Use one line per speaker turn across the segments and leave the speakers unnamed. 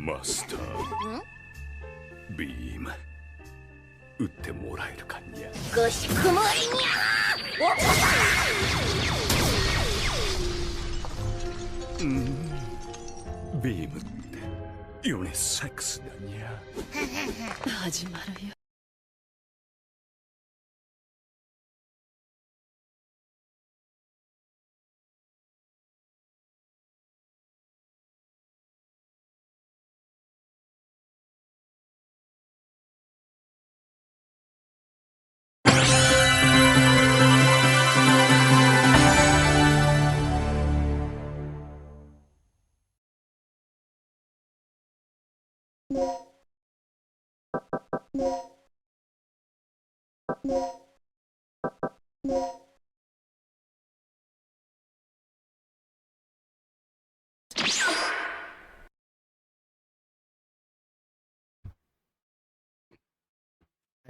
マスタービーム撃ってもらえるかにゃ。
かしこまりに
ゃ。ビームってヨネセックスだにゃ。
始まるよ。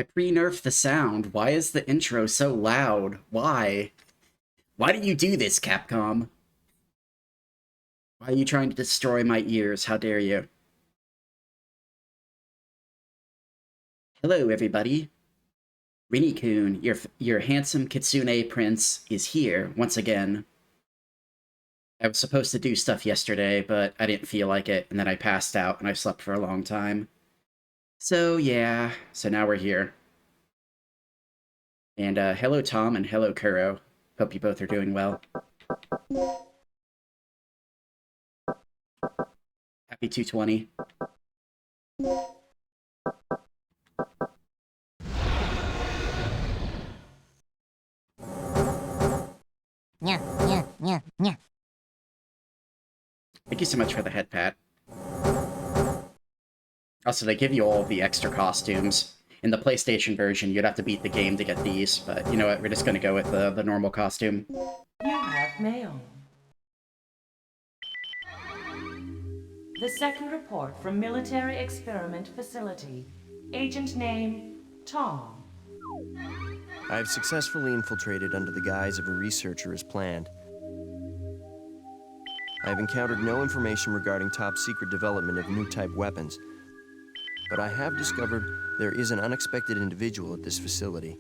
I pre-nerfed the sound. Why is the intro so loud? Why? Why do you do this, Capcom? Why are you trying to destroy my ears? How dare you? Hello, everybody. Rinny-kun, your handsome Kitsune prince, is here once again. I was supposed to do stuff yesterday, but I didn't feel like it, and then I passed out and I slept for a long time. So yeah, so now we're here. And hello Tom and hello Kuro. Hope you both are doing well. Happy 220.
nya.
Thank you so much for the head pat. Also, they give you all of the extra costumes. In the PlayStation version, you'd have to beat the game to get these, but you know what, we're just gonna go with the normal costume.
You have mail. The second report from Military Experiment Facility. Agent name, Tom.
I have successfully infiltrated under the guise of a researcher as planned. I have encountered no information regarding top-secret development of new type weapons, but I have discovered there is an unexpected individual at this facility.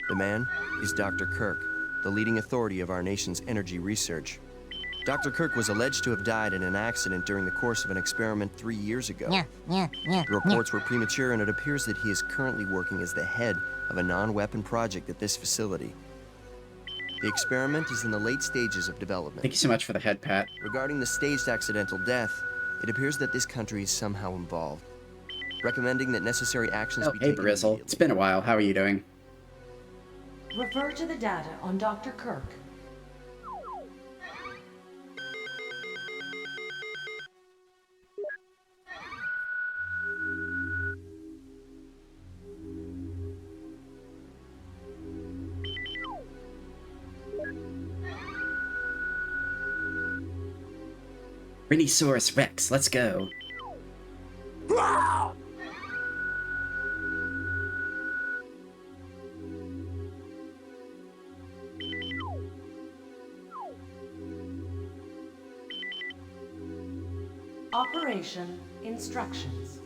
The man is Dr. Kirk, the leading authority of our nation's energy research. Dr. Kirk was alleged to have died in an accident during the course of an experiment 3 years ago. The reports were premature, and it appears that he is currently working as the head of a non-weapon project at this facility. The experiment is in the late stages of development.
Thank you so much for the head pat.
Regarding the staged accidental death, it appears that this country is somehow involved, recommending that necessary actions be
Hey
taken
Brizzle,
immediately.
it's been a while, how are you doing?
Refer to the data on Dr. Kirk.
Rhinosaurus Rex, let's go.
Operation instructions.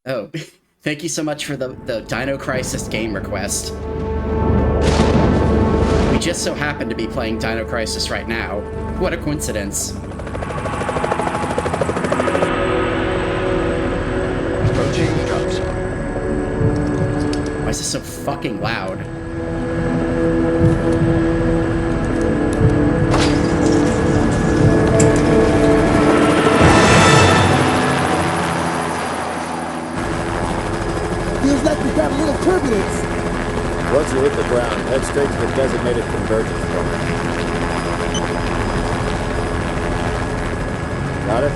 Oh, thank you so much for the Dino Crisis game request. We just so happen to be playing Dino Crisis right now. What a coincidence.
Approaching drop zone.
Why is this so fucking loud?
Feels like we've got a little turbulence.
Once you hit the ground, head straight to the designated convergence point. Got it?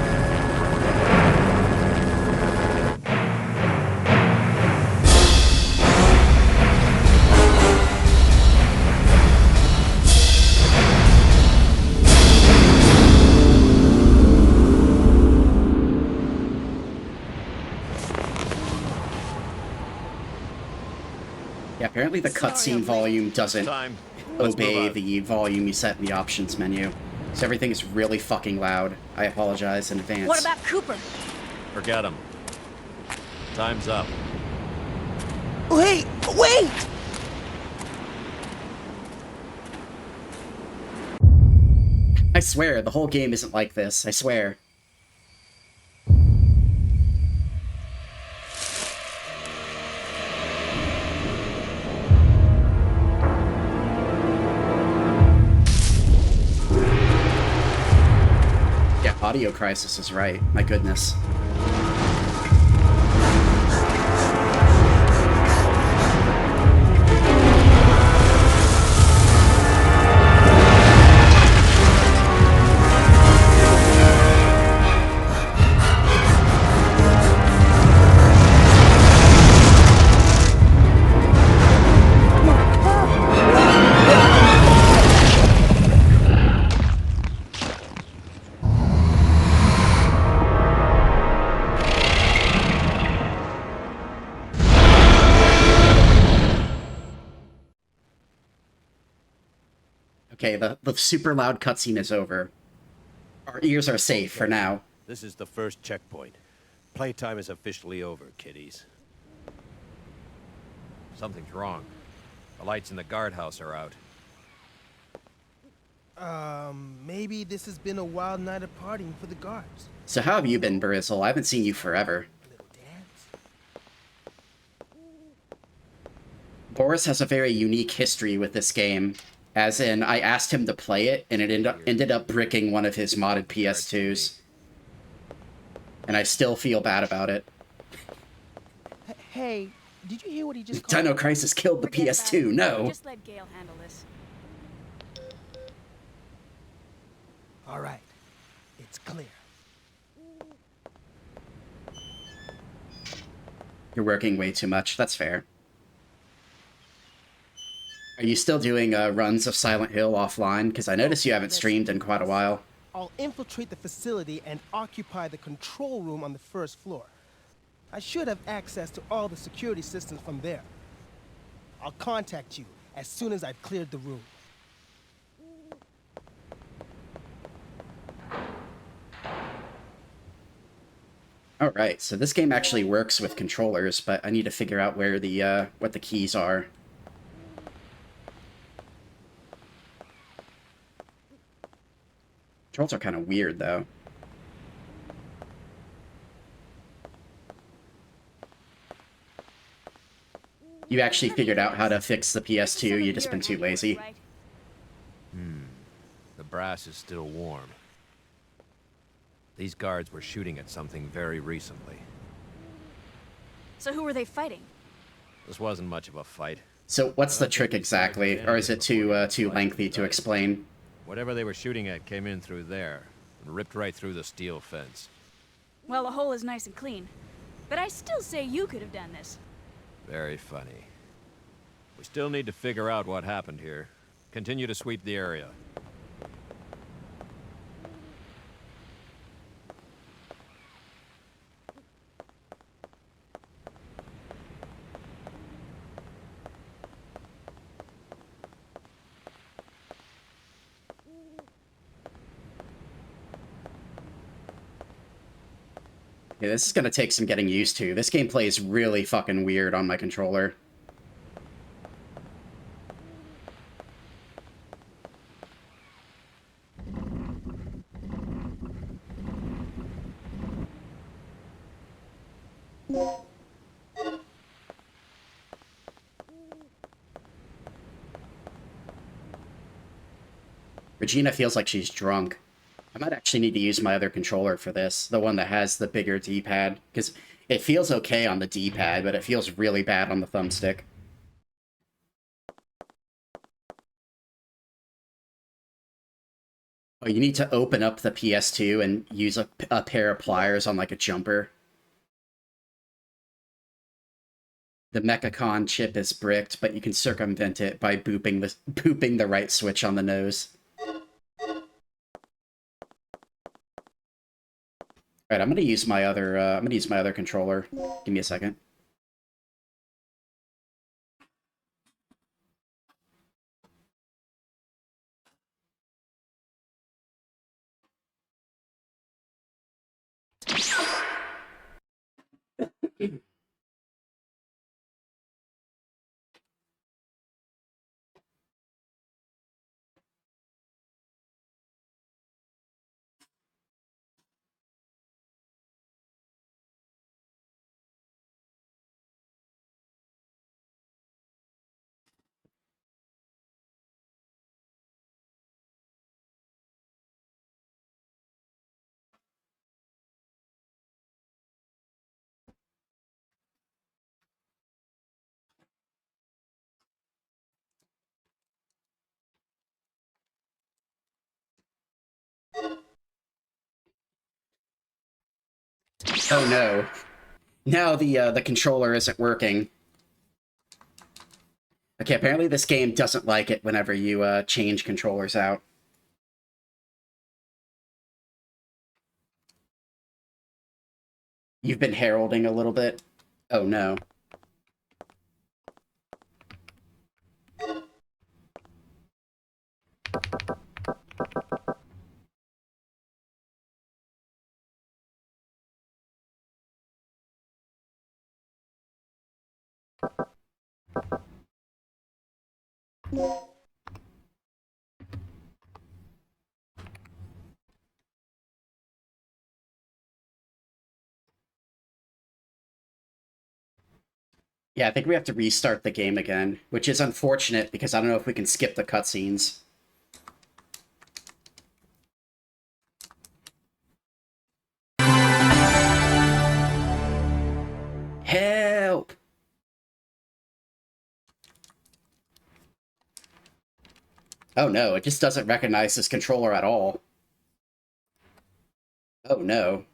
Yeah, apparently the cutscene volume doesn't obey the volume you set in the options menu. So everything is really fucking loud. I apologize in advance.
What about Cooper?
Forget him. Time's up.
Wait! Wait!
I swear, the whole game isn't like this. I swear. Yeah, Audio Crisis is right. My goodness. Okay, the super loud cutscene is over. Our ears are safe for now.
This is the first checkpoint. Playtime is officially over, kiddies. Something's wrong. The lights in the guardhouse are out.
Maybe this has been a wild night of partying for the guards.
So how have you been, Barizzle? I haven't seen you forever.
A little dance.
Boris has a very unique history with this game. As in, I asked him to play it, and it ended up bricking one of his modded PS2s. And I still feel bad about it.
Hey, did you hear what he just called?
Dino Crisis killed the
Forget about
PS2,
it.
no!
Just let Gale handle this.
All right, it's clear.
You're working way too much, that's fair. Are you still doing runs of Silent Hill offline? Because I noticed you haven't streamed in quite a while.
I'll infiltrate the facility and occupy the control room on the first floor. I should have access to all the security systems from there. I'll contact you as soon as I've cleared the room.
Alright, so this game actually works with controllers, but I need to figure out where the, what the keys are. Controls are kind of weird, though. You actually figured out how to fix the PS2, you just been too lazy.
The brass is still warm. These guards were shooting at something very recently.
So who were they fighting?
This wasn't much of a fight.
So what's the trick exactly, or is it too lengthy to explain?
Whatever they were shooting at came in through there and ripped right through the steel fence.
Well, the hole is nice and clean. But I still say you could have done this.
Very funny. We still need to figure out what happened here. Continue to sweep the area.
Yeah, this is gonna take some getting used to. This gameplay is really fucking weird on my controller. Regina feels like she's drunk. I might actually need to use my other controller for this, the one that has the bigger D-pad, because it feels okay on the D-pad, but it feels really bad on the thumbstick. Oh, you need to open up the PS2 and use a pair of pliers on like a jumper. The Rinny-kun chip is bricked, but you can circumvent it by booping the right switch on the nose. Alright, I'm gonna use my other controller. Give me a second. Oh no. Now the controller isn't working. Okay, apparently this game doesn't like it whenever you change controllers out. You've been heralding a little bit. Oh no. Yeah, I think we have to restart the game again, which is unfortunate because I don't know if we can skip the cutscenes. Help! Oh no, it just doesn't recognize this controller at all. Oh no.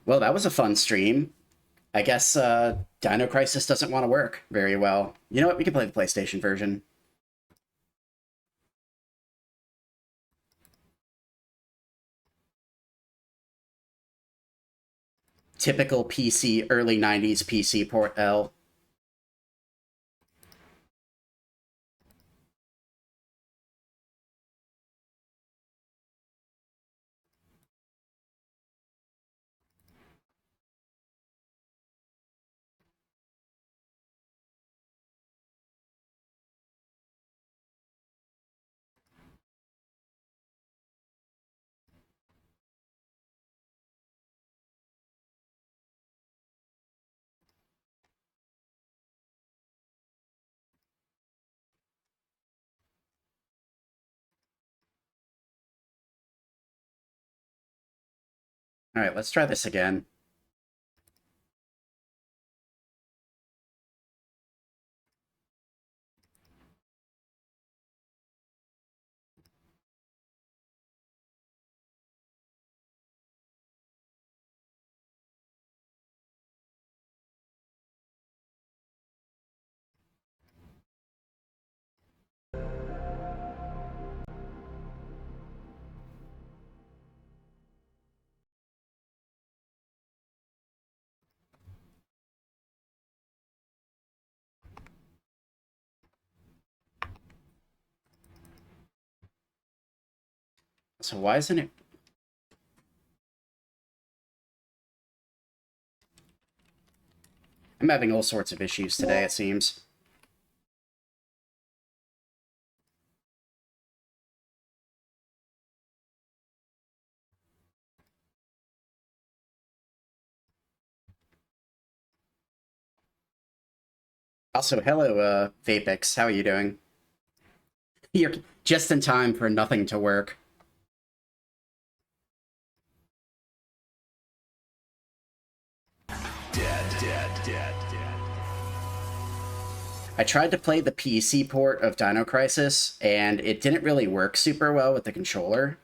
Well, that was a fun stream. I guess Dino Crisis doesn't want to work very well. You know what? We can play the PlayStation version. Typical PC, early 90s PC port L. All right, let's try this again. So why isn't it... I'm having all sorts of issues today, it seems. Also, hello, Vapix. How are you doing? You're just in time for nothing to work. I tried to play the PC port of Dino Crisis, and it didn't really work super well with the controller.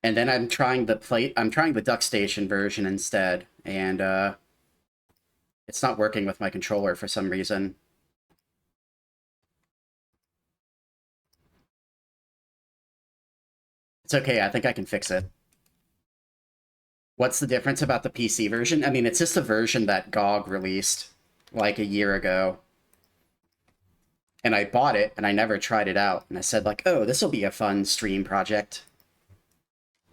And then I'm trying the DuckStation version instead, and it's not working with my controller for some reason. It's okay, I think I can fix it. What's the difference about the PC version? I mean, it's just a version that GOG released, like, a year ago. And I bought it, and I never tried it out. And I said, like, oh, this will be a fun stream project.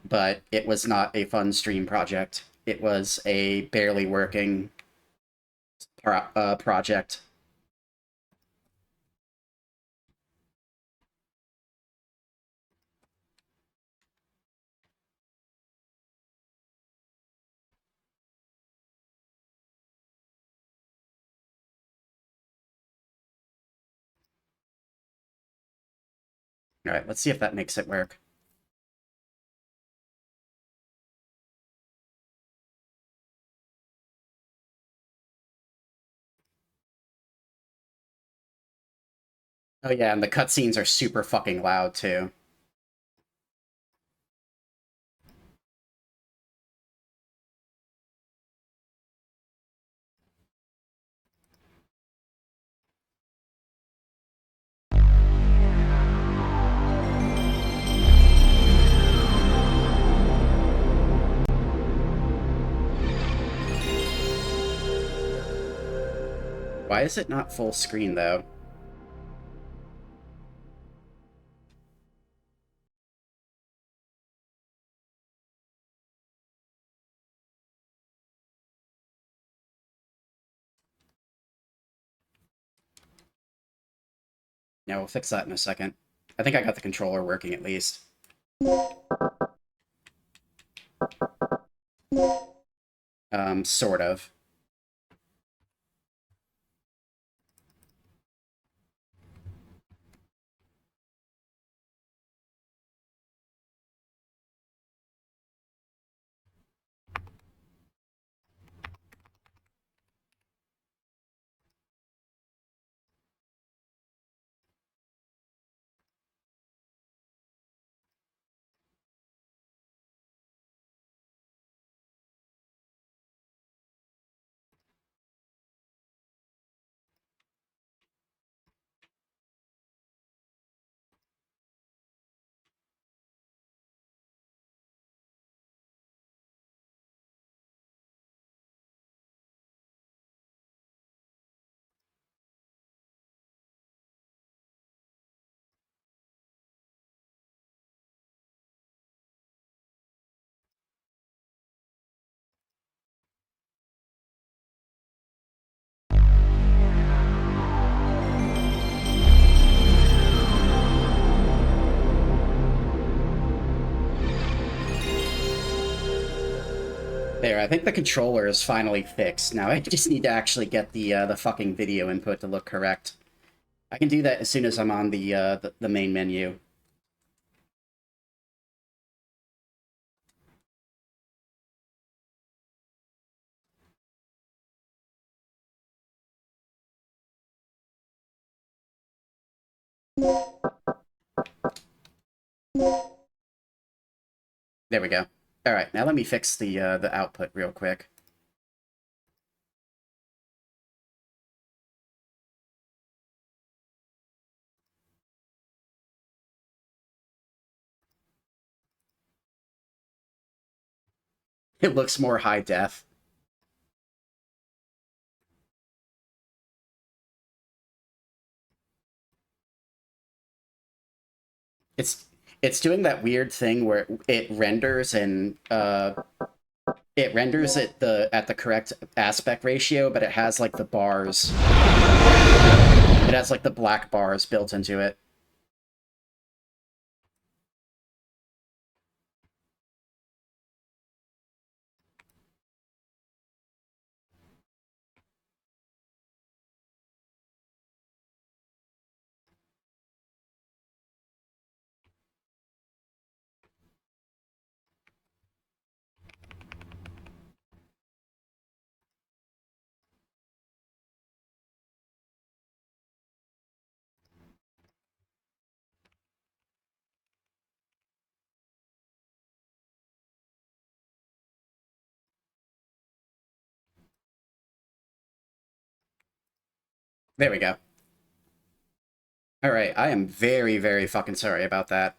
But it was not a fun stream project. It was a barely working project. Alright, let's see if that makes it work. Oh yeah, and the cutscenes are super fucking loud, too. Why is it not full screen, though? Yeah, we'll fix that in a second. I think I got the controller working, at least. Sort of. There, I think the controller is finally fixed. Now I just need to actually get the fucking video input to look correct. I can do that as soon as I'm on the main menu. There we go. All right, now let me fix the output real quick. It looks more high def. It's doing that weird thing where it renders and it renders it at the correct aspect ratio, but it has like the bars. It has like the black bars built into it. There we go. Alright, I am very, very fucking sorry about that.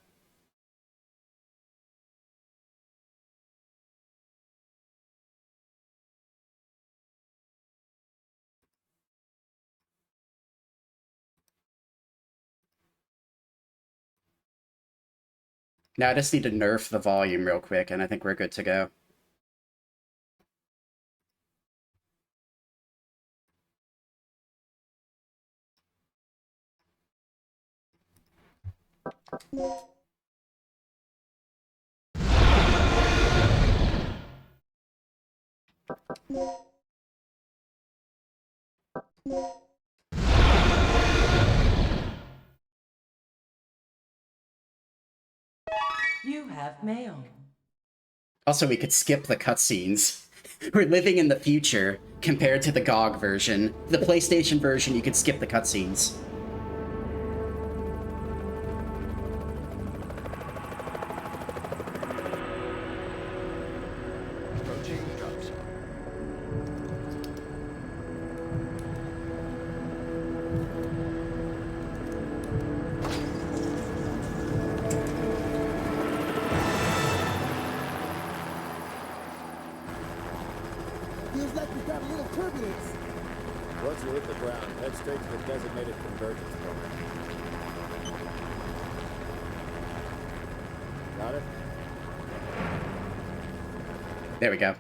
Now I just need to nerf the volume real quick, and I think we're good to go.
You have mail.
Also, we could skip the cutscenes. We're living in the future compared to the GOG version. The PlayStation version, you could skip the cutscenes.
Approaching drop zone.
Feels like we got a little turbulence.
Once you hit the ground, head straight to the designated convergence point. Got it?
There we go.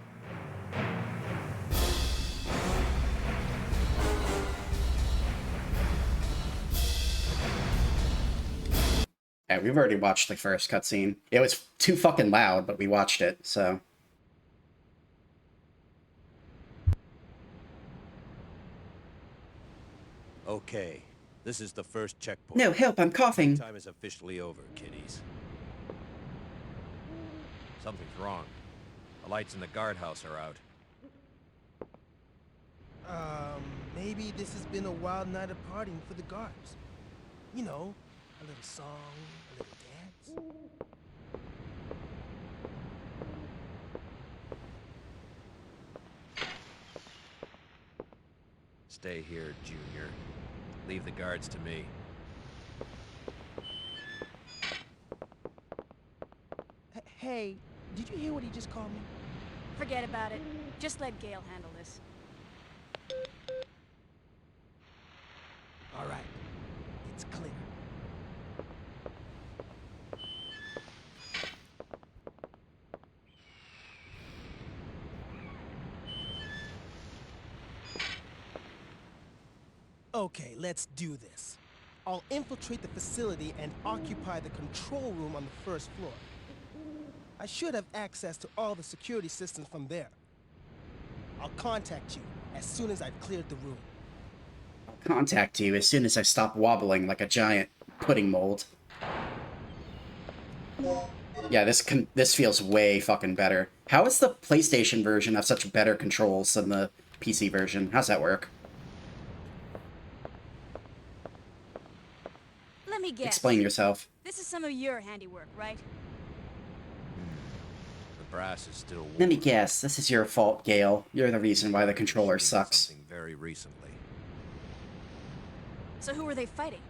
Yeah, we've already watched the first cutscene. It was too fucking loud, but we watched it, so...
Okay, this is the first checkpoint.
No, help, I'm coughing!
Time is officially over, kiddies. Something's wrong. The lights in the guardhouse are out.
Maybe this has been a wild night of partying for the guards. You know, a little song, a little dance.
Stay here, Junior. Leave the guards to me.
Hey, did you hear what he just called me?
Forget about it. Just let Gale handle this.
All right, it's clear. Okay, let's do this. I'll infiltrate the facility and occupy the control room on the first floor. I should have access to all the security systems from there. I'll contact you as soon as I've cleared the room.
I'll contact you as soon as I stop wobbling like a giant pudding mold. Yeah, this feels way fucking better. How is the PlayStation version have such better controls than the PC version? How's that work?
Let me guess.
Explain yourself.
This is some of your handiwork, right?
The brass is still warm.
Let me guess, this is your fault, Gale. You're the reason why the controller sucks.
Something very recently.
So who were they fighting?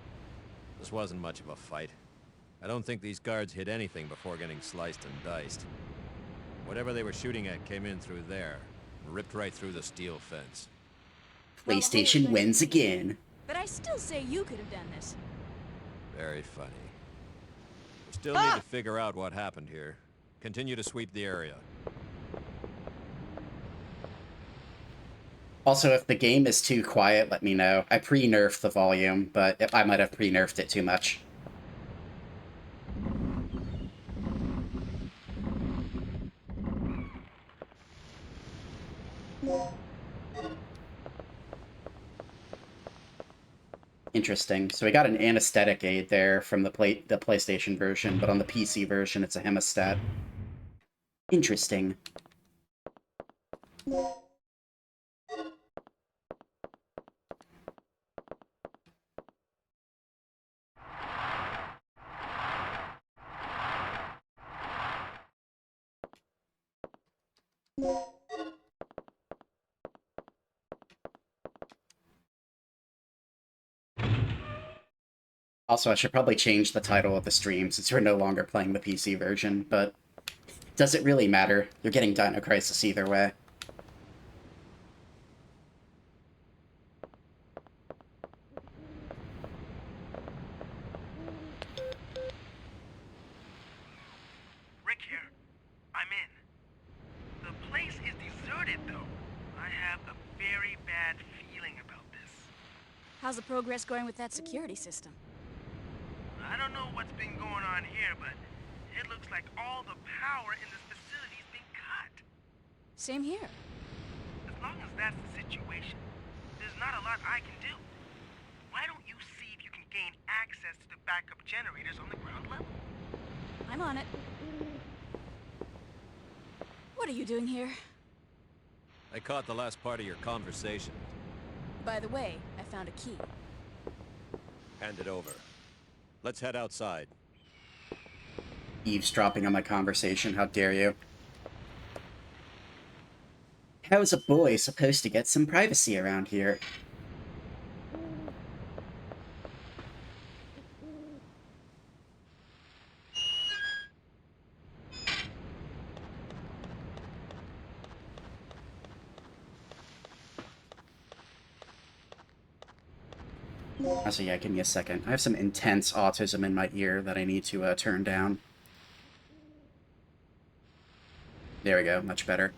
This wasn't much of a fight. I don't think these guards hit anything before getting sliced and diced. Whatever they were shooting at came in through there, and ripped right through the steel fence.
PlayStation wins again.
But I still say you could have done this.
Very funny. We still need to figure out what happened here. Continue to sweep the area.
Also, if the game is too quiet, let me know. I pre-nerfed the volume, but I might have pre-nerfed it too much. Interesting. So we got an anesthetic aid there from the PlayStation version, but on the PC version, it's a hemostat. Interesting. Also, I should probably change the title of the stream since we're no longer playing the PC version, but does it really matter? You're getting Dino Crisis either way.
Rick here. I'm in. The place is deserted, though. I have a very bad feeling about this.
How's the progress going with that security system?
I don't know what's been going on here, but it looks like all the power in this facility's been cut.
Same here.
As long as that's the situation, there's not a lot I can do. Why don't you see if you can gain access to the backup generators on the ground level?
I'm on it. What are you doing here?
I caught the last part of your conversation.
By the way, I found a key.
Hand it over. Let's head outside.
Eavesdropping on my conversation, how dare you? How is a boy supposed to get some privacy around here? Also, yeah, give me a second. I have some intense autism in my ear that I need to turn down. There we go, much better.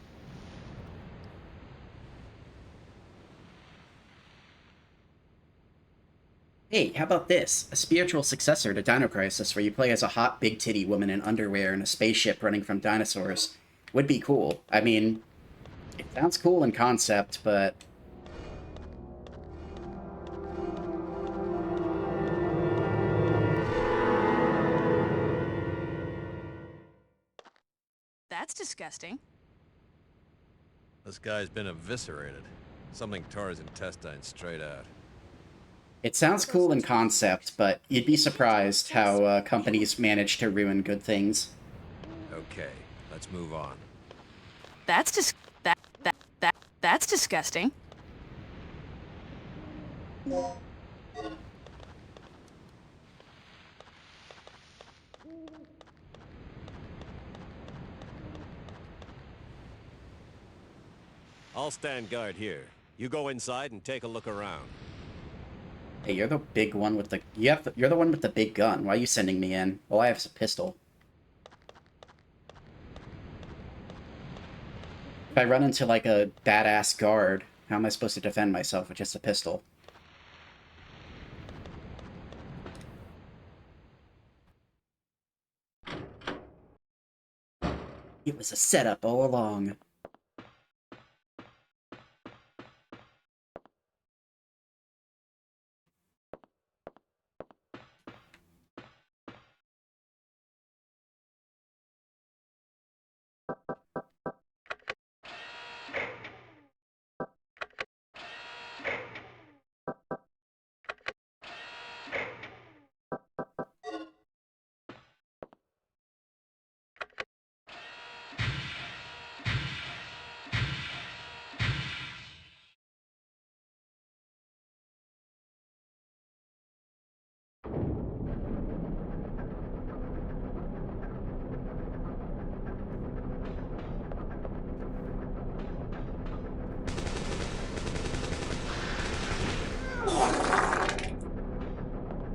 Hey, how about this? A spiritual successor to Dino Crisis where you play as a hot, big-titty woman in underwear in a spaceship running from dinosaurs. Would be cool. I mean, it sounds cool in concept, but...
That's disgusting.
This guy's been eviscerated. Something tore his intestines straight out.
It sounds cool in concept, but you'd be surprised how companies manage to ruin good things.
Okay, let's move on.
That's that's disgusting.
I'll stand guard here. You go inside and take a look around.
Hey, you're the big one with the... You're the one with the big gun. Why are you sending me in? All I have is a pistol. If I run into, like, a badass guard, how am I supposed to defend myself with just a pistol? It was a setup all along.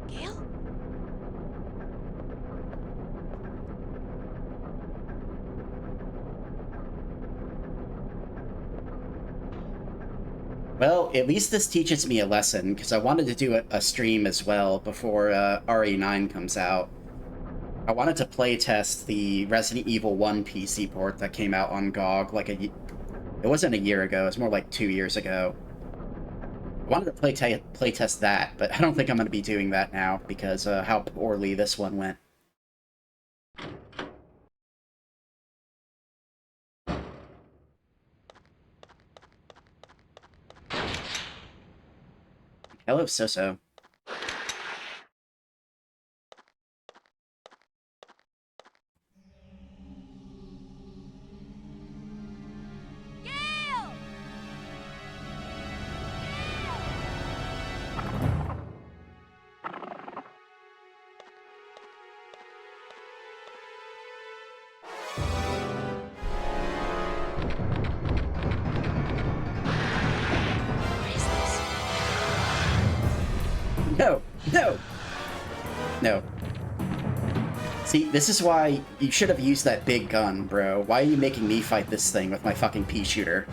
Gale?
Well, at least this teaches me a lesson, because I wanted to do a stream as well before RE9 comes out. I wanted to playtest the Resident Evil 1 PC port that came out on GOG like it wasn't a year ago, it was more like 2 years ago. I wanted to playtest that, but I don't think I'm going to be doing that now, because how poorly this one went. Hello, Soso.
Gale!
No! No. See, this is why you should have used that big gun, bro. Why are you making me fight this thing with my fucking pea shooter?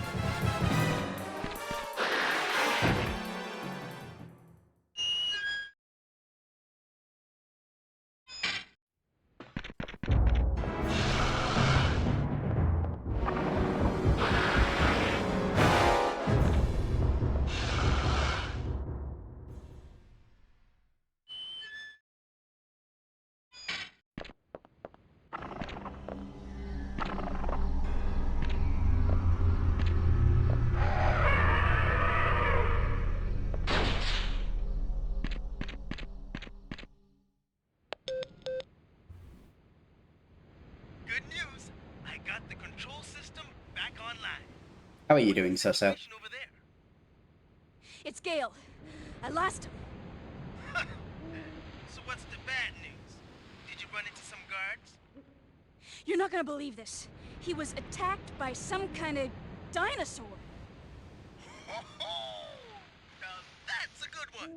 Good news. I got the control system back online.
How are you doing, So-So?
Over there.
It's Gale. I lost him.
So what's the bad news? Did you run into some guards?
You're not gonna believe this. He was attacked by some kind of dinosaur.
Now that's a good one.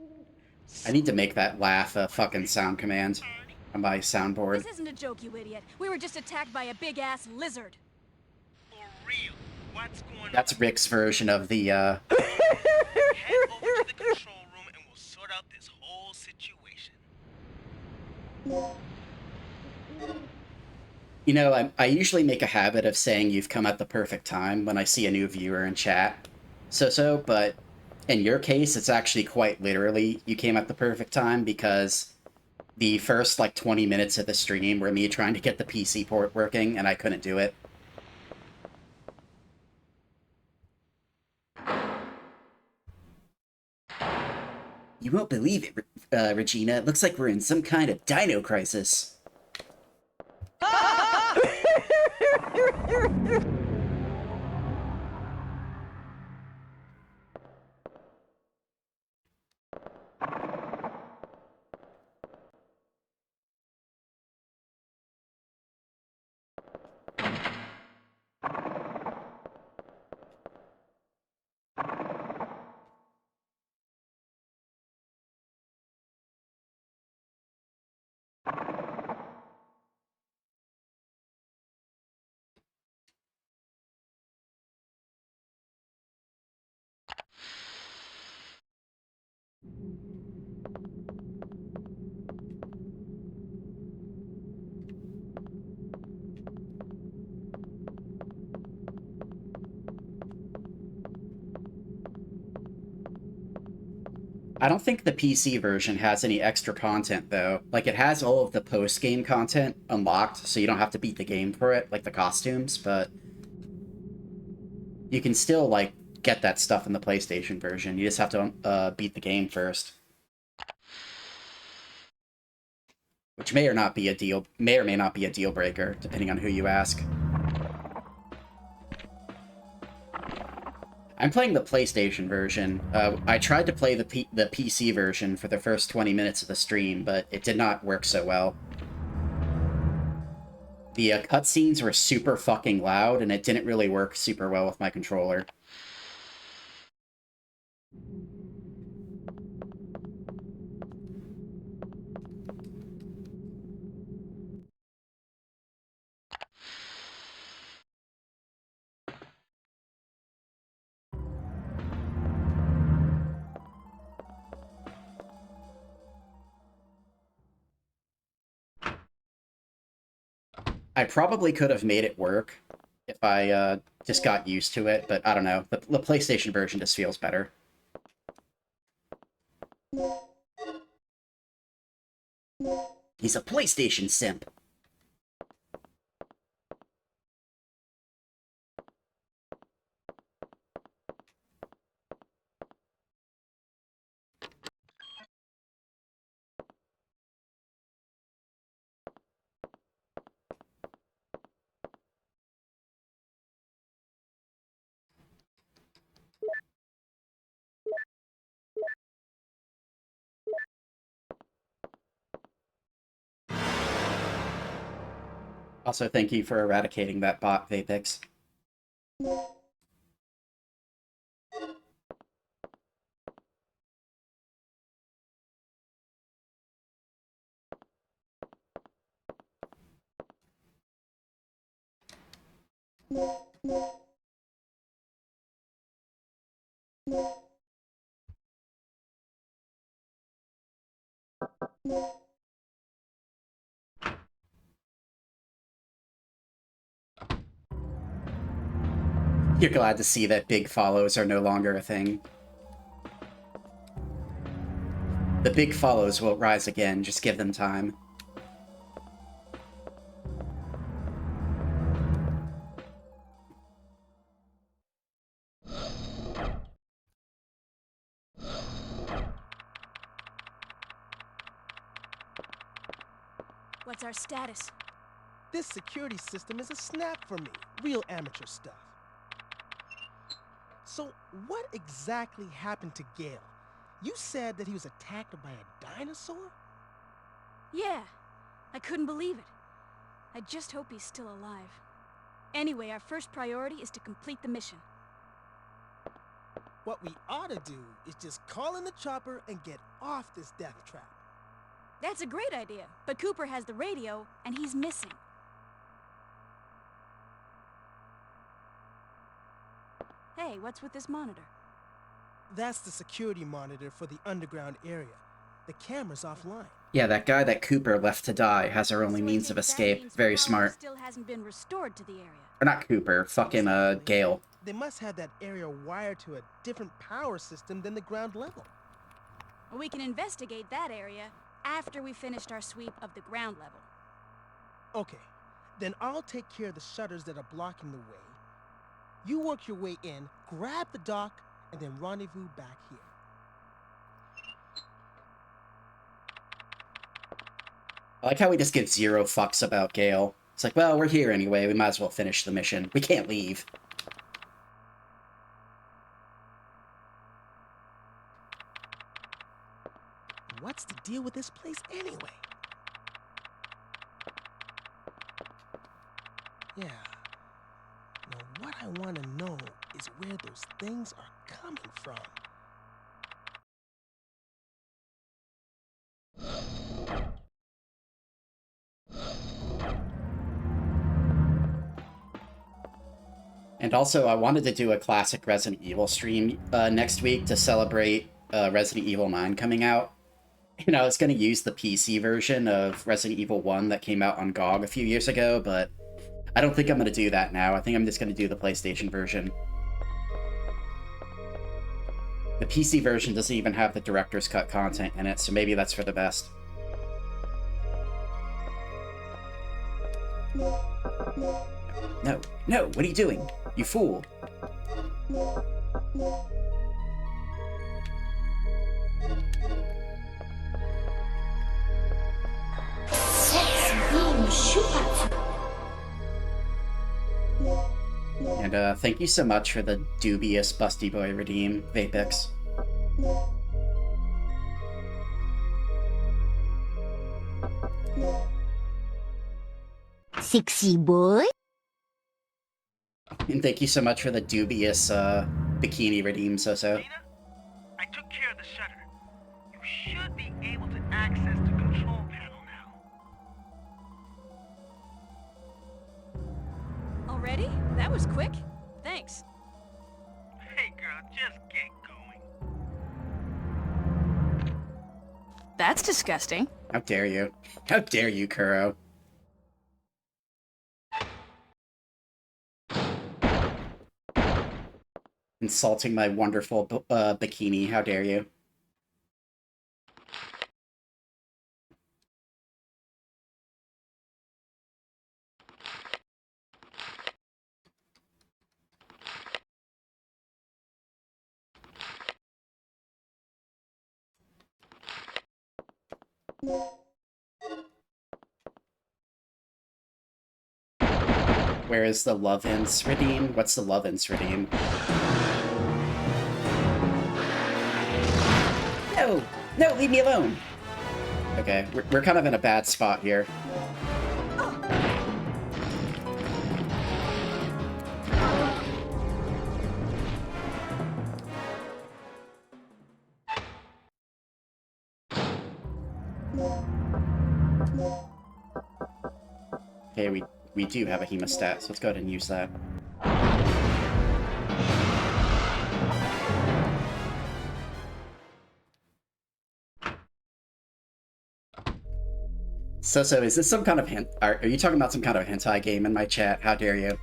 I need to make that laugh a fucking sound command on my soundboard.
This isn't a joke, you idiot. We were just attacked by a big-ass lizard.
For real. What's going
That's
on?
Rick's version of the,
Head over to the control room and we'll sort out this whole situation.
You know, I usually make a habit of saying you've come at the perfect time when I see a new viewer in chat, So-So, but in your case, it's actually quite literally you came at the perfect time because the first, like, 20 minutes of the stream were me trying to get the PC port working, and I couldn't do it. You won't believe it, Regina. It looks like we're in some kind of Dino Crisis. I don't think the PC version has any extra content, though. Like, it has all of the post-game content unlocked, so you don't have to beat the game for it, like the costumes, but you can still, like, get that stuff in the PlayStation version. You just have to beat the game first. Which may or not be a deal, may or may not be a deal breaker, depending on who you ask. I'm playing the PlayStation version. I tried to play the PC version for the first 20 minutes of the stream, but it did not work so well. The cutscenes were super fucking loud, and it didn't really work super well with my controller. I probably could have made it work if I just got used to it, but I don't know. The PlayStation version just feels better. He's a PlayStation simp. Also, thank you for eradicating that bot, Vapix. You're glad to see that big follows are no longer a thing. The big follows will rise again, just give them time.
What's our status?
This security system is a snap for me. Real amateur stuff. So, what exactly happened to Gale? You said that he was attacked by a dinosaur?
Yeah, I couldn't believe it. I just hope he's still alive. Anyway, our first priority is to complete the mission.
What we ought to do is just call in the chopper and get off this death trap.
That's a great idea, but Cooper has the radio, and he's missing. Hey, what's with this monitor?
That's the security monitor for the underground area. The camera's offline.
Yeah, that guy that Cooper left to die has our only
So I
means
think
of
that
escape.
means
Very
power
smart.
still hasn't been restored to the area.
Or not Cooper, fucking, Gale.
They must have that area wired to a different power system than the ground level.
Well, we can investigate that area after we finished our sweep of the ground level.
Okay, then I'll take care of the shutters that are blocking the way. You work your way in, grab the dock, and then rendezvous back here.
I like how we just give zero fucks about Gale. It's like, well, we're here anyway, we might as well finish the mission. We can't leave.
What's the deal with this place anyway? Yeah. Now what I want to know is where those things are coming from.
And also, I wanted to do a classic Resident Evil stream next week to celebrate Resident Evil 9 coming out. And I was going to use the PC version of Resident Evil 1 that came out on GOG a few years ago, but I don't think I'm going to do that now. I think I'm just going to do the PlayStation version. The PC version doesn't even have the director's cut content in it, so maybe that's for the best. No, no, what are you doing? You fool. And thank you so much for the dubious Busty Boy redeem, Vapix.
Sexy boy.
And thank you so much for the dubious bikini redeem, Soso.
Dina, I took care of the shutter. You should be able to access the control panel now.
Already? That was quick. Thanks.
Hey girl, just get going.
That's disgusting.
How dare you? How dare you, Kuro? Insulting my wonderful bikini, how dare you? Where is the Love-Ince redeem? What's the Love-Ince redeem? No! No, leave me alone! Okay, we're kind of in a bad spot here. Okay, we do have a hemostat, so let's go ahead and use that. So is this some kind of hint? Are you talking about some kind of hentai game in my chat? How dare you?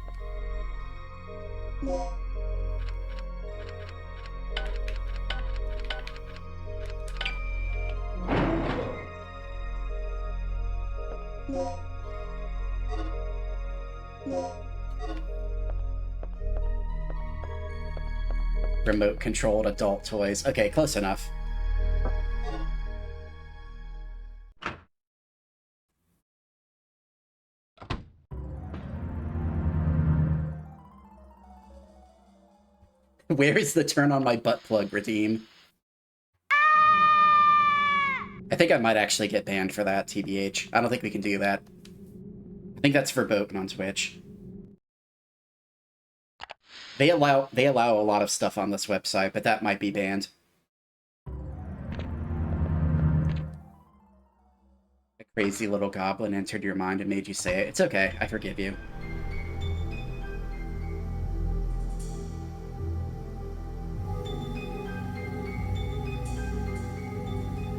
Remote-controlled adult toys. Okay, close enough. Where is the turn on my butt plug redeem? I think I might actually get banned for that, TBH. I don't think we can do that. I think that's verboten on Twitch. They allow a lot of stuff on this website, but that might be banned. A crazy little goblin entered your mind and made you say it. It's okay, I forgive you.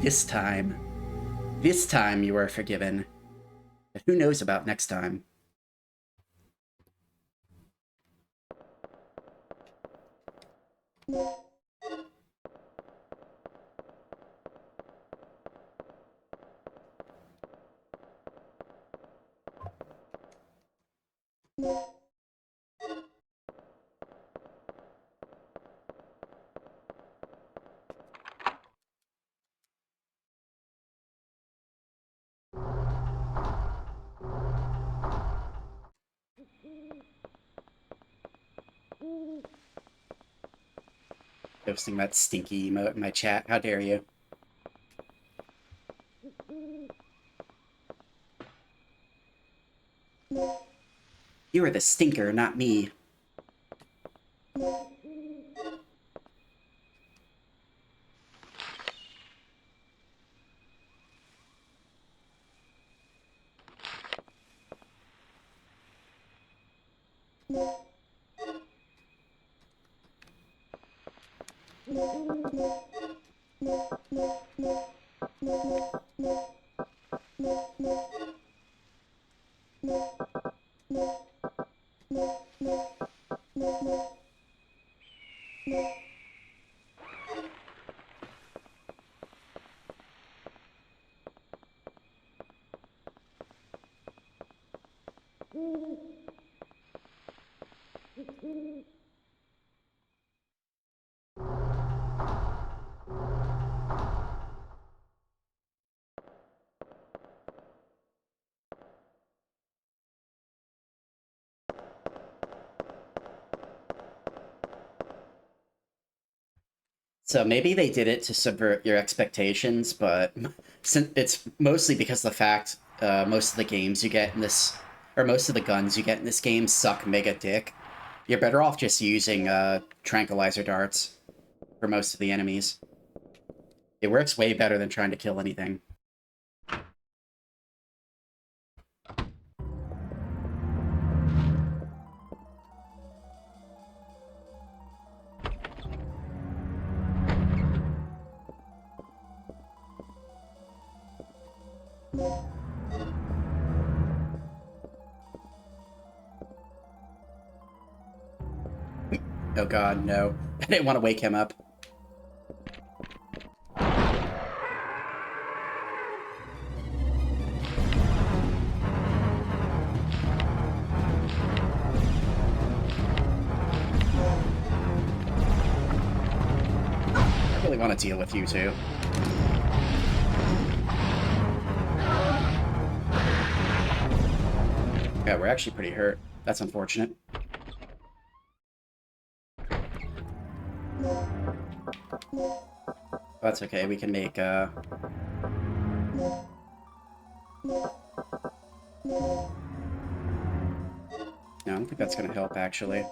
This time you are forgiven. But who knows about next time? Posting that stinky emote in my chat. How dare you? You are the stinker, not me. So maybe they did it to subvert your expectations, but it's mostly because the fact most of the games you get in this, or most of the guns you get in this game suck mega dick. You're better off just using tranquilizer darts for most of the enemies. It works way better than trying to kill anything. Oh god, no. I didn't want to wake him up. I really want to deal with you two. Yeah, we're actually pretty hurt. That's unfortunate. That's okay, we can make, No, I don't think that's gonna help, actually.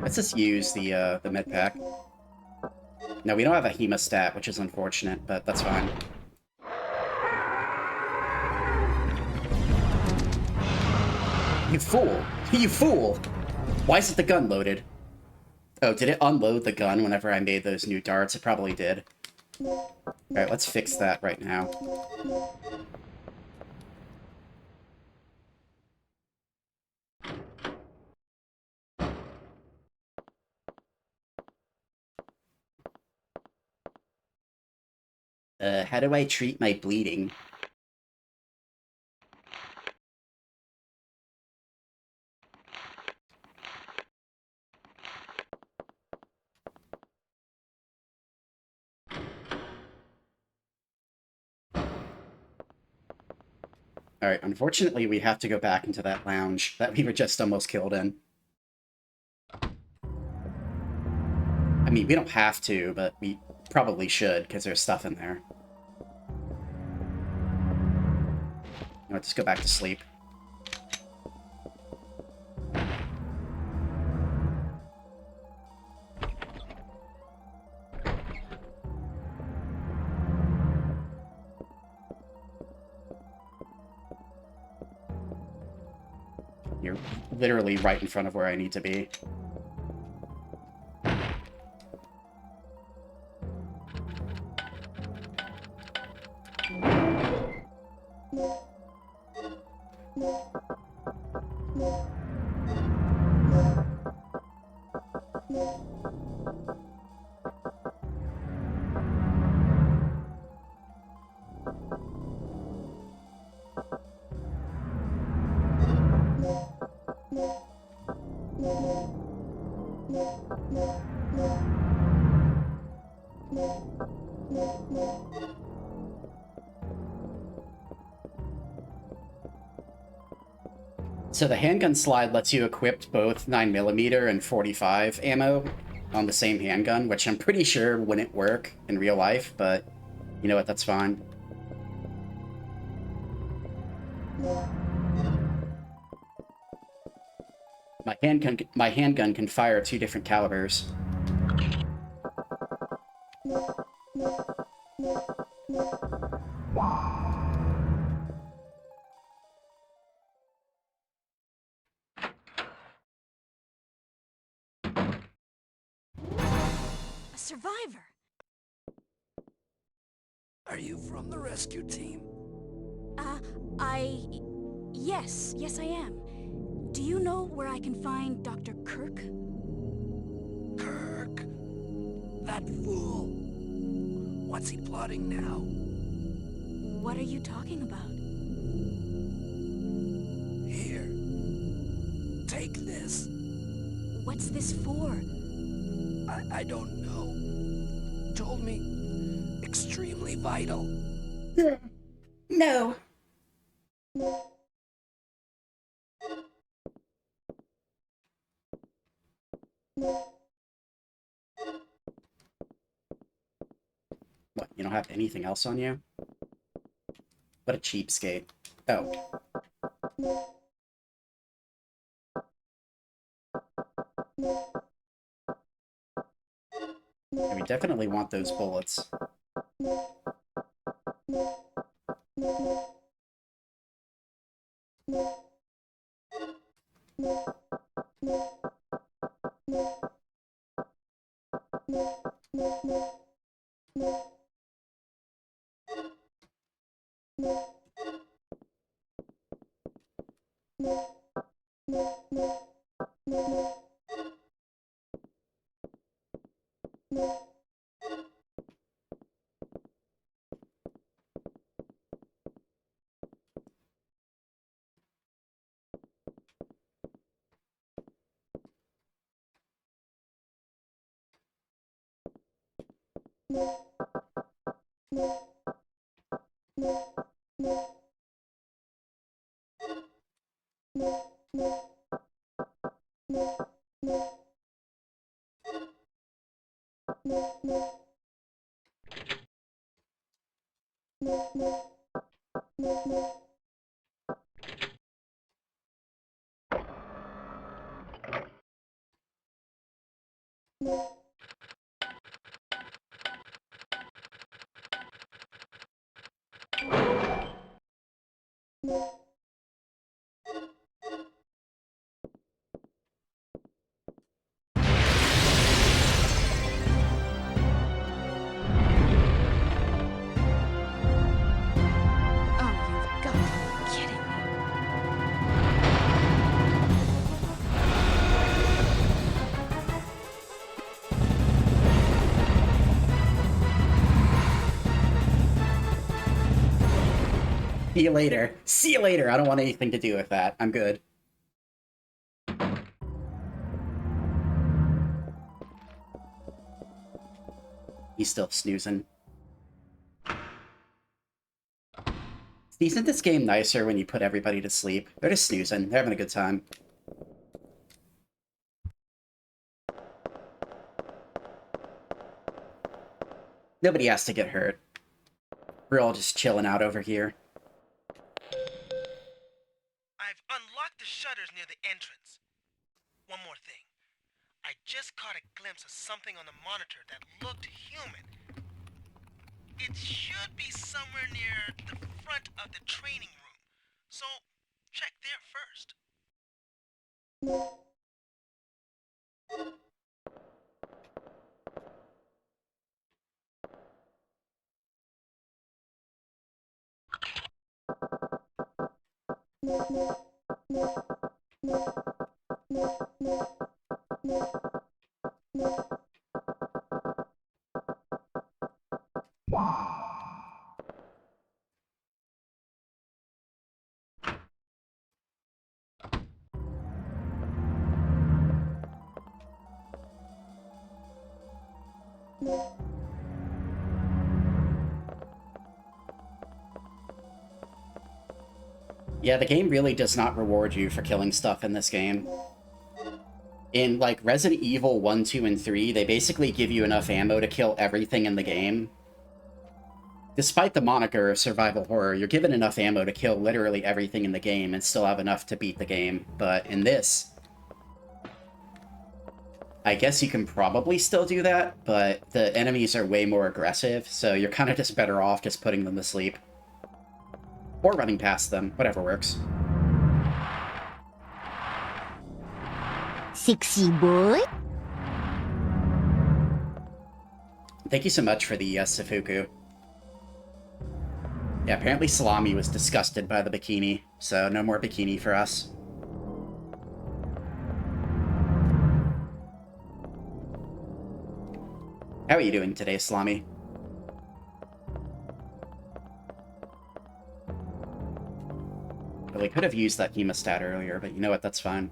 Let's just use the med pack. No, we don't have a hemostat, which is unfortunate, but that's fine. You fool! You fool! Why isn't the gun loaded? Oh, did it unload the gun whenever I made those new darts? It probably did. Alright, let's fix that right now. How do I treat my bleeding? Alright, unfortunately we have to go back into that lounge that we were just almost killed in. I mean, we don't have to, but we probably should, because there's stuff in there. You know, just go back to sleep. You're literally right in front of where I need to be. So the handgun slide lets you equip both 9mm and 45 ammo on the same handgun, which I'm pretty sure wouldn't work in real life, but you know what, that's fine. My handgun can fire 2 different calibers.
A survivor!
Are you from the rescue team?
Yes, I am. Do you know where I can find Dr. Kirk?
Kirk? That fool. What's he plotting now?
What are you talking about?
Here. Take this.
What's this for?
I don't know. Told me extremely vital.
No. What, you don't have anything else on you? What a cheapskate. Oh. Yeah, we definitely want those bullets. See you later. See you later. I don't want anything to do with that. I'm good. He's still snoozing. Isn't this game nicer when you put everybody to sleep? They're just snoozing. They're having a good time. Nobody has to get hurt. We're all just chilling out over here.
I've unlocked the shutters near the entrance. One more thing. I just caught a glimpse of something on the monitor that looked human. It should be somewhere near the front of the training room. So, check there first.
Yeah, the game really does not reward you for killing stuff in this game. In, like, Resident Evil 1, 2, and 3, they basically give you enough ammo to kill everything in the game. Despite the moniker of survival horror, you're given enough ammo to kill literally everything in the game and still have enough to beat the game. But in this, I guess you can probably still do that, but the enemies are way more aggressive, so you're kind of just better off just putting them to sleep. Or running past them, whatever works.
Sexy boy?
Thank you so much for the Sifuku. Yeah, apparently Salami was disgusted by the bikini, so no more bikini for us. How are you doing today, Salami? Well, we could have used that hemostat earlier, but you know what, that's fine.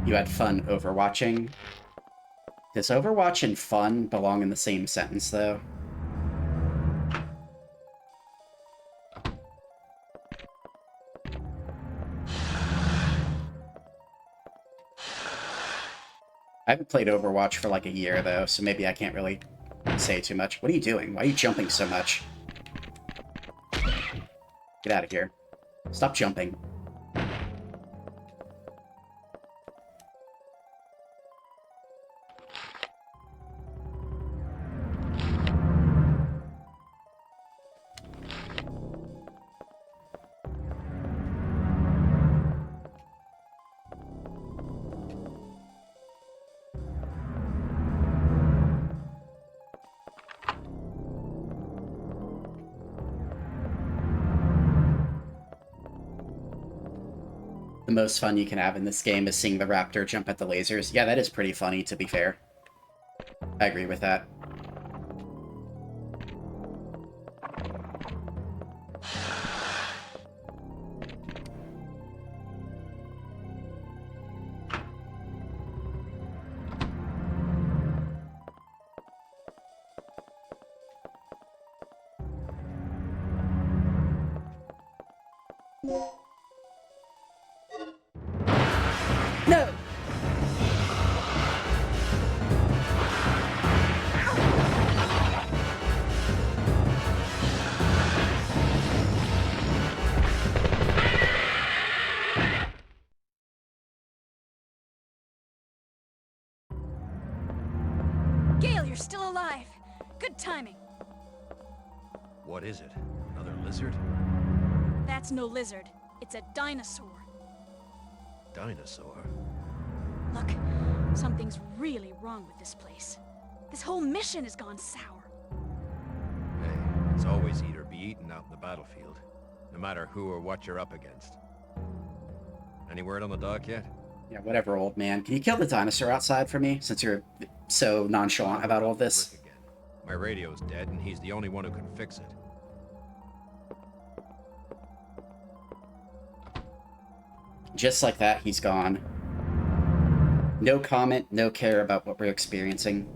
You had fun overwatching? Does Overwatch and fun belong in the same sentence, though? I haven't played Overwatch for like a year, though, so maybe I can't really say too much. What are you doing? Why are you jumping so much? Get out of here. Stop jumping. The most fun you can have in this game is seeing the raptor jump at the lasers. Yeah, that is pretty funny, to be fair. I agree with that. No!
Gale, you're still alive. Good timing.
What is it? Another lizard?
That's no lizard. It's a dinosaur.
Dinosaur?
Look, something's really wrong with this place. This whole mission has gone sour.
Hey, it's always eat or be eaten out in the battlefield. no matter who or what you're up against. Any word on the dock yet?
Yeah, whatever, old man. Can you kill the dinosaur outside for me, since you're so nonchalant about all this?
My radio's dead, and he's the only one who can fix it.
Just like that, he's gone. No comment, no care about what we're experiencing.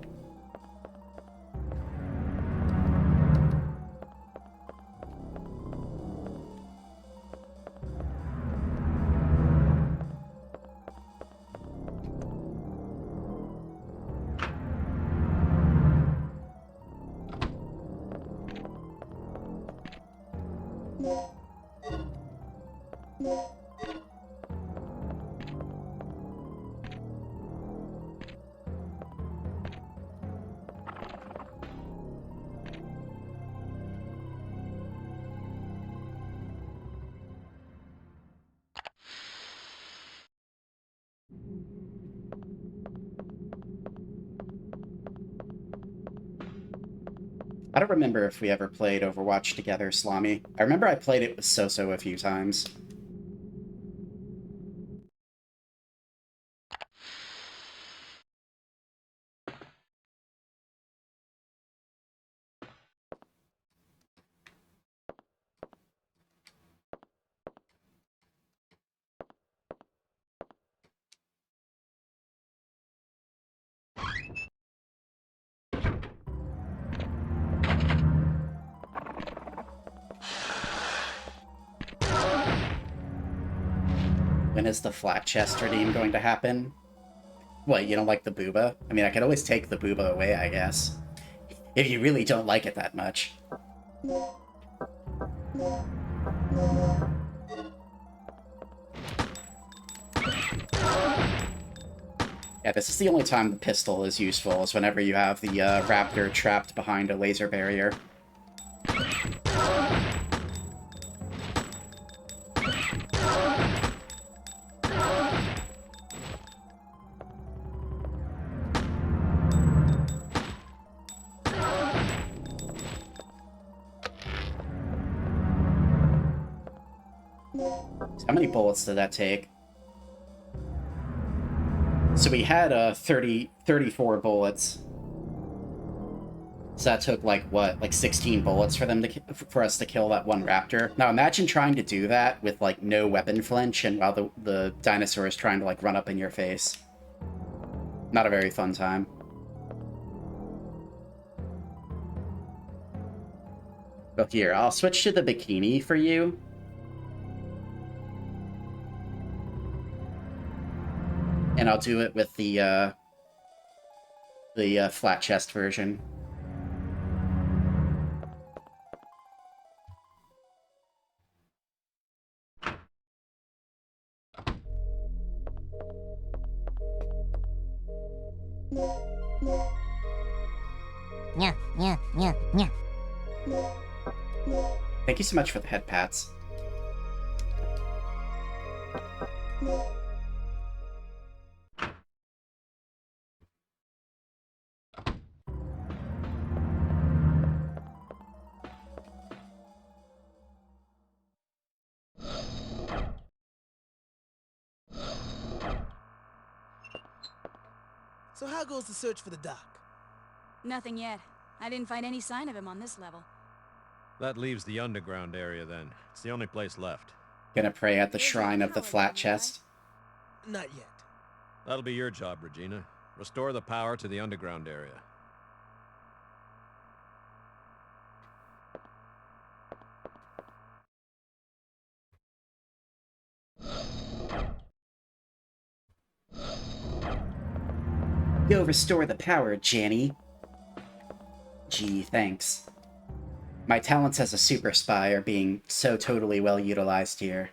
I don't remember if we ever played Overwatch together, Slami. I remember I played it with Soso a few times. When is the flat chest redeem going to happen? What, you don't like the booba? I mean, I could always take the booba away, I guess. If you really don't like it that much. Yeah, this is the only time the pistol is useful, is whenever you have the raptor trapped behind a laser barrier. How many bullets did that take? So we had 34 bullets. So that took like what, like 16 bullets for them to for us to kill that one raptor. Now imagine trying to do that with like no weapon flinch, and while the dinosaur is trying to like run up in your face. Not a very fun time. Well, here, I'll switch to the bikini for you. And I'll do it with the flat chest version.
Yeah, yeah, yeah, yeah.
Thank you so much for the head pats.
So how goes the search for the doc?
Nothing yet. I didn't find any sign of him on this level.
That leaves the underground area, then. It's the only place left.
Gonna pray at the shrine of the flat chest.
Not yet.
That'll be your job, Regina. Restore the power to the underground area.
Go restore the power, Janny. Gee, thanks. My talents as a super spy are being so totally well utilized here.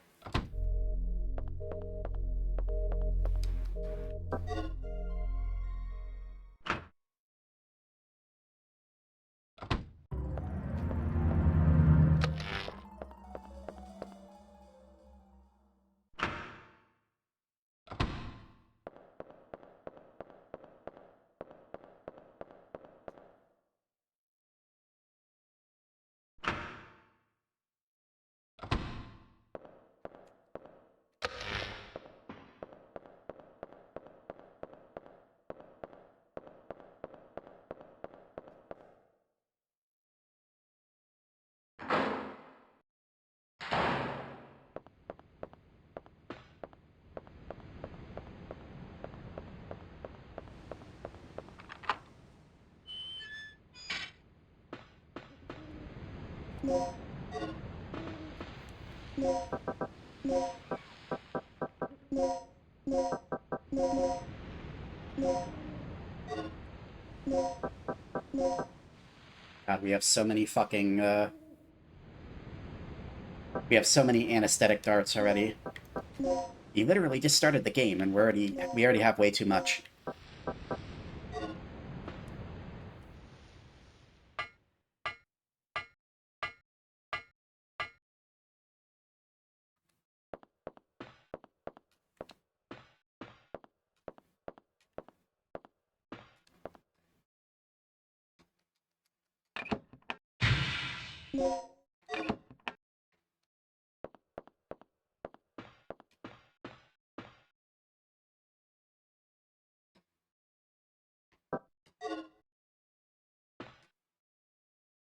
God, we have so many fucking, we have so many anesthetic darts already. You literally just started the game, and we already have way too much.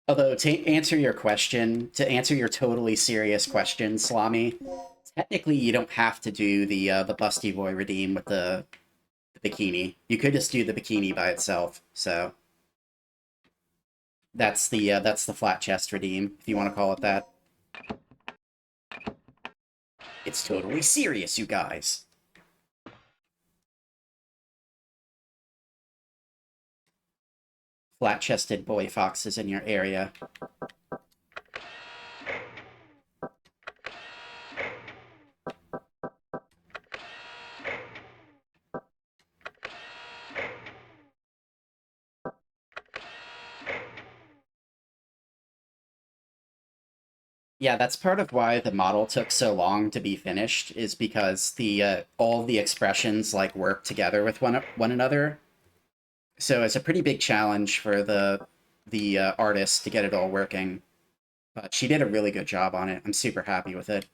Although, to answer your question, to answer your totally serious question, Salami, technically you don't have to do the Busty Boy redeem with the bikini. You could just do the bikini by itself, so... that's the flat chest redeem, if you want to call it that. It's totally serious, you guys. Flat-chested boy foxes in your area. Yeah, that's part of why the model took so long to be finished, is because the all the expressions like work together with one another. So it's a pretty big challenge for the artist to get it all working. But she did a really good job on it. I'm super happy with it.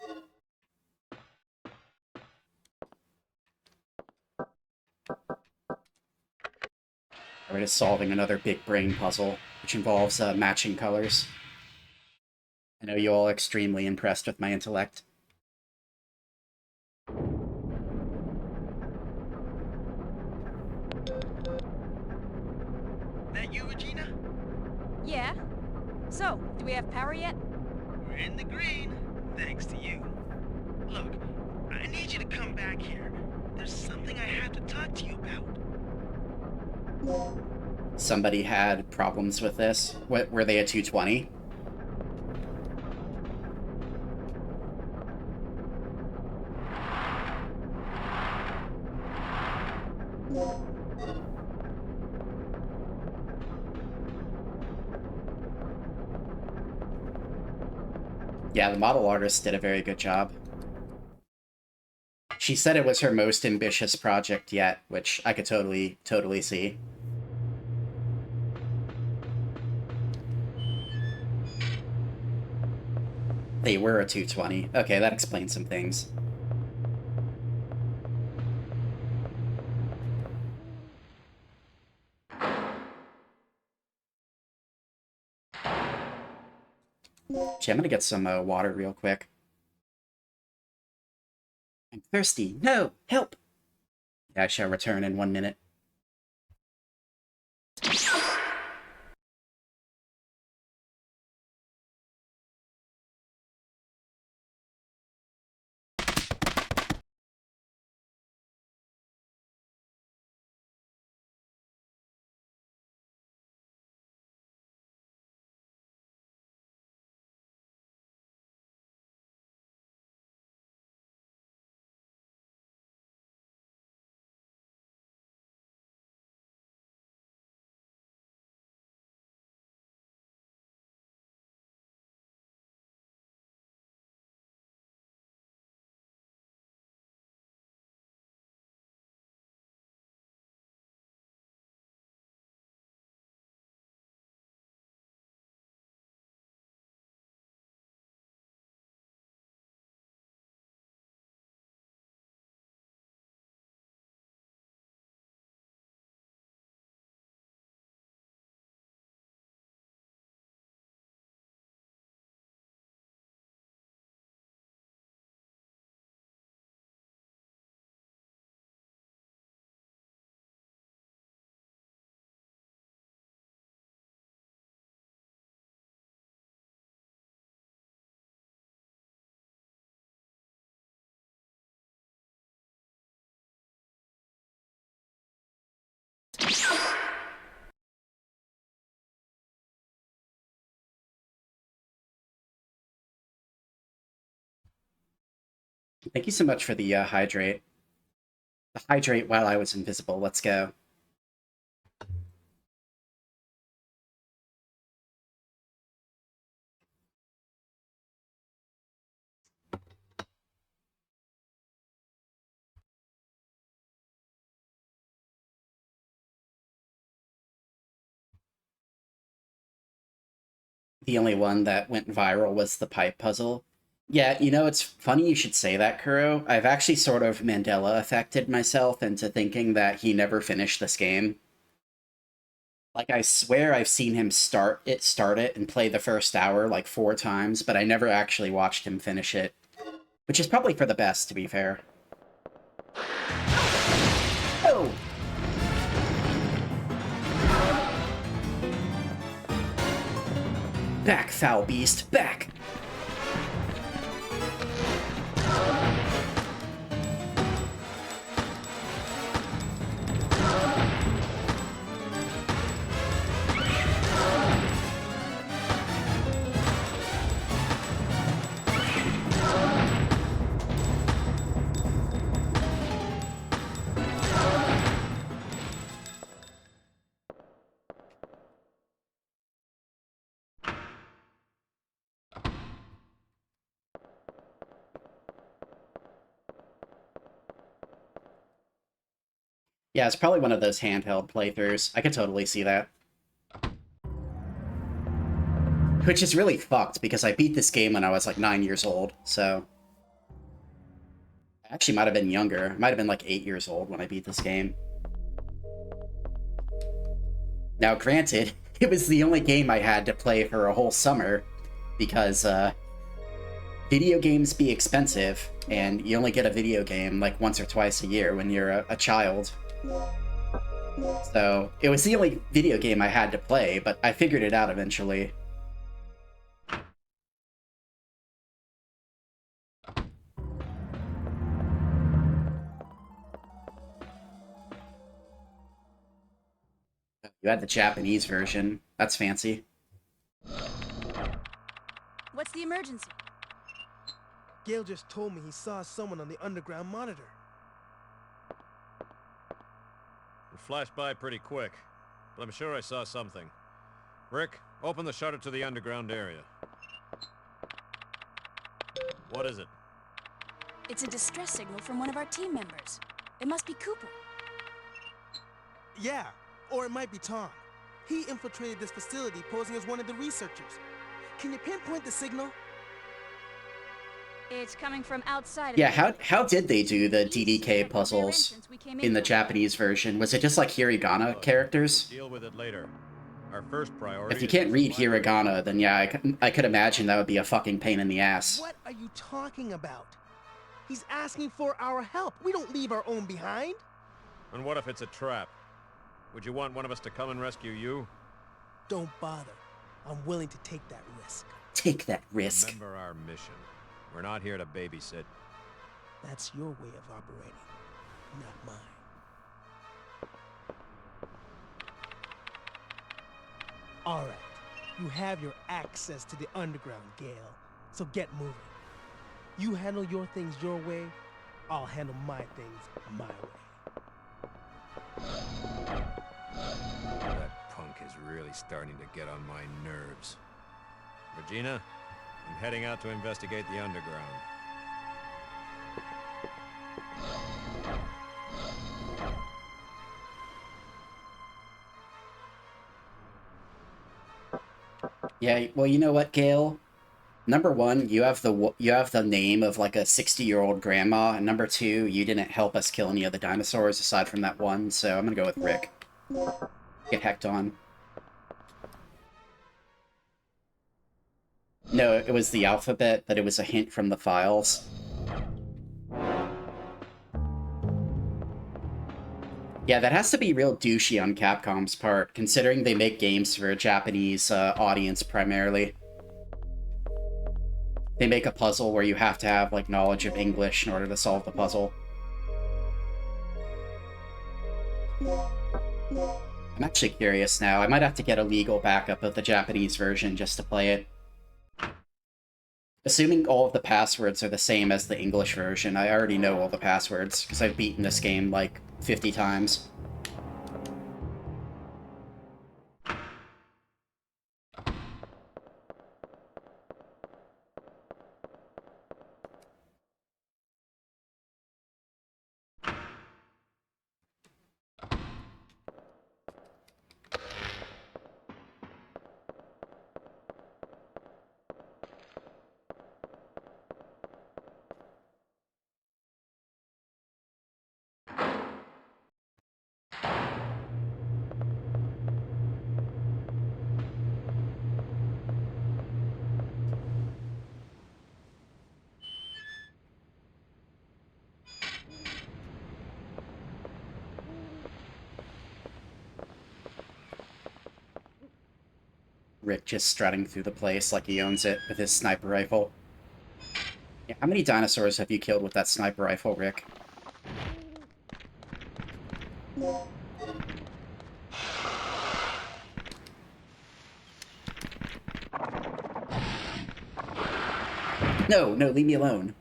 We're just solving another big brain puzzle, which involves matching colors. I know you all are extremely impressed with my intellect.
That you, Regina?
Yeah? So, do we have power yet?
We're in the green, thanks to you. Look, I need you to come back here. There's something I have to talk to you about.
Somebody had problems with this? What, were they a 220? Yeah, the model artist did a very good job. She said it was her most ambitious project yet, which I could totally see. They were a 220. Okay, that explains some things. Gee, I'm gonna get some water real quick. I'm thirsty. No! Help! Yeah, I shall return in 1 minute. Thank you so much for the hydrate. The hydrate while I was invisible. Let's go. The only one that went viral was the pipe puzzle. Yeah, you know, it's funny you should say that, Kuro. I've actually sort of Mandela affected myself into thinking that he never finished this game. Like, I swear I've seen him start it, and play the first hour like 4 times, but I never actually watched him finish it. Which is probably for the best, to be fair. Oh! Back, foul beast, back! Yeah, it's probably one of those handheld playthroughs. I could totally see that. Which is really fucked, because I beat this game when I was like 9 years old, so... I actually might have been younger. I might have been like 8 years old when I beat this game. Now, granted, it was the only game I had to play for a whole summer, because, video games be expensive, and you only get a video game like once or twice a year when you're a child. So, it was the only video game I had to play, but I figured it out eventually. You had the Japanese version. That's fancy.
What's the emergency?
Gale just told me he saw someone on the underground monitor.
It flashed by pretty quick, but I'm sure I saw something. Rick, open the shutter to the underground area. What is it?
It's a distress signal from one of our team members. It must be Cooper.
Yeah, or it might be Tom. He infiltrated this facility posing as one of the researchers. Can you pinpoint the signal?
It's coming from outside of
Yeah, how did they do the DDK puzzles in the Japanese version? Was it just like hiragana characters?
Deal with it later. Our first priority.
If you can't read hiragana, then yeah, I could imagine that would be a fucking pain in the ass.
What are you talking about? He's asking for our help. We don't leave our own behind.
And what if it's a trap? Would you want one of us to come and rescue you?
Don't bother. I'm willing to take that risk.
Take that risk.
Remember our mission. We're not here to babysit.
That's your way of operating, not mine. All right. You have your access to the underground, Gale. So get moving. You handle your things your way, I'll handle my things my way.
That punk is really starting to get on my nerves. Regina, I'm heading out to investigate the underground.
Yeah, well, you know what, Gale? Number one, you have the name of like a 60-year-old grandma, and number two, you didn't help us kill any of the dinosaurs aside from that one, so I'm gonna go with Rick. Get hecked on. No, it was the alphabet, but it was a hint from the files. Yeah, that has to be real douchey on Capcom's part, considering they make games for a Japanese audience primarily. They make a puzzle where you have to have, like, knowledge of English in order to solve the puzzle. I'm actually curious now. I might have to get a legal backup of the Japanese version just to play it. Assuming all of the passwords are the same as the English version, I already know all the passwords, because I've beaten this game like 50 times. Rick just strutting through the place like he owns it with his sniper rifle. Yeah, how many dinosaurs have you killed with that sniper rifle, Rick? No, leave me alone.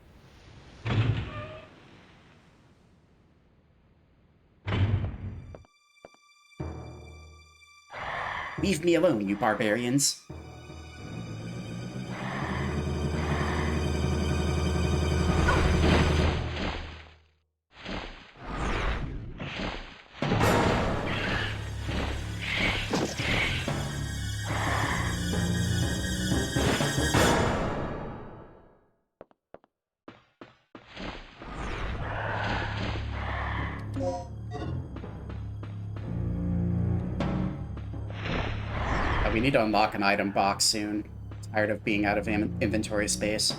Leave me alone, you barbarians. We need to unlock an item box soon. Tired of being out of inventory space.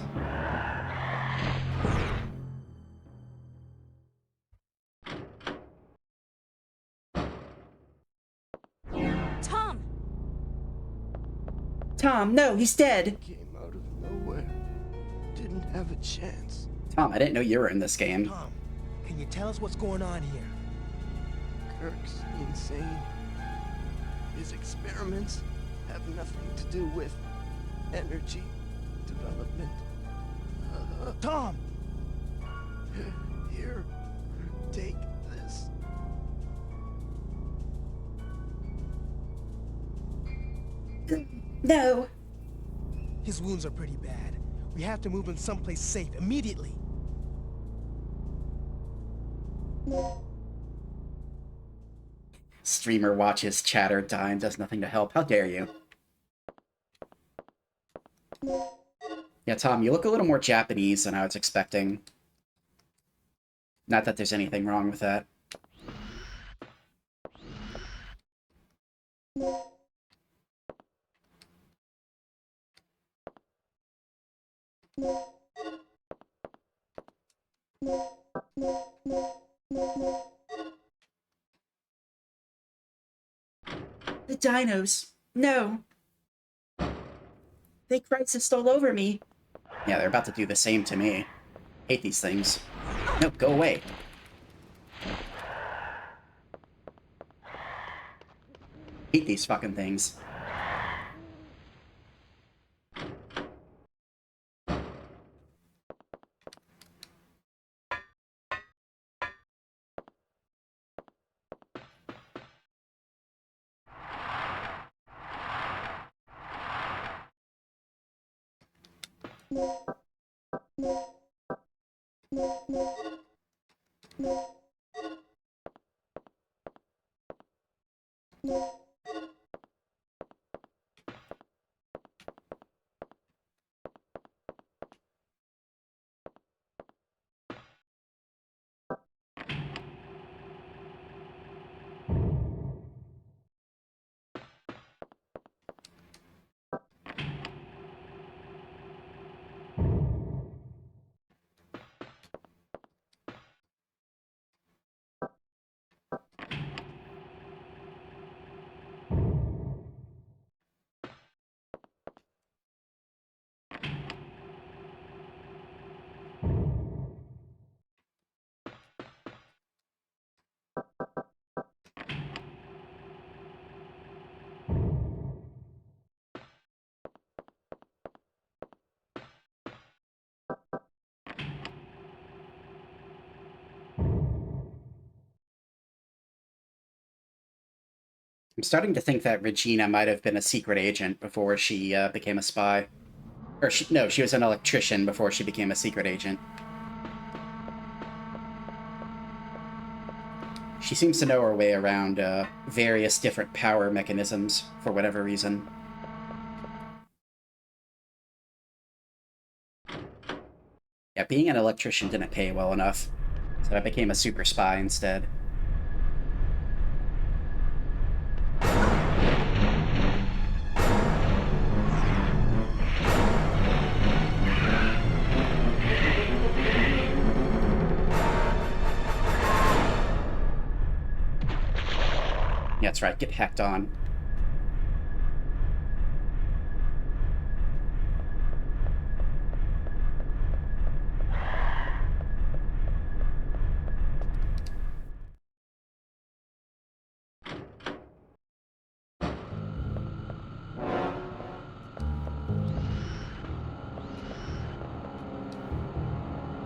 Tom!
Tom, no, he's dead!
Came out of nowhere. Didn't have a chance.
Tom, I didn't know you were in this game.
Tom, can you tell us what's going on here?
Kirk's insane. His experiments have nothing to do with energy development.
Tom!
Here, take this.
No!
His wounds are pretty bad. We have to move him someplace safe immediately.
Streamer watches chatter die and does nothing to help. How dare you? Yeah, Tom, you look a little more Japanese than I was expecting. Not that there's anything wrong with that. The dinos! No! They crisis all over me! Yeah, they're about to do the same to me. Hate these things. No, go away. Hate these fucking things. I'm starting to think that Regina might have been a secret agent before she became a spy. Or no, she was an electrician before she became a secret agent. She seems to know her way around various different power mechanisms for whatever reason. Yeah, being an electrician didn't pay well enough, so I became a super spy instead. Yeah, that's right, get hacked on.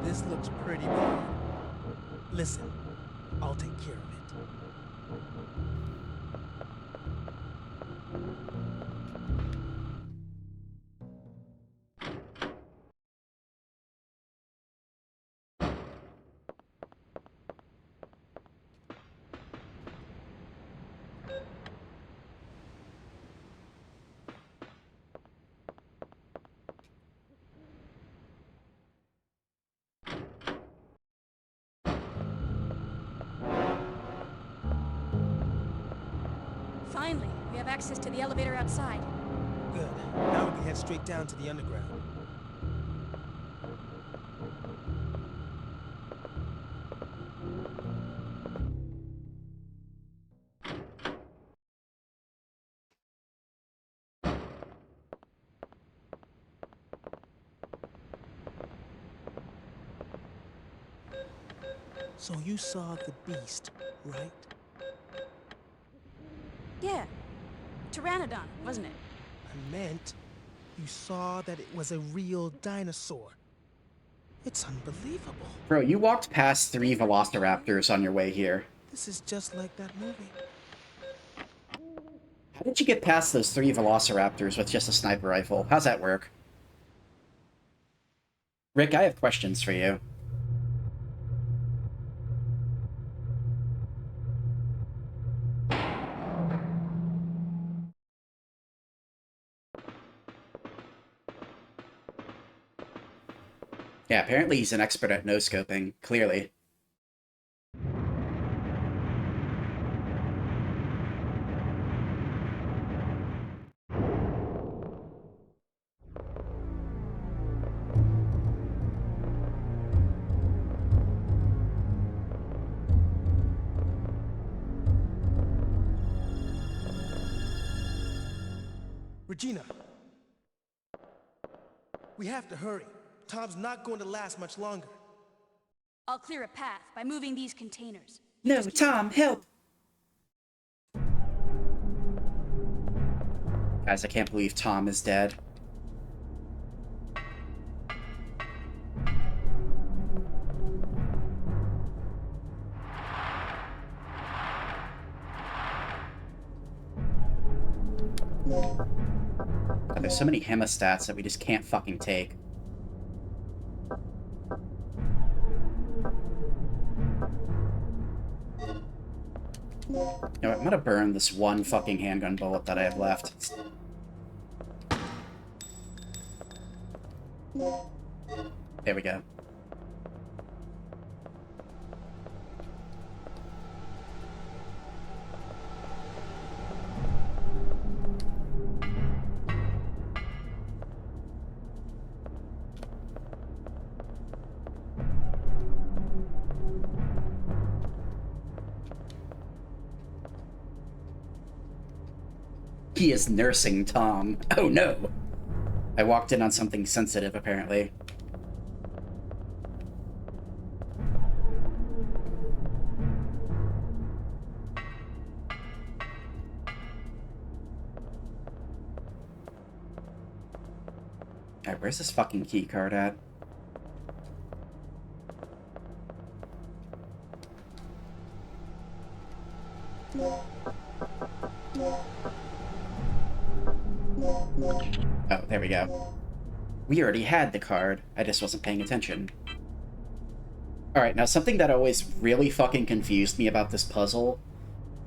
This looks pretty bad. Listen, I'll take care of it.
Finally, we have access to the elevator outside.
Good. Now we can head straight down to the underground. So you saw the beast, right?
Yeah. Pteranodon, wasn't it?
I meant you saw that it was a real dinosaur. It's unbelievable.
Bro, you walked past 3 velociraptors on your way here.
This is just like that movie.
How did you get past those 3 velociraptors with just a sniper rifle? How's that work? Rick, I have questions for you. Yeah, apparently he's an expert at no-scoping, clearly.
Regina, we have to hurry. Tom's not going to last much longer.
I'll clear a path by moving these containers.
No, Tom, help! Guys, I can't believe Tom is dead. God, there's so many hemostats that we just can't fucking take. You know, I'm gonna burn this one fucking handgun bullet that I have left. There we go. He is nursing Tom. Oh no! I walked in on something sensitive, apparently. Alright, where's this fucking key card at? Oh, there we go. We already had the card. I just wasn't paying attention. Alright, now something that always really fucking confused me about this puzzle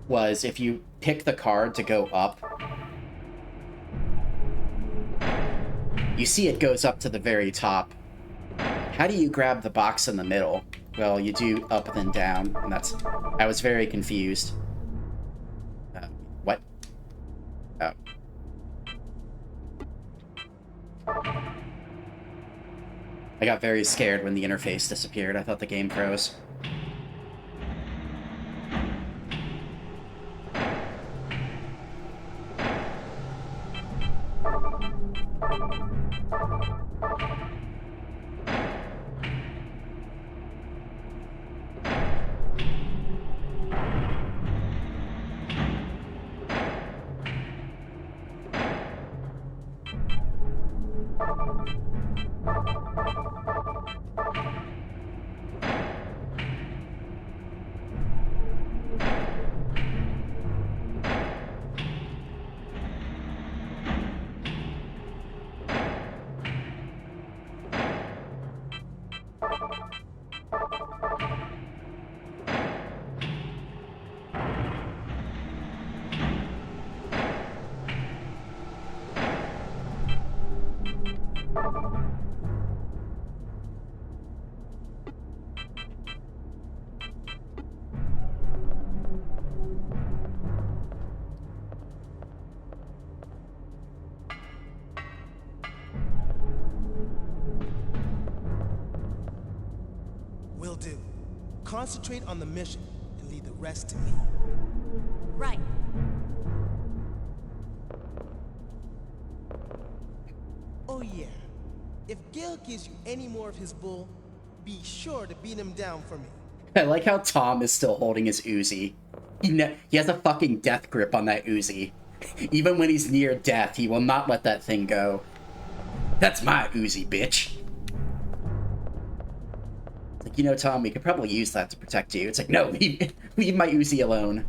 was if you pick the card to go up, you see it goes up to the very top. How do you grab the box in the middle? Well, you do up then down, and that's... I was very confused. What? Oh. I got very scared when the interface disappeared. I thought the game froze.
Will do. Concentrate on the mission and leave the rest to me.
Right.
Oh yeah. If Gil gives you any more of his bull, be sure to beat him down for me.
I like how Tom is still holding his Uzi. He has a fucking death grip on that Uzi. Even when he's near death, he will not let that thing go. That's my Uzi, bitch. It's like, you know, Tom, we could probably use that to protect you. It's like, no, leave my Uzi alone.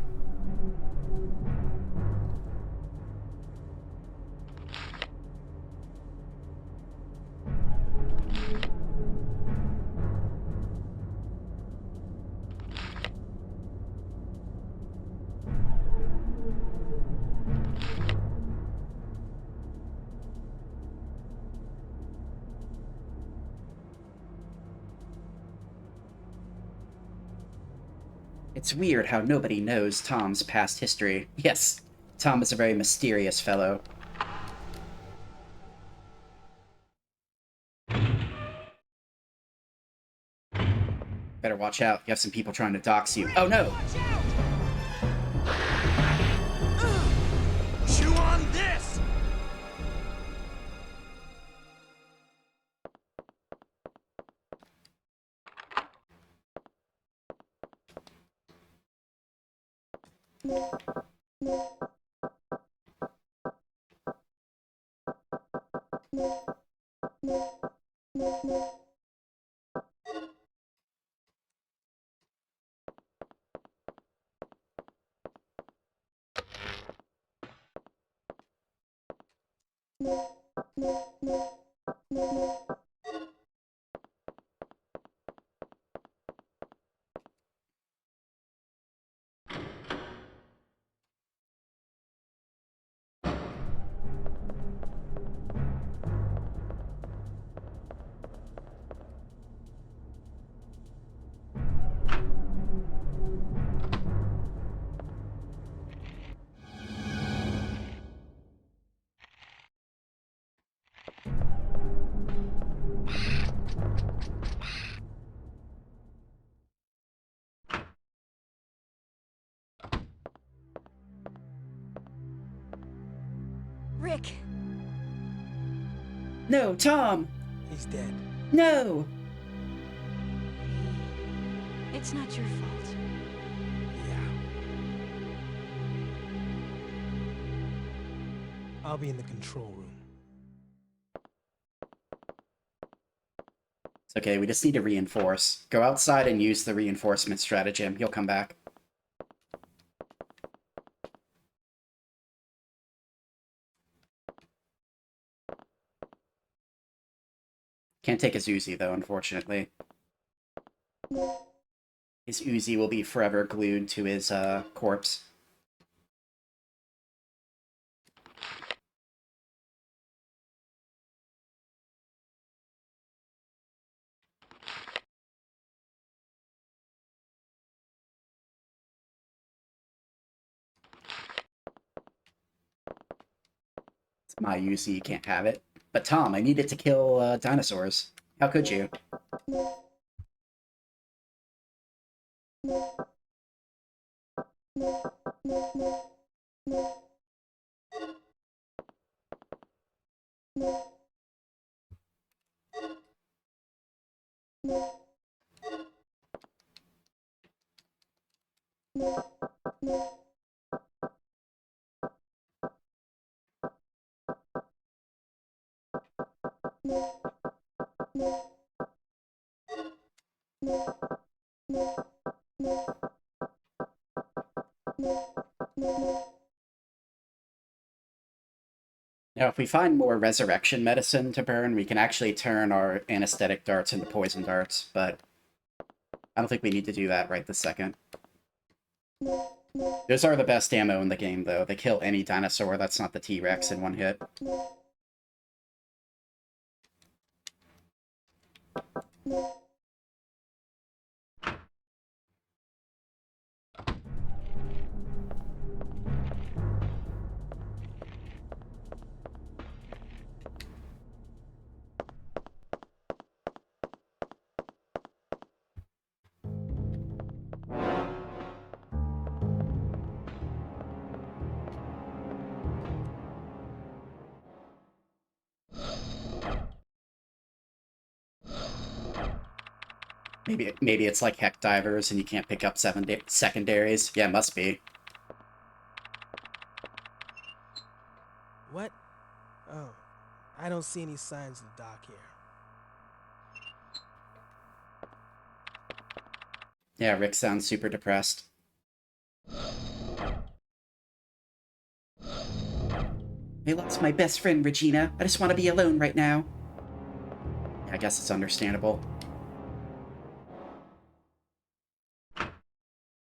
It's weird how nobody knows Tom's past history. Yes, Tom is a very mysterious fellow. Better watch out. You have some people trying to dox you. Oh no!
Chew on this!
Rick.
No, Tom!
He's dead.
No!
It's not your fault.
Yeah. I'll be in the control room.
It's okay, we just need to reinforce. Go outside and use the reinforcement stratagem. He'll come back. Can't take his Uzi, though, unfortunately. His Uzi will be forever glued to his corpse. It's my Uzi, you can't have it. But Tom, I needed to kill dinosaurs. How could you? Now, if we find more resurrection medicine to burn, we can actually turn our anesthetic darts into poison darts, but I don't think we need to do that right this second. Those are the best ammo in the game, though. They kill any dinosaur that's not the T-Rex in one hit. Maybe it's like heck divers and you can't pick up secondaries. Yeah, must be.
What? Oh, I don't see any signs of the dock here.
Yeah, Rick sounds super depressed. I lost my best friend, Regina. I just want to be alone right now. I guess it's understandable.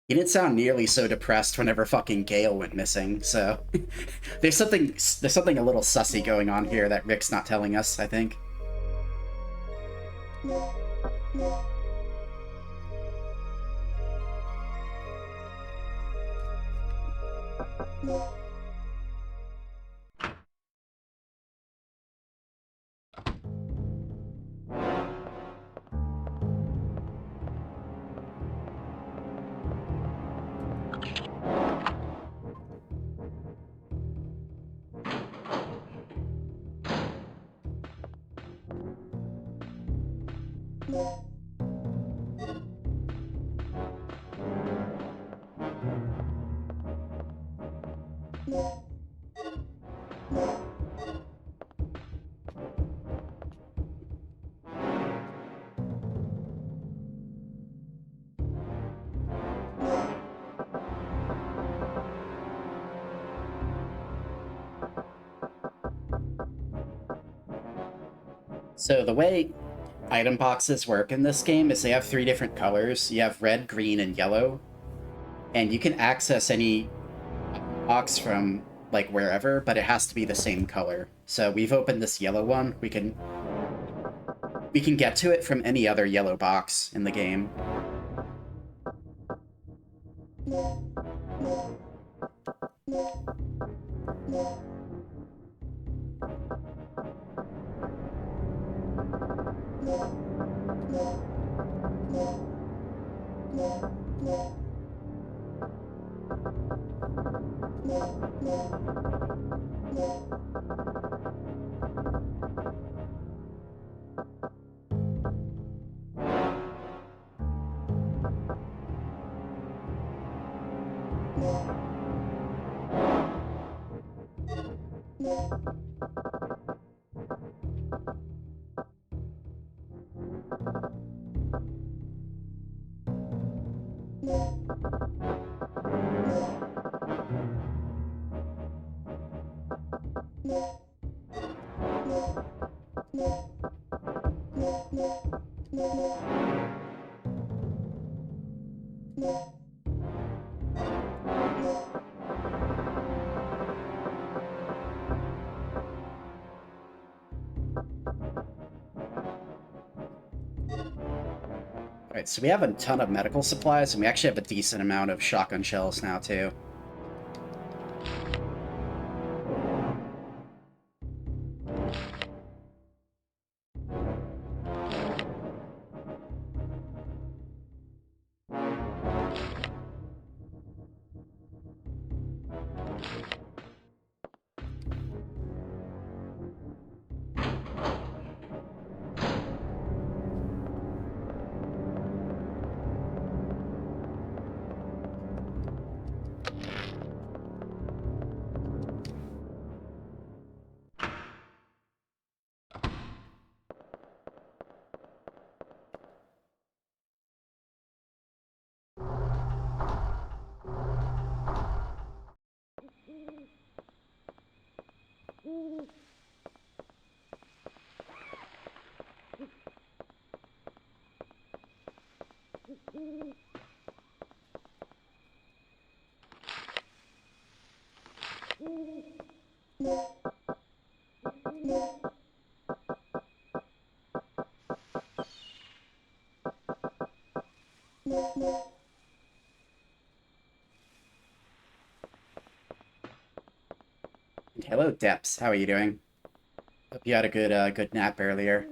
He didn't sound nearly so depressed whenever fucking Gale went missing, so... there's something a little sussy going on here that Rick's not telling us, I think. So the way item boxes work in this game is they have 3 different colors. You have red, green, and yellow. And you can access any box from, like, wherever, but it has to be the same color. So we've opened this yellow one. We can get to it from any other yellow box in the game. Alright, so we have a ton of medical supplies, and we actually have a decent amount of shotgun shells now, too. Hello, Deps. How are you doing? Hope you had a good nap earlier.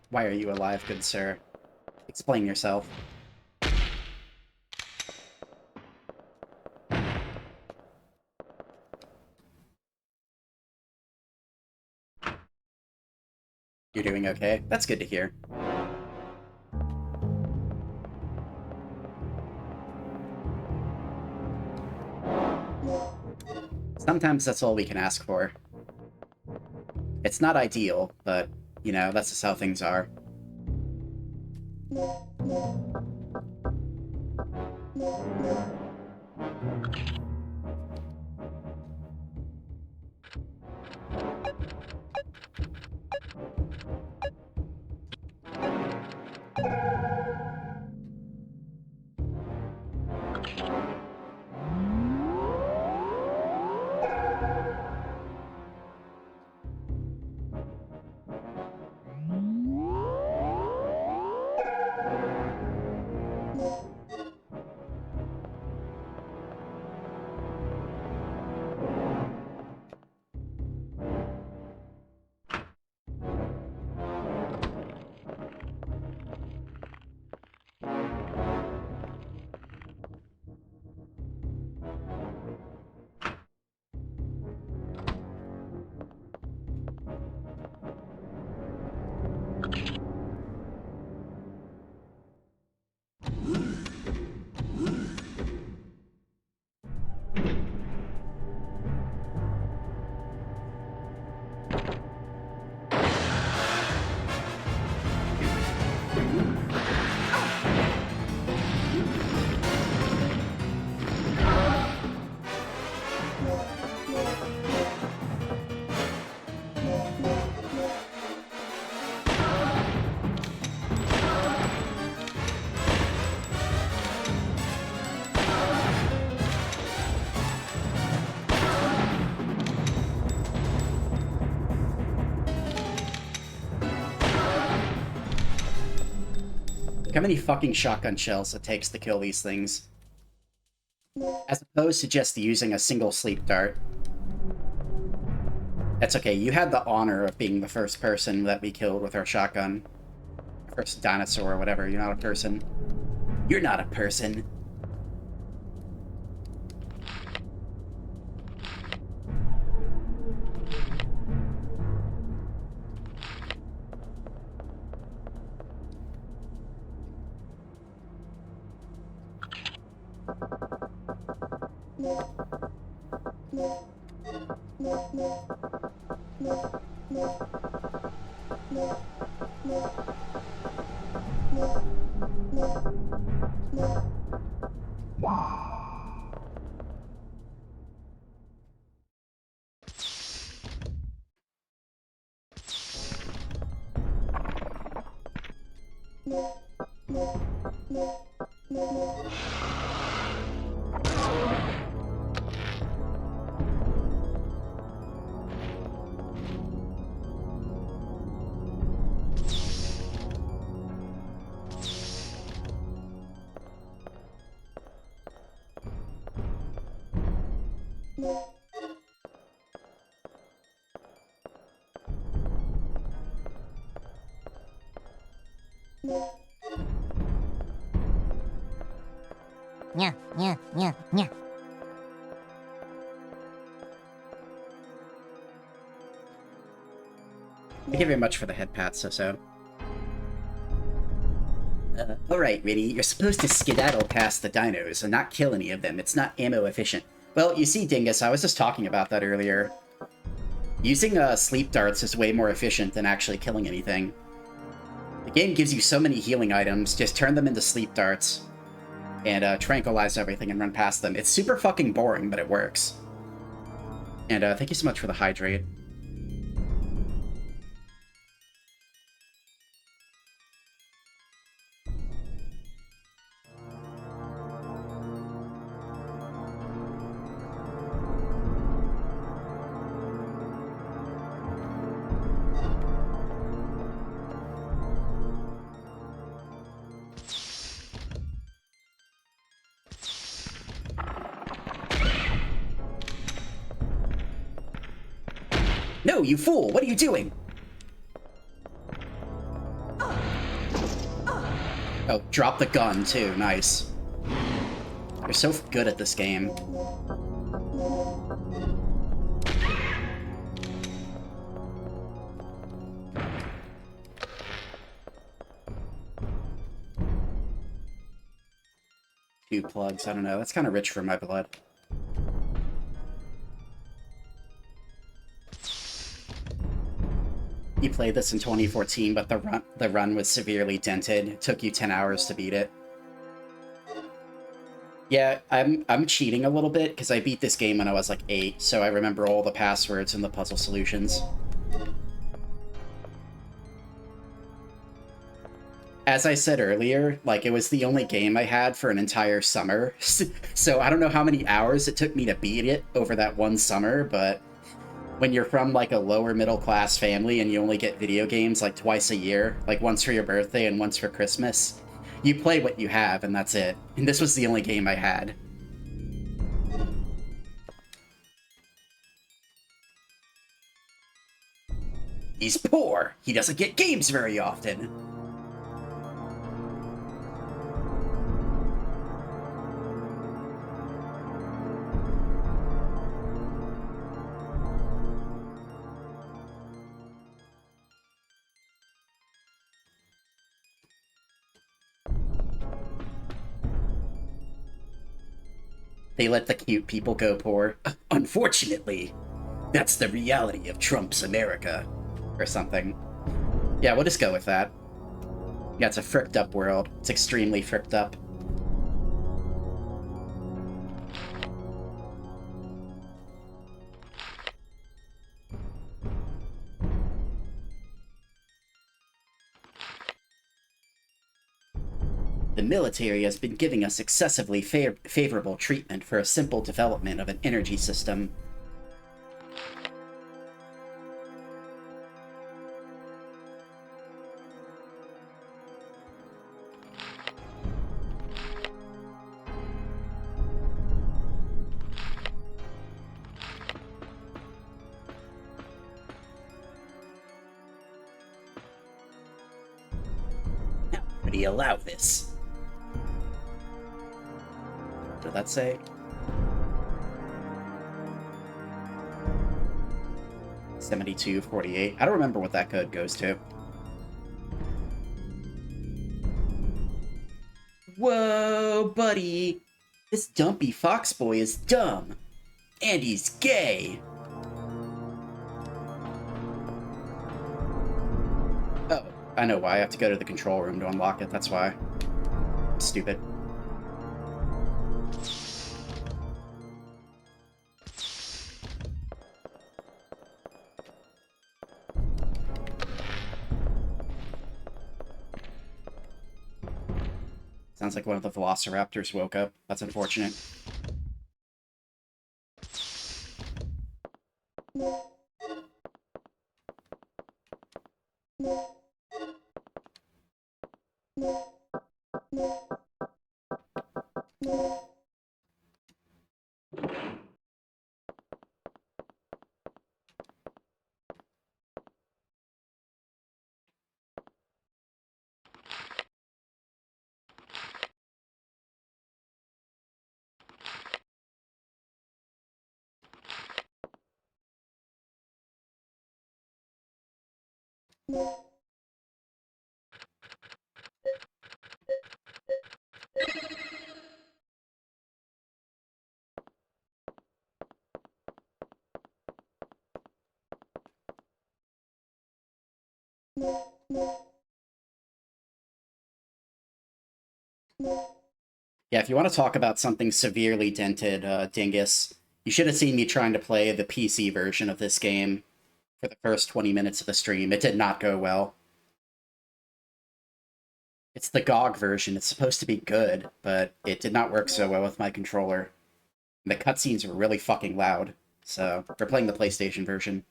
Why are you alive, good sir? Explain yourself. You're doing okay? That's good to hear. Sometimes that's all we can ask for. It's not ideal, but, you know, that's just how things are. Look how many fucking shotgun shells it takes to kill these things. As opposed to just using a single sleep dart. That's okay, you had the honor of being the first person that we killed with our shotgun. First dinosaur or whatever, you're not a person. You're not a person.
Yeah, yeah, yeah, yeah.
Thank you very much for the head pat, so. Alright, Rinny, you're supposed to skedaddle past the dinos and not kill any of them. It's not ammo efficient. Well, you see, Dingus, I was just talking about that earlier. Using sleep darts is way more efficient than actually killing anything. The game gives you so many healing items, just turn them into sleep darts. And tranquilize everything and run past them. It's super fucking boring, but it works. And thank you so much for the hydrate. No, you fool! What are you doing? Oh, drop the gun, too. Nice. You're so good at this game. Two plugs, I don't know. That's kind of rich for my blood. You played this in 2014, but the run was severely dented. It took you 10 hours to beat it. Yeah, I'm cheating a little bit, because I beat this game when I was like 8, so I remember all the passwords and the puzzle solutions. As I said earlier, like, it was the only game I had for an entire summer, so I don't know how many hours it took me to beat it over that one summer, but when you're from, like, a lower middle-class family and you only get video games, like, twice a year, like, once for your birthday and once for Christmas, you play what you have, and that's it. And this was the only game I had. He's poor! He doesn't get games very often! They let the cute people go poor. Unfortunately, that's the reality of Trump's America. Or something. Yeah, we'll just go with that. Yeah, it's a fricked up world. It's extremely fricked up. The military has been giving us excessively favorable treatment for a simple development of an energy system. How could he allow this? What did that say? $72.48. I don't remember what that code goes to. Whoa, buddy! This dumpy fox boy is dumb. And he's gay. Oh, I know why. I have to go to the control room to unlock it. That's why. Stupid. Sounds like one of the velociraptors woke up. That's unfortunate. Yeah, if you want to talk about something severely dented, Dingus, you should have seen me trying to play the PC version of this game for the first 20 minutes of the stream. It did not go well. It's the GOG version. It's supposed to be good, but it did not work so well with my controller. The cutscenes were really fucking loud, so we're playing the PlayStation version.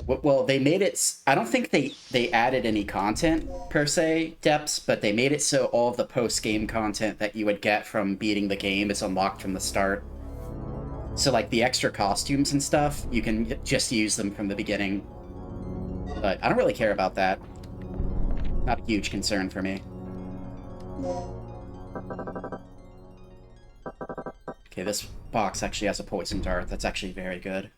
Well, they made it... I don't think they added any content, per se, Depths, but they made it so all of the post-game content that you would get from beating the game is unlocked from the start. So, like, the extra costumes and stuff, you can just use them from the beginning. But I don't really care about that. Not a huge concern for me. Okay, this box actually has a poison dart. That's actually very good.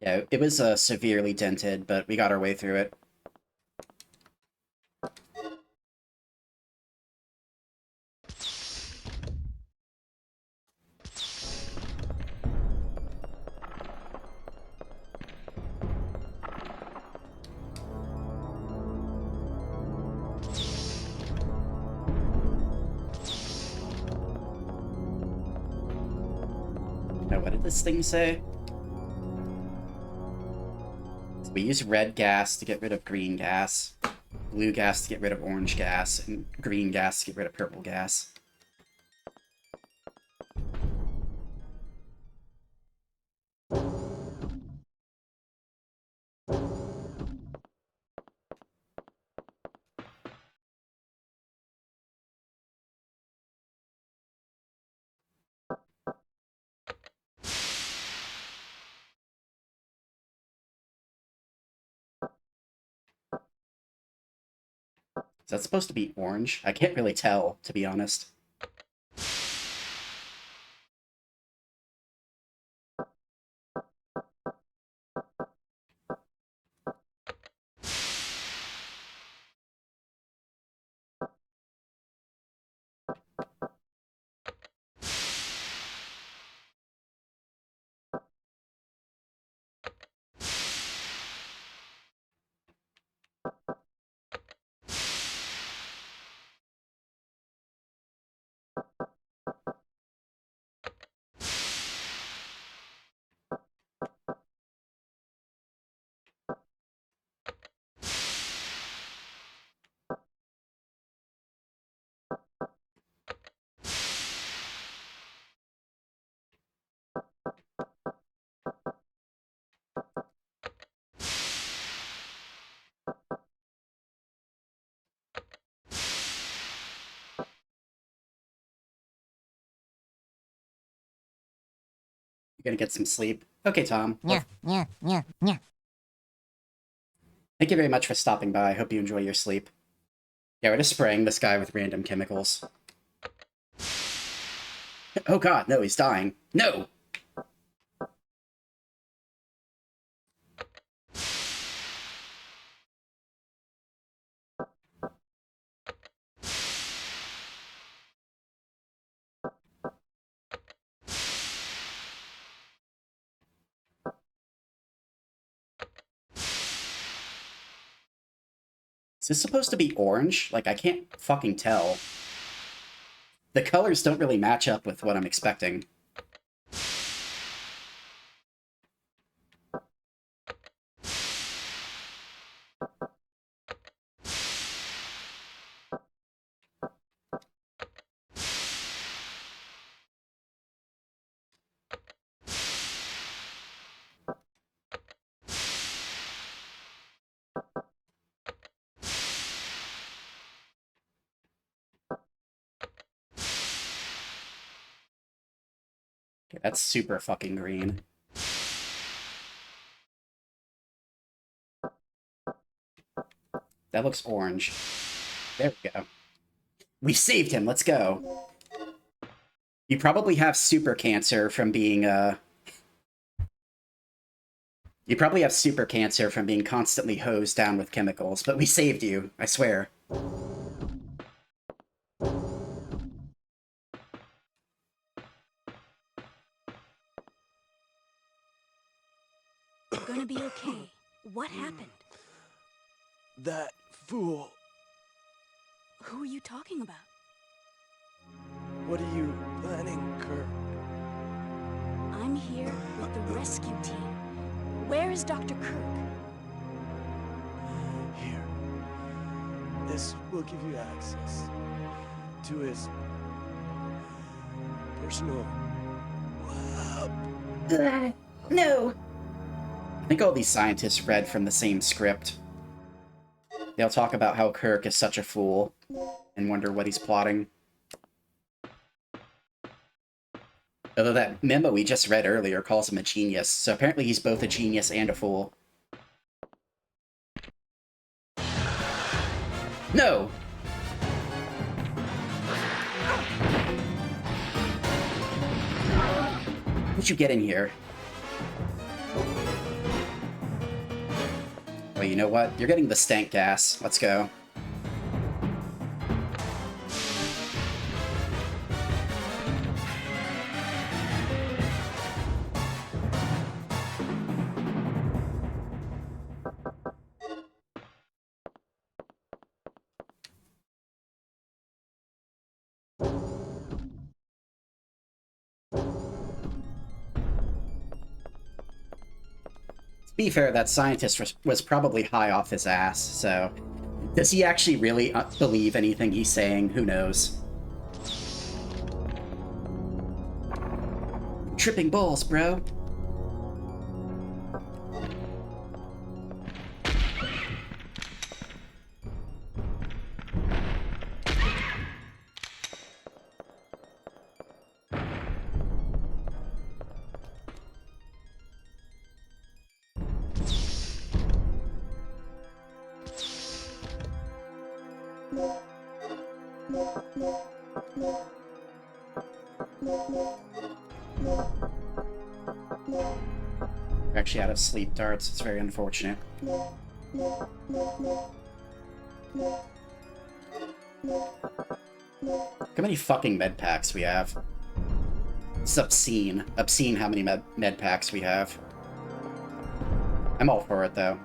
Yeah, it was severely dented, but we got our way through it. Now, what did this thing say? So we use red gas to get rid of green gas, blue gas to get rid of orange gas, and green gas to get rid of purple gas. Is that supposed to be orange? I can't really tell, to be honest. You're gonna get some sleep. Okay, Tom.
Yeah, yeah, yeah, yeah.
Thank you very much for stopping by. I hope you enjoy your sleep. Yeah, we're just spraying this guy with random chemicals. Oh god, no, he's dying. No! Is this supposed to be orange? Like, I can't fucking tell. The colors don't really match up with what I'm expecting. Okay, that's super fucking green. That looks orange. There we go. We saved him, let's go. You probably have super cancer from being, You probably have super cancer from being constantly hosed down with chemicals, but we saved you, I swear.
You're gonna be okay. What happened?
That fool.
Who are you talking about?
What are you planning, Kirk?
I'm here with the rescue team. Where is Dr. Kirk?
Here. This will give you access to his personal lab.
No! I think all these scientists read from the same script. They'll talk about how Kirk is such a fool and wonder what he's plotting. Although that memo we just read earlier calls him a genius, so apparently he's both a genius and a fool. No! How'd you get in here? Well, you know what? You're getting the stank gas. Let's go. To be fair, that scientist was probably high off his ass, so... Does he actually really believe anything he's saying? Who knows? Tripping balls, bro. We're actually out of sleep darts. It's very unfortunate. Look how many fucking med packs we have. It's obscene. Obscene how many med packs we have. I'm all for it, though.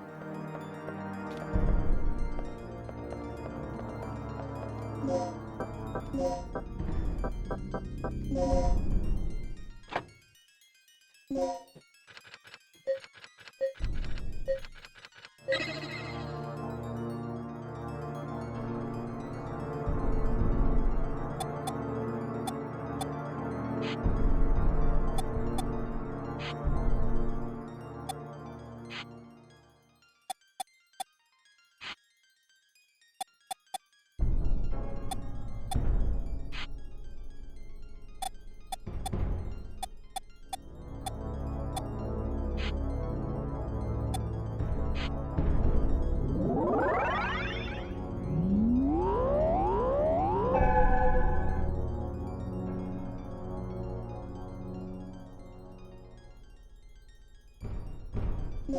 The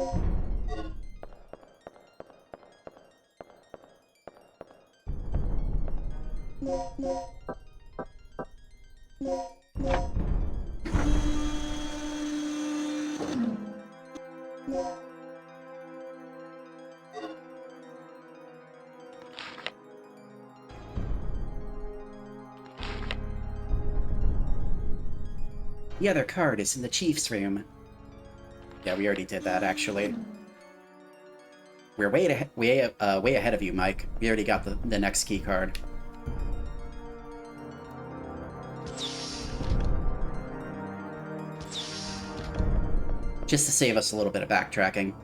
other card is in the Chief's room. Yeah, we already did that, actually. We're way ahead of you, Mike. We already got the next key card. Just to save us a little bit of backtracking.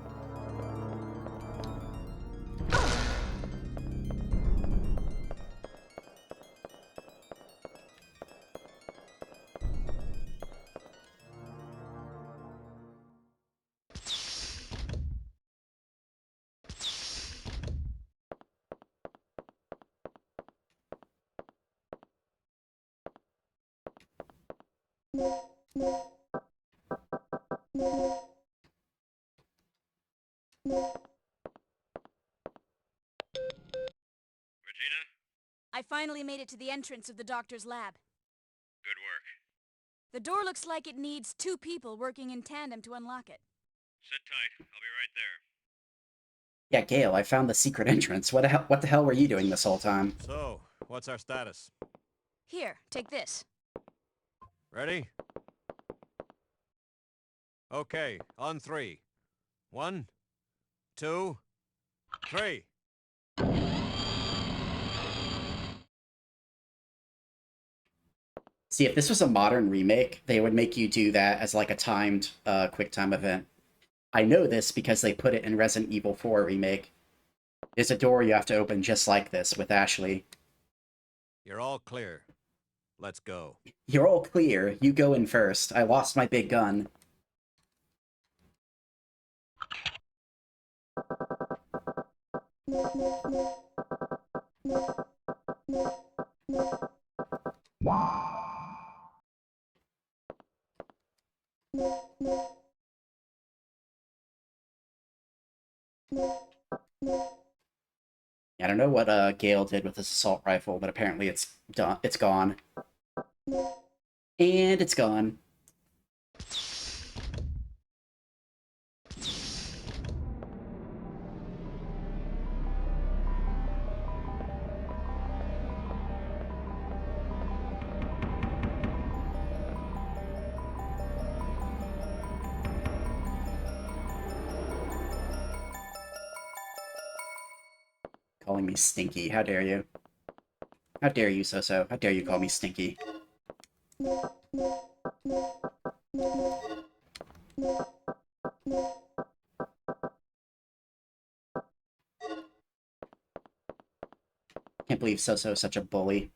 Regina?
I finally made it to the entrance of the doctor's lab.
Good work.
The door looks like it needs 2 people working in tandem to unlock it.
Sit tight. I'll be right there.
Yeah, Gale, I found the secret entrance. What the hell were you doing this whole time?
So, what's our status?
Here, take this.
Ready? Okay, on 3. 1, 2, 3.
See, if this was a modern remake, they would make you do that as like a timed QuickTime event. I know this because they put it in Resident Evil 4 remake. There's a door you have to open just like this with Ashley.
You're all clear. Let's go.
You're all clear. You go in first. I lost my big gun. I don't know what Gale did with his assault rifle, but apparently it's done. It's gone. And it's gone. Calling me stinky. How dare you? How dare you, So-So? How dare you call me stinky? Can't believe So-So is such a bully.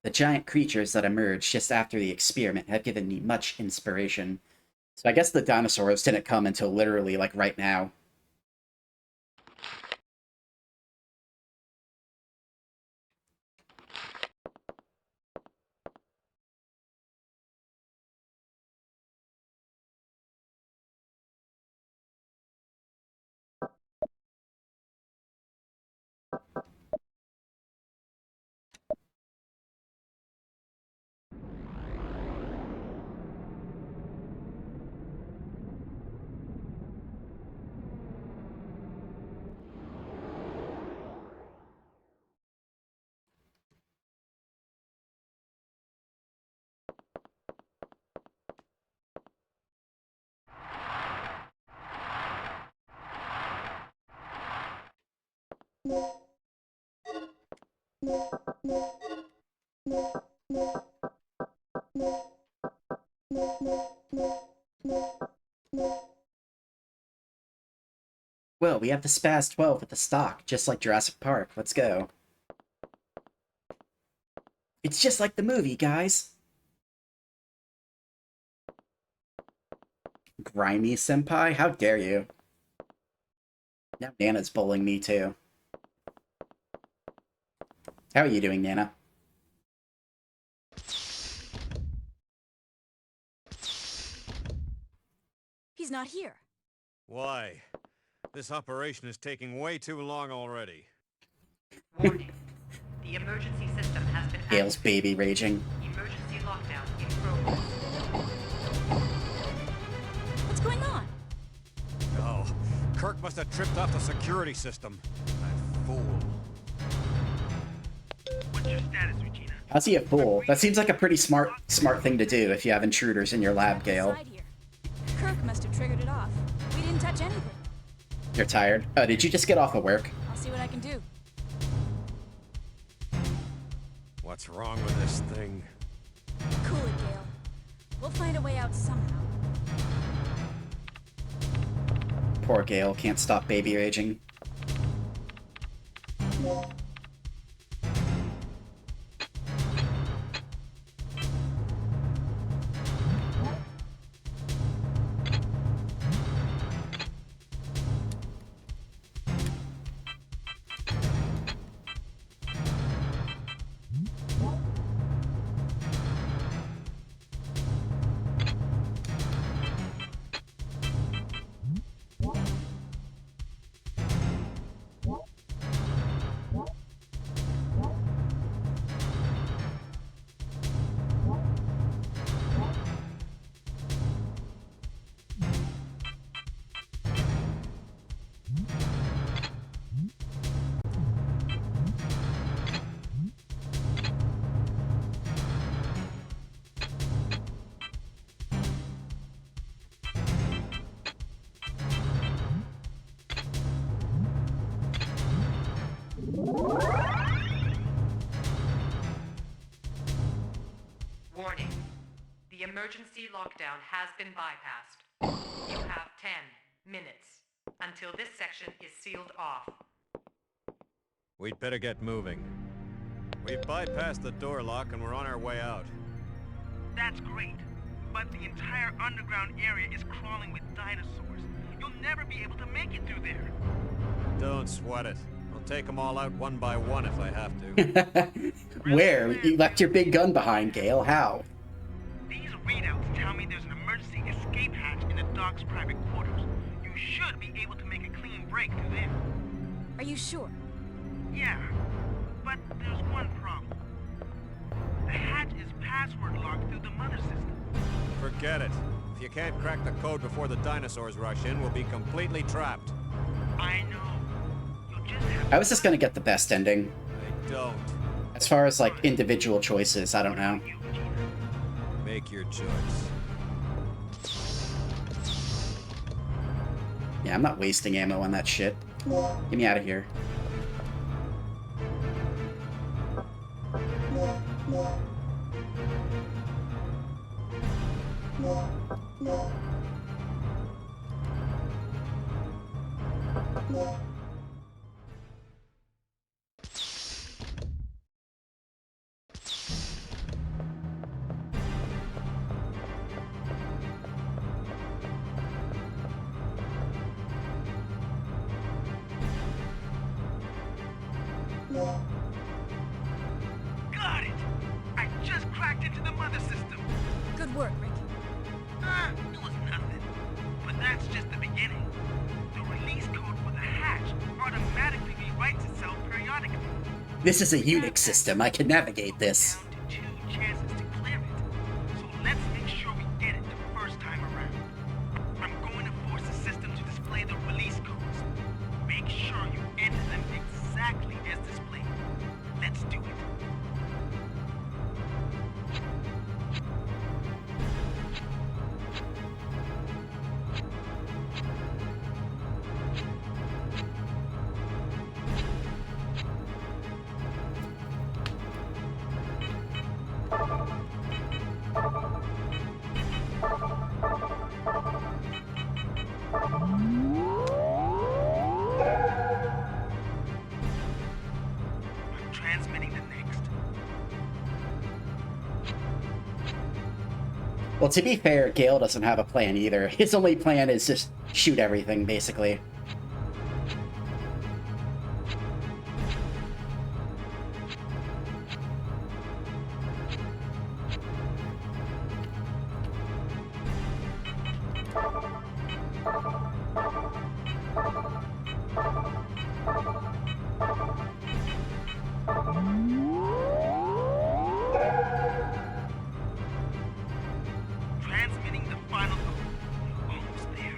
The giant creatures that emerged just after the experiment have given me much inspiration. So I guess the dinosaurs didn't come until literally, like, right now. Well, we have the Spaz 12 with the stock, just like Jurassic Park. Let's go. It's just like the movie, guys. Grimy senpai? How dare you? Now Nana's bullying me too. How are you doing, Nana?
He's not here.
Why? This operation is taking way too long already.
Warning. The emergency system has been
Gale's
activated.
baby raging.
Emergency lockdown in progress.
What's going on?
Oh, Kirk must have tripped off the security system. That fool.
What's your status, Regina?
How's he a fool? That seems like a pretty smart thing to do if you have intruders in your lab, Gale.
Inside here. Kirk must have triggered it off. We didn't touch anything.
You're tired? Oh, did you just get off of work?
I'll see what I can do.
What's wrong with this thing?
Cool it, Gale. We'll find a way out somehow.
Poor Gale can't stop baby raging.
Warning. The emergency lockdown has been bypassed. You have 10 minutes until this section is sealed off.
We'd better get moving. We've bypassed the door lock and we're on our way out.
That's great. But the entire underground area is crawling with dinosaurs. You'll never be able to make it through there.
Don't sweat it. I'll take them all out one by one if I have to.
Where? You left your big gun behind, Gale. How?
These readouts tell me there's an emergency escape hatch in the dock's private quarters. You should be able to make a clean break through there.
Are you sure?
Yeah, but there's one problem. The hatch is password locked through the mother system.
Forget it. If you can't crack the code before the dinosaurs rush in, we'll be completely trapped.
I know. You'll just have
I was just gonna get the best ending.
I don't.
As far as, like, individual choices, I don't know.
Make your choice.
Yeah, I'm not wasting ammo on that shit. Get me out of here.
Got it! I just cracked into the mother system.
Good work, Ricky.
It was nothing. But that's just the beginning. The release code for the hatch automatically rewrites itself periodically.
This is a Unix system. I can navigate this.
Down to 2 chances to clear it. So let's make sure we get it the first time around. I'm going to force the system to display the release codes. Make sure you enter them exactly as displayed. Let's do it.
Well, to be fair, Gale doesn't have a plan either. His only plan is just shoot everything, basically.
Transmitting the final code. Almost there.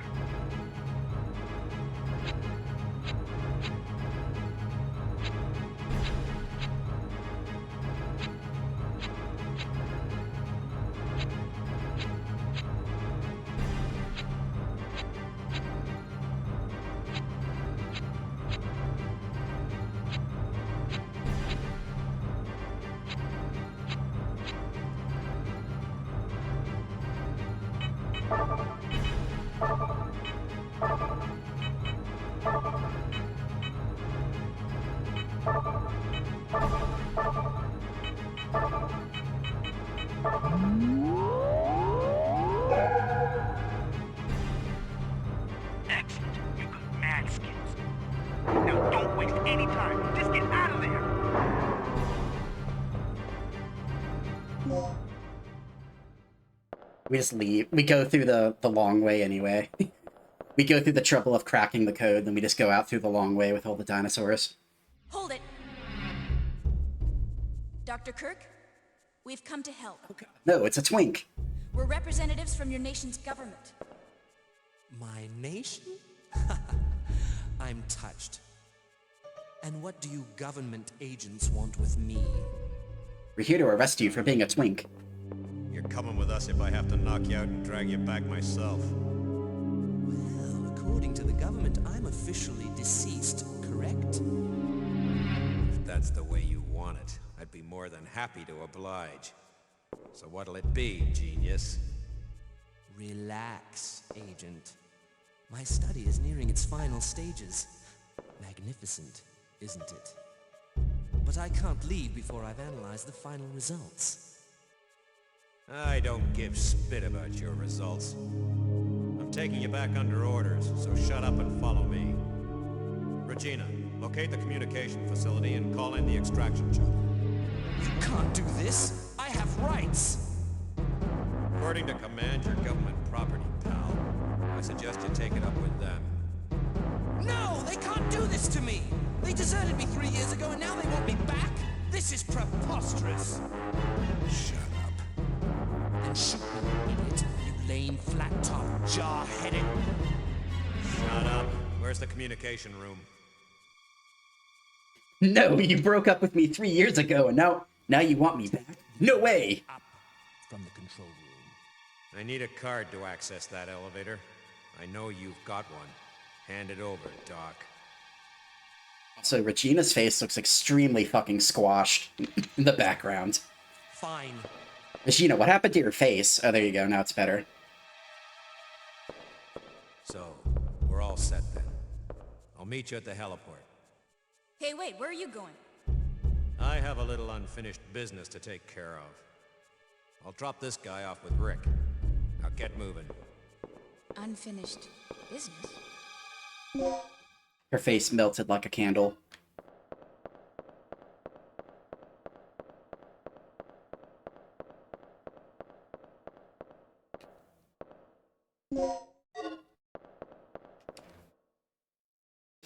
Excellent. You got mad skills. Now don't waste any time. Just get out of there.
We just leave. We go through the long way anyway. We go through the trouble of cracking the code, then we just go out through the long way with all the dinosaurs.
Hold it! Dr. Kirk, we've come to help.
No, it's a twink.
We're representatives from your nation's government.
My nation? I'm touched. And what do you government agents want with me?
We're here to arrest you for being a twink.
You're coming with us if I have to knock you out and drag you back myself.
Well, according to the government, I'm officially deceased, correct?
If that's the way you want it, I'd be more than happy to oblige. So what'll it be, genius?
Relax, Agent. My study is nearing its final stages. Magnificent, isn't it? But I can't leave before I've analyzed the final results.
I don't give spit about your results. I'm taking you back under orders, so shut up and follow me. Regina, locate the communication facility and call in the extraction shuttle.
You can't do this! I have rights!
According to command, your government property, pal. I suggest you take it up with them.
No! They can't do this to me! They deserted me 3 years ago and now they want me back? This is preposterous!
Shut up.
Then shoot me, idiot, you lame, flat-top, jaw-headed...
Shut up. Where's the communication room?
No, you broke up with me 3 years ago, and now you want me back? No way!
Up from the control room.
I need a card to access that elevator. I know you've got one. Hand it over, Doc.
So Regina's face looks extremely fucking squashed in the background.
Fine.
Regina, what happened to your face? Oh, there you go, now it's better.
So, we're all set then. I'll meet you at the heliport.
Hey, wait, where are you going?
I have a little unfinished business to take care of. I'll drop this guy off with Rick. Now get moving.
Unfinished business?
Her face melted like a candle.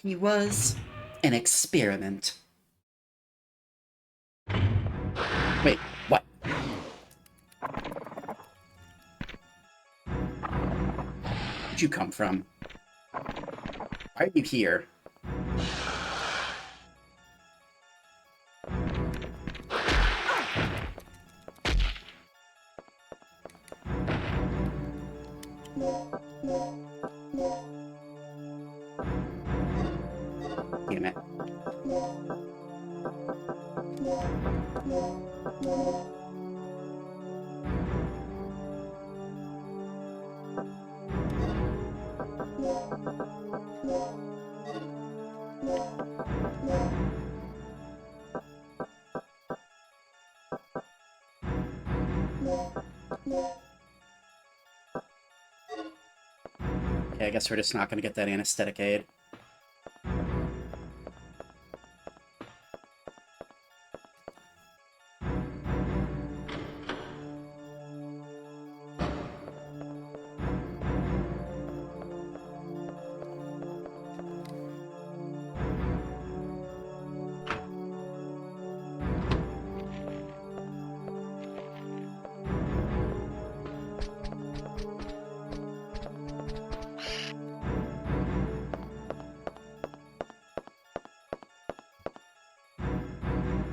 He was an experiment. Wait, what? Where'd you come from? Why are you here? Damn it. Okay, I guess we're just not going to get that anesthetic aid.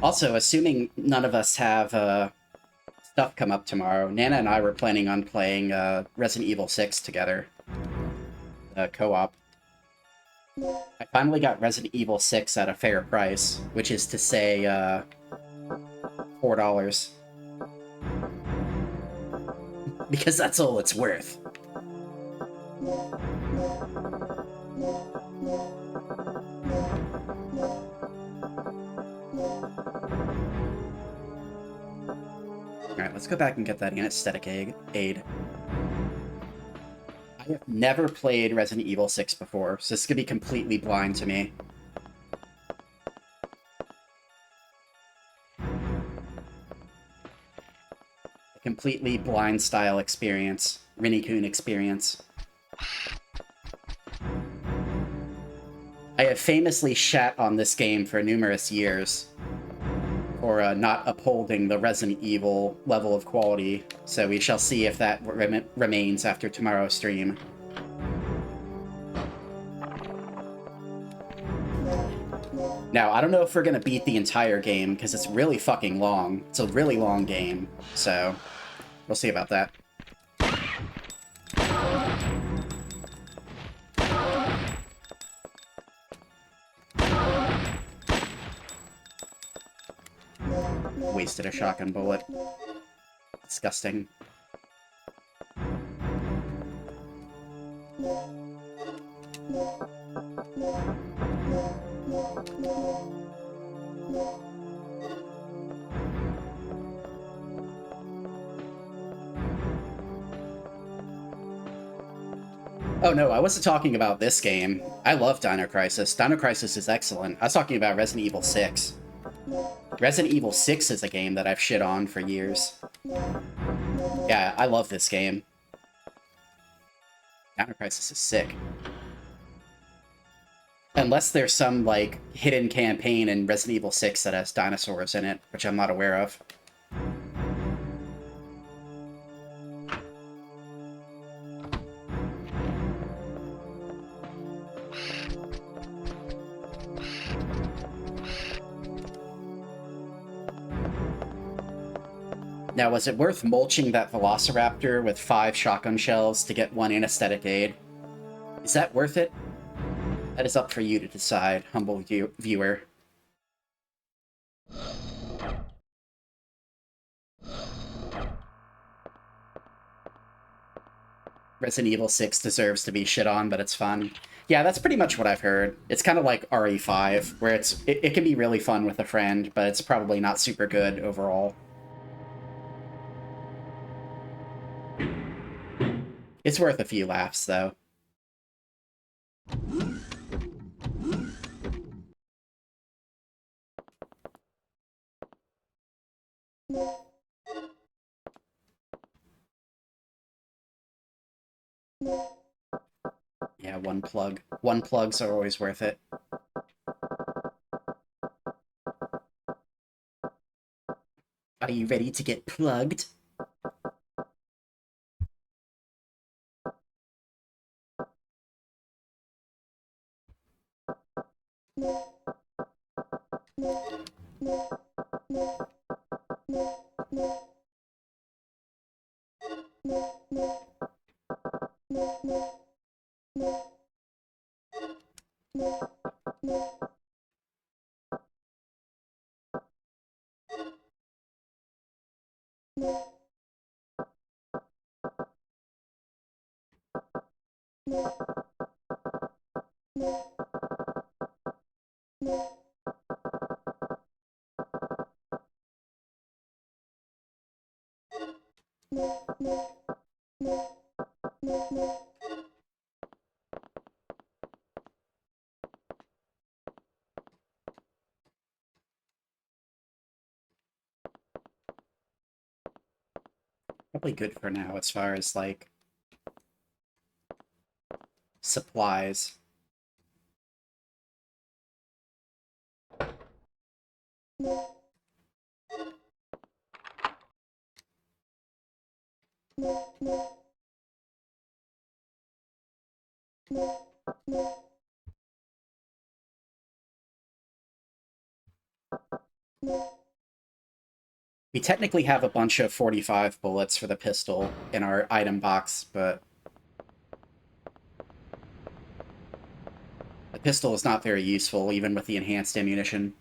Also, assuming none of us have stuff come up tomorrow, Nana and I were planning on playing Resident Evil 6 together. Co-op. I finally got Resident Evil 6 at a fair price, which is to say $4. Because that's all it's worth. Alright, let's go back and get that anesthetic aid. I have never played Resident Evil 6 before, so this is going to be completely blind to me. A completely blind style experience. Rinny-kun experience. I have famously shat on this game for numerous years for not upholding the Resident Evil level of quality, so we shall see if that remains after tomorrow's stream. Now, I don't know if we're gonna beat the entire game, because it's really fucking long. It's a really long game, so we'll see about that. Wasted a shotgun bullet. Disgusting. Oh no, I wasn't talking about this game. I love Dino Crisis. Dino Crisis is excellent. I was talking about Resident Evil 6. Resident Evil 6 is a game that I've shit on for years. Yeah, I love this game. Dino Crisis is sick. Unless there's some, like, hidden campaign in Resident Evil 6 that has dinosaurs in it, which I'm not aware of. Now, was it worth mulching that Velociraptor with 5 shotgun shells to get 1 anesthetic aid? Is that worth it? That is up for you to decide, humble viewer. Resident Evil 6 deserves to be shit on, but it's fun. Yeah, that's pretty much what I've heard. It's kind of like RE5, where it can be really fun with a friend, but it's probably not super good overall. It's worth a few laughs, though. Yeah, one plug. One plugs are always worth it. Are you ready to get plugged? probably good for now as far as, like, supplies. We technically have a bunch of 45 bullets for the pistol in our item box, but the pistol is not very useful, even with the enhanced ammunition.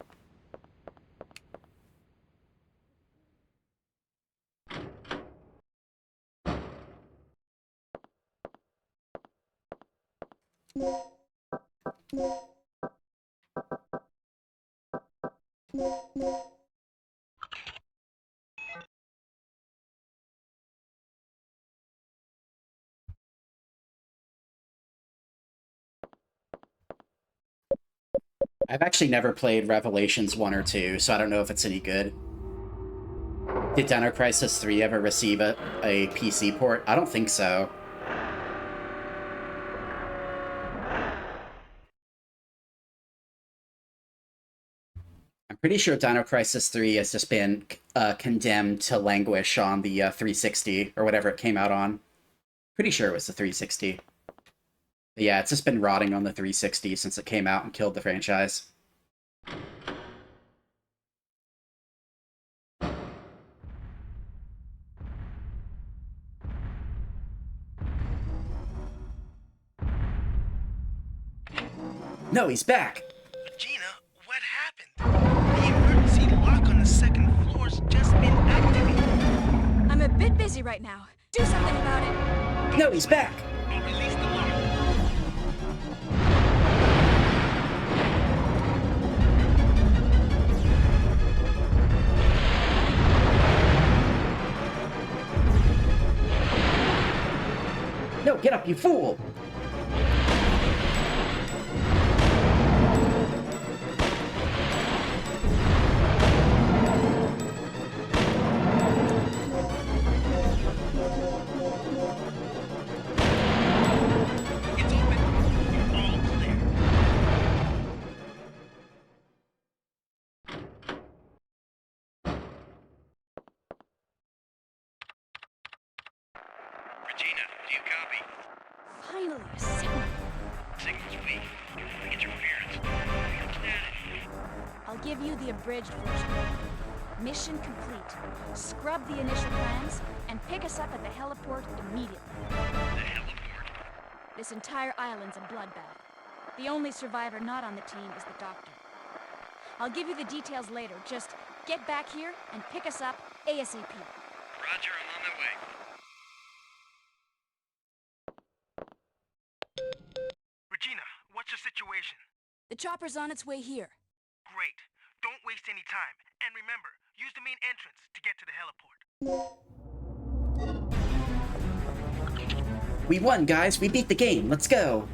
I've actually never played Revelations 1 or 2, so I don't know if it's any good. Did Dino Crisis 3 ever receive a PC port? I don't think so. I'm pretty sure Dino Crisis 3 has just been condemned to languish on the 360, or whatever it came out on. Pretty sure it was the 360. But yeah, it's just been rotting on the 360 since it came out and killed the franchise. No, he's back!
Regina, what happened? The emergency lock on the second floor's just been activated.
I'm a bit busy right now. Do something about it.
No, he's back!
I'll release the lock.
No, get up, you fool!
It's open. You're all clear. Regina, do you copy?
Finally, a signal.
Signal's weak. Interference.
I'll give you the abridged version. Mission complete. Scrub the initial plans and pick us up at the heliport immediately.
The heliport.
This entire island's a bloodbath. The only survivor not on the team is the doctor. I'll give you the details later. Just get back here and pick us up ASAP.
Roger, I'm on my way. Regina, what's your situation?
The chopper's on its way here.
Great. Don't waste any time. And remember, use the main entrance to get to the heliport.
We won, guys! We beat the game! Let's go!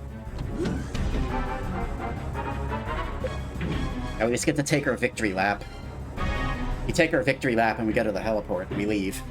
Now we just get to take our victory lap. We take our victory lap and we go to the heliport and we leave.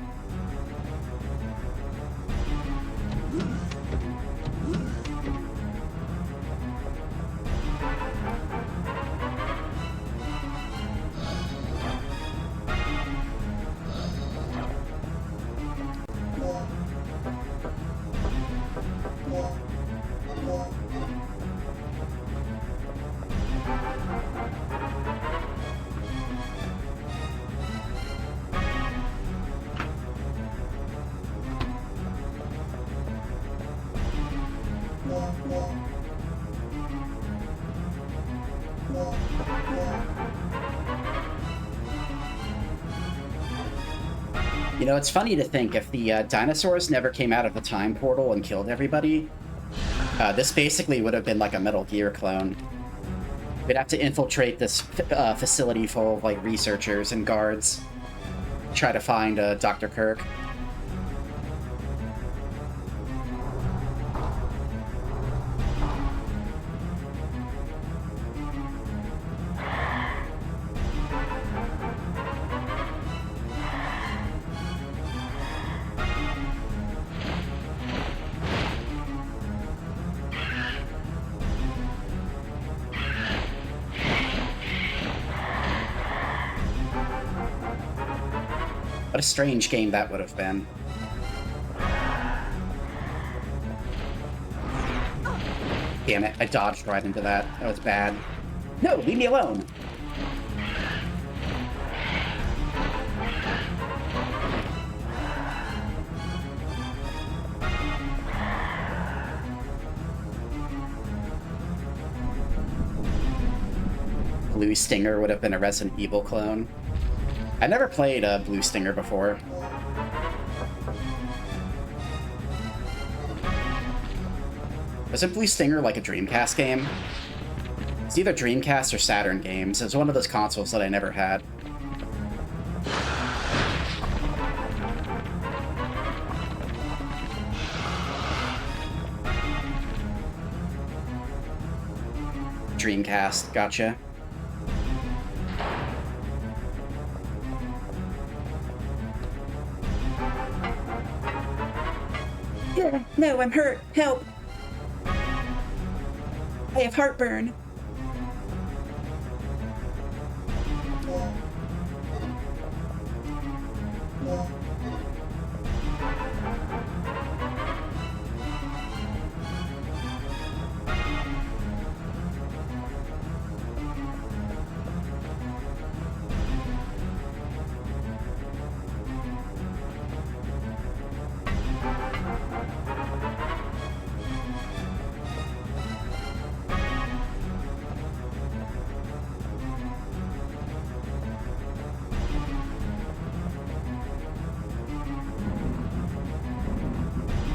You know, it's funny to think if the dinosaurs never came out of the time portal and killed everybody, this basically would have been like a Metal Gear clone. We'd have to infiltrate this facility full of like researchers and guards, try to find Dr. Kirk. What a strange game that would have been. Damn it, I dodged right into that. That was bad. No, leave me alone! Blue Stinger would have been a Resident Evil clone. I never played a Blue Stinger before. Wasn't Blue Stinger like a Dreamcast game? It's either Dreamcast or Saturn games. It was one of those consoles that I never had. Dreamcast, gotcha. Yeah, no, I'm hurt. Help! I have heartburn.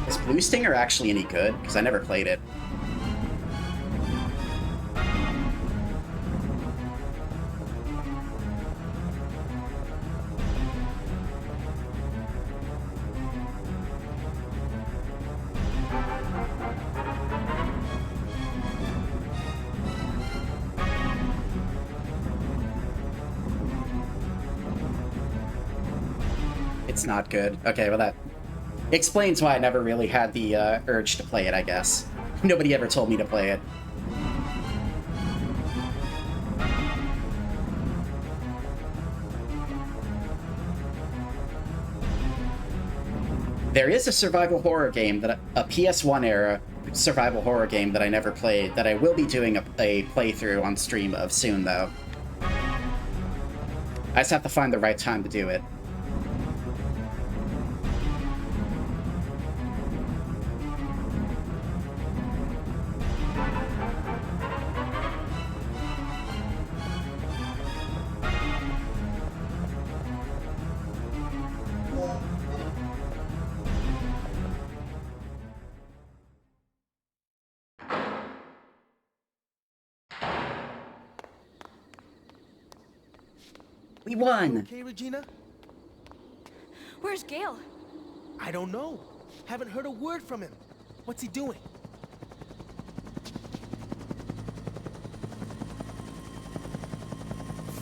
Is Blue Stinger actually any good? Because I never played it. It's not good. Okay, well that explains why I never really had the urge to play it, I guess. Nobody ever told me to play it. There is a survival horror game, that a PS1 era survival horror game that I never played, that I will be doing a playthrough on stream of soon, though. I just have to find the right time to do it. We won!
Okay, Regina?
Where's Gale?
I don't know. Haven't heard a word from him. What's he doing?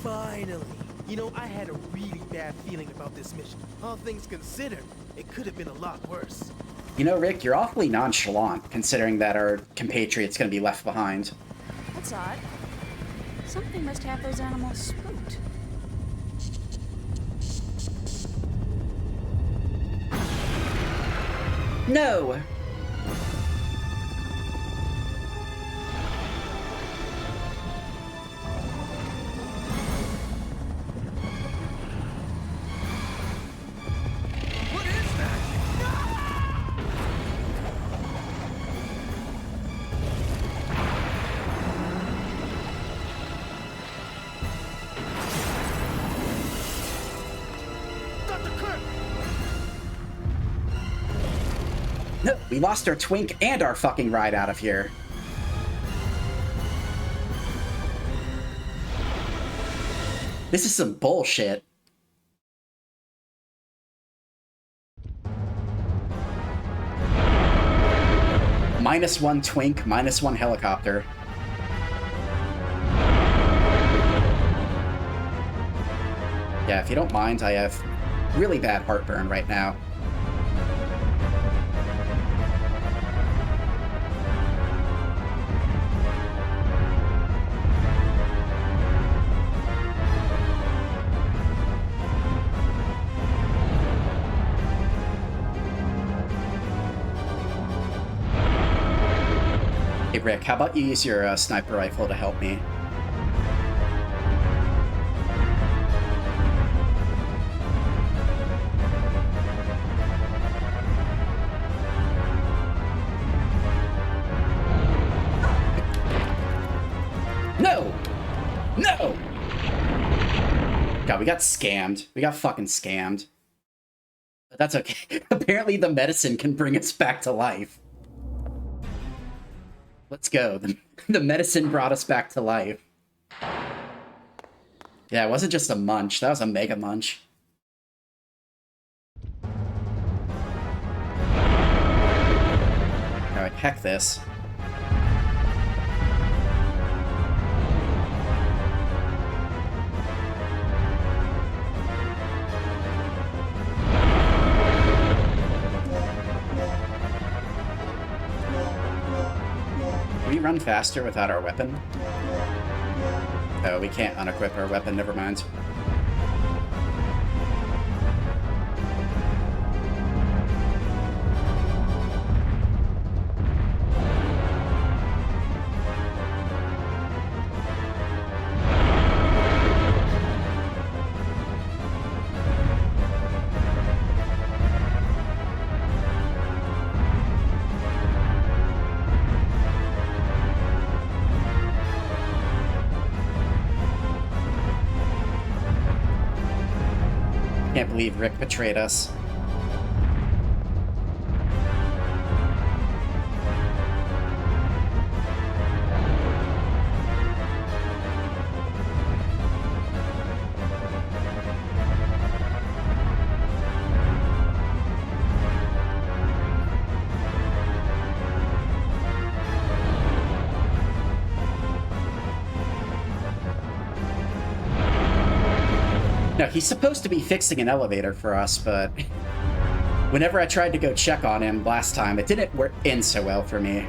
Finally! You know, I had a really bad feeling about this mission. All things considered, it could have been a lot worse.
You know, Rick, you're awfully nonchalant, considering that our compatriot's gonna be left behind.
That's odd. Something must have those animals spooked.
No!
What is that? Dr. Kirk!
No, we lost our twink and our fucking ride out of here. This is some bullshit. -1 twink, -1 helicopter. Yeah, if you don't mind, I have really bad heartburn right now. Rick, how about you use your sniper rifle to help me? No! No! God, we got scammed. We got fucking scammed. But that's okay. Apparently the medicine can bring us back to life. Let's go. The medicine brought us back to life. Yeah, it wasn't just a munch. That was a mega munch. Alright, heck this. Can we run faster without our weapon? Oh, we can't unequip our weapon, never mind. Can't believe Rick betrayed us. No, he's supposed to be fixing an elevator for us, but whenever I tried to go check on him last time, it didn't work in so well for me.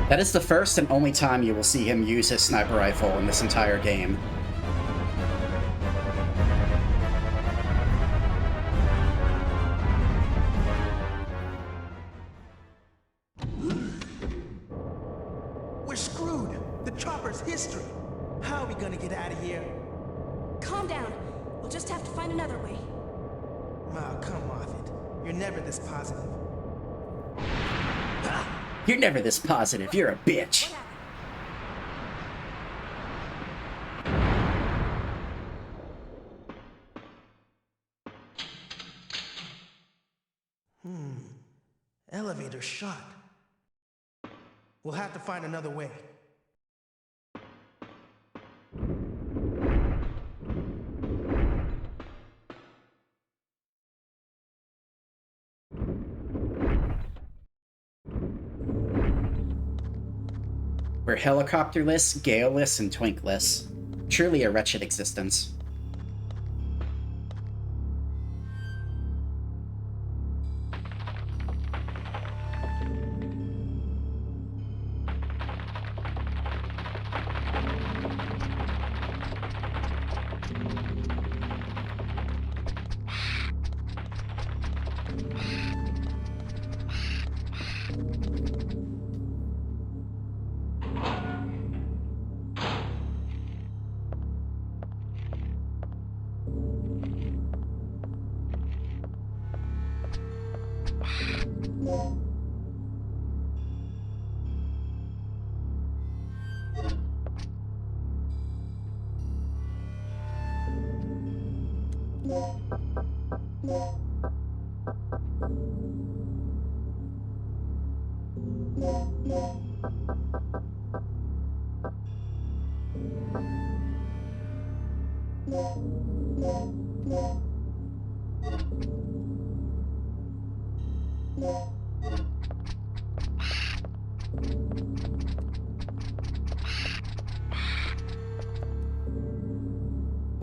That is the first and only time you will see him use his sniper rifle in this entire game.
We're screwed. The chopper's history. How are we gonna get out of here?
Calm down. We'll just have to find another way.
Oh, come off it. You're never this positive.
You're never this positive. You're a bitch.
Elevator shut. We'll have to find another way.
We're helicopterless, galeless, and twinkless. Truly a wretched existence.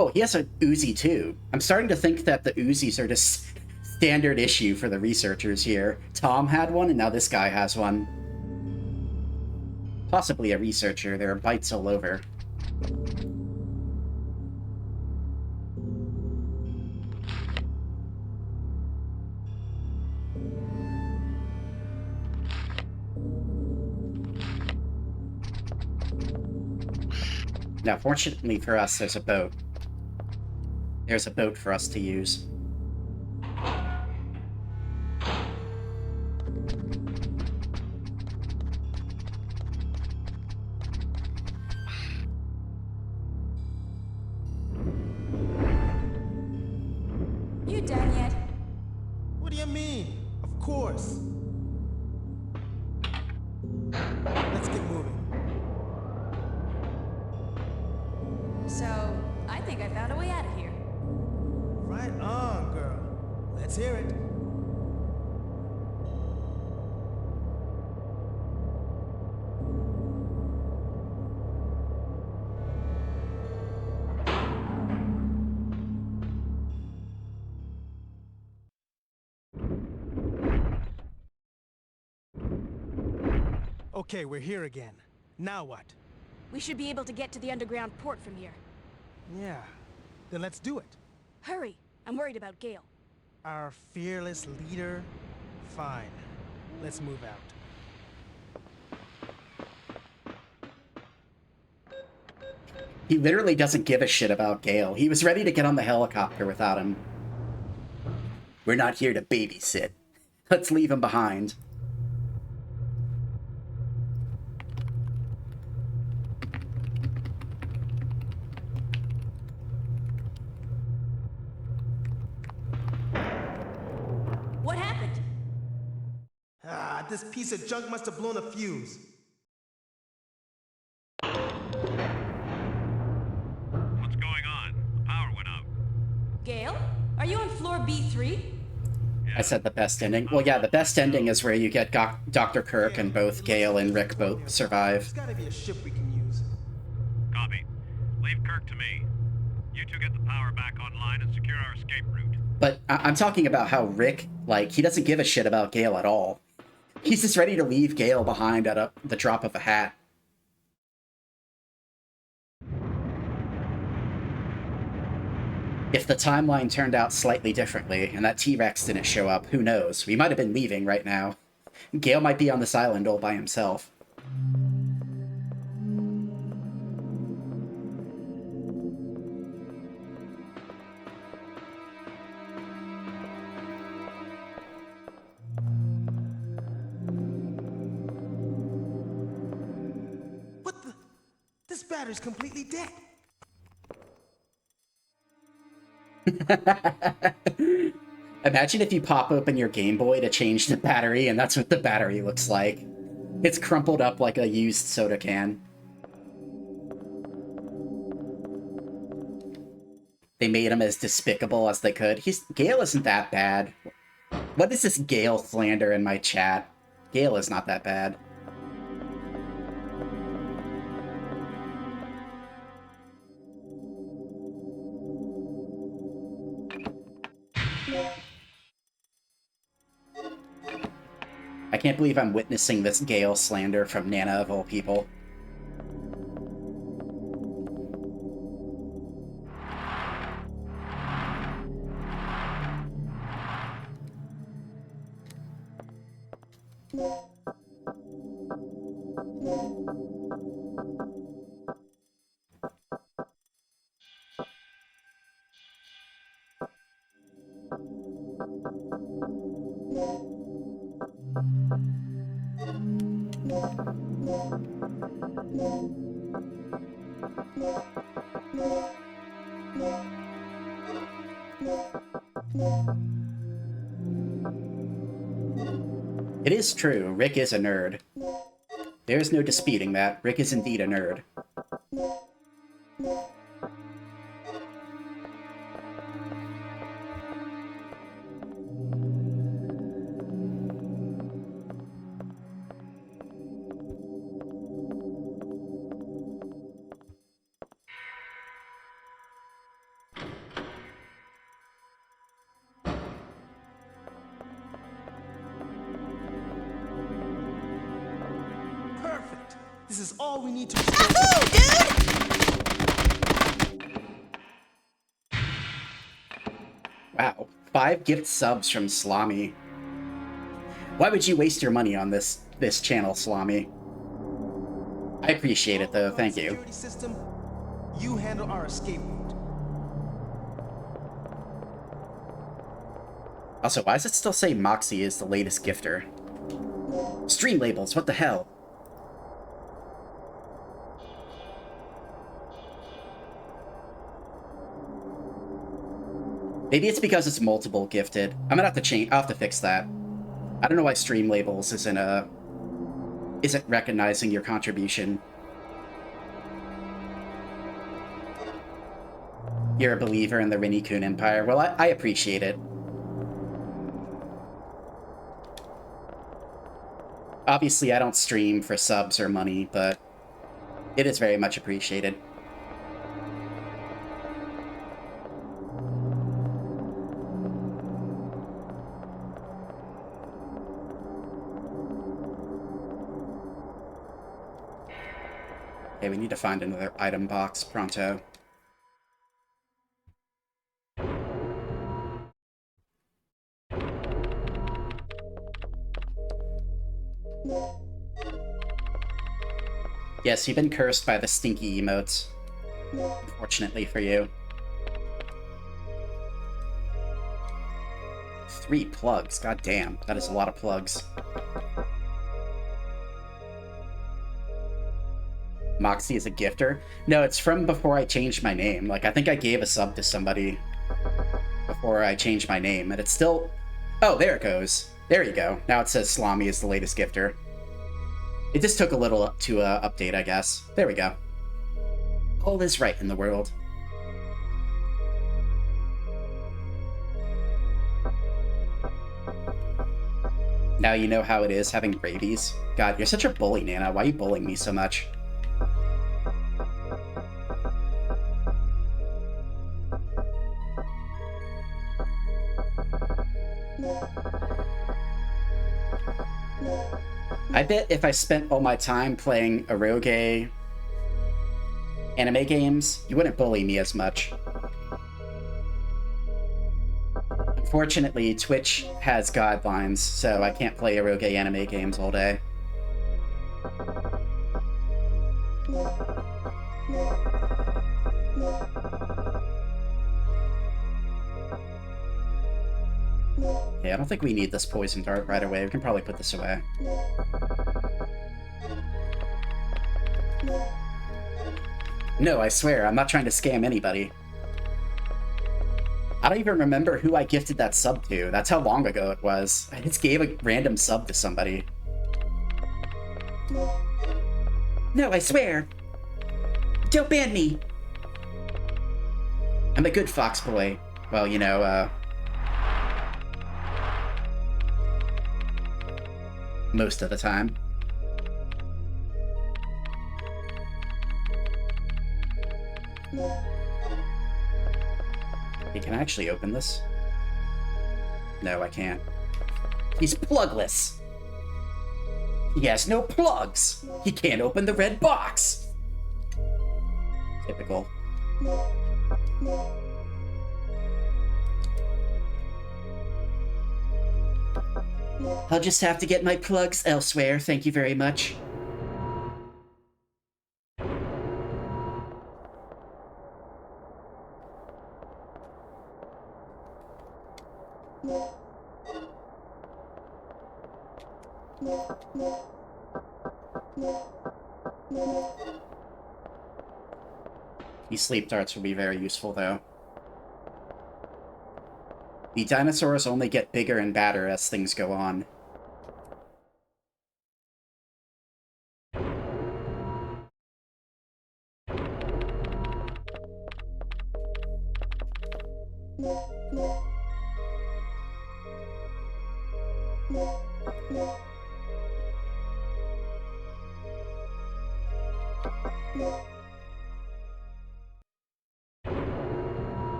Whoa, he has a Uzi too. I'm starting to think that the Uzis are just standard issue for the researchers here. Tom had one, and now this guy has one. Possibly a researcher. There are bites all over. Now, fortunately for us, there's a boat. There's a boat for us to use.
You done yet?
What do you mean? Of course. Let's get moving.
So, I think I found a way out of here.
Right on, girl. Let's hear it. Okay, we're here again. Now what?
We should be able to get to the underground port from here.
Yeah, then let's do it.
Hurry! I'm worried about Gale.
Our fearless leader? Fine. Let's move out.
He literally doesn't give a shit about Gale. He was ready to get on the helicopter without him. We're not here to babysit. Let's leave him behind.
What happened?
Ah, this piece of junk must have blown a fuse.
What's going on? The power went out.
Gale? Are you on floor B3?
I said the best ending. Well, yeah, the best ending is where you get Dr. Kirk and both Gale and Rick both survive.
There's gotta be a ship we can use.
Copy. Leave Kirk to me. You two get the power back online and secure our escape route.
But I'm talking about how Rick, like, he doesn't give a shit about Gale at all. He's just ready to leave Gale behind at the drop of a hat. If the timeline turned out slightly differently, and that T-Rex didn't show up, who knows? We might have been leaving right now. Gale might be on this island all by himself.
What the? This battery's completely dead.
Imagine if you pop open your Game Boy to change the battery, and that's what the battery looks like. It's crumpled up like a used soda can. They made him as despicable as they could. Gale isn't that bad. What is this Gale slander in my chat? Gale is not that bad. I can't believe I'm witnessing this Gale slander from Nana of all people. It is true, Rick is a nerd. There is no disputing that. Rick is indeed a nerd.
This is all we need to restore.
Wow, 5 gift subs from Slami. Why would you waste your money on this channel, Slami? I appreciate it though, thank you.
Security system, you handle our escape route.
Also, why does it still say Moxie is the latest gifter? Stream labels, what the hell? Maybe it's because it's multiple gifted. I'm gonna have to change. I'll have to fix that. I don't know why stream labels isn't recognizing your contribution. You're a believer in the Rinny-kun Empire. Well, I appreciate it. Obviously, I don't stream for subs or money, but it is very much appreciated. Okay, we need to find another item box pronto. Yes, you've been cursed by the stinky emotes. Unfortunately for you. 3 plugs, god damn, that is a lot of plugs. Moxie is a gifter? No, it's from before I changed my name. Like, I think I gave a sub to somebody before I changed my name, and it's still... Oh, there it goes. There you go. Now it says Slami is the latest gifter. It just took a little to update, I guess. There we go. All is right in the world. Now you know how it is having rabies. God, you're such a bully, Nana. Why are you bullying me so much? I bet if I spent all my time playing eroge anime games, you wouldn't bully me as much. Unfortunately, Twitch has guidelines, so I can't play eroge anime games all day. Yeah, I don't think we need this poison dart right away. We can probably put this away. No, I swear, I'm not trying to scam anybody. I don't even remember who I gifted that sub to. That's how long ago it was. I just gave a random sub to somebody. No, I swear. Don't ban me. I'm a good fox boy. Well, you know, most of the time. Hey, can I actually open this? No, I can't. He's plugless! He has no plugs! He can't open the red box! Typical. I'll just have to get my plugs elsewhere, thank you very much. These sleep darts will be very useful, though. The dinosaurs only get bigger and badder as things go on.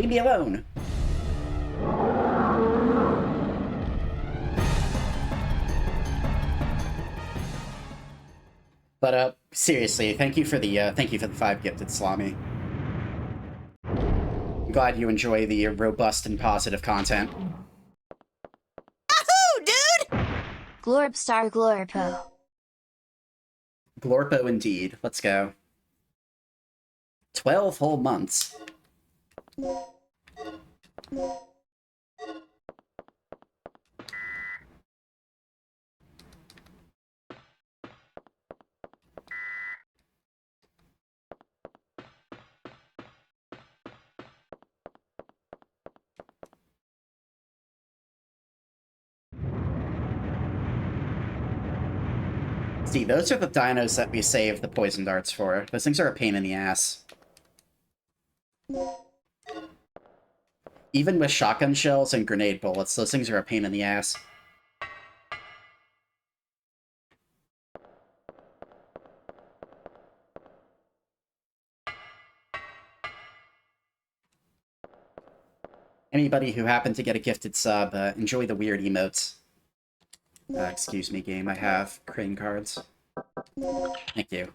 Leave me alone. But seriously, thank you for the 5 gifted, Salami. I'm glad you enjoy the robust and positive content.
Yahoo, dude! Glorbstar Glorpo.
Glorpo indeed. Let's go. 12 whole months. See, those are the dinos that we save the poison darts for. Those things are a pain in the ass. Even with shotgun shells and grenade bullets, those things are a pain in the ass. Anybody who happened to get a gifted sub, enjoy the weird emotes. Excuse me, game, I have crane cards. Thank you.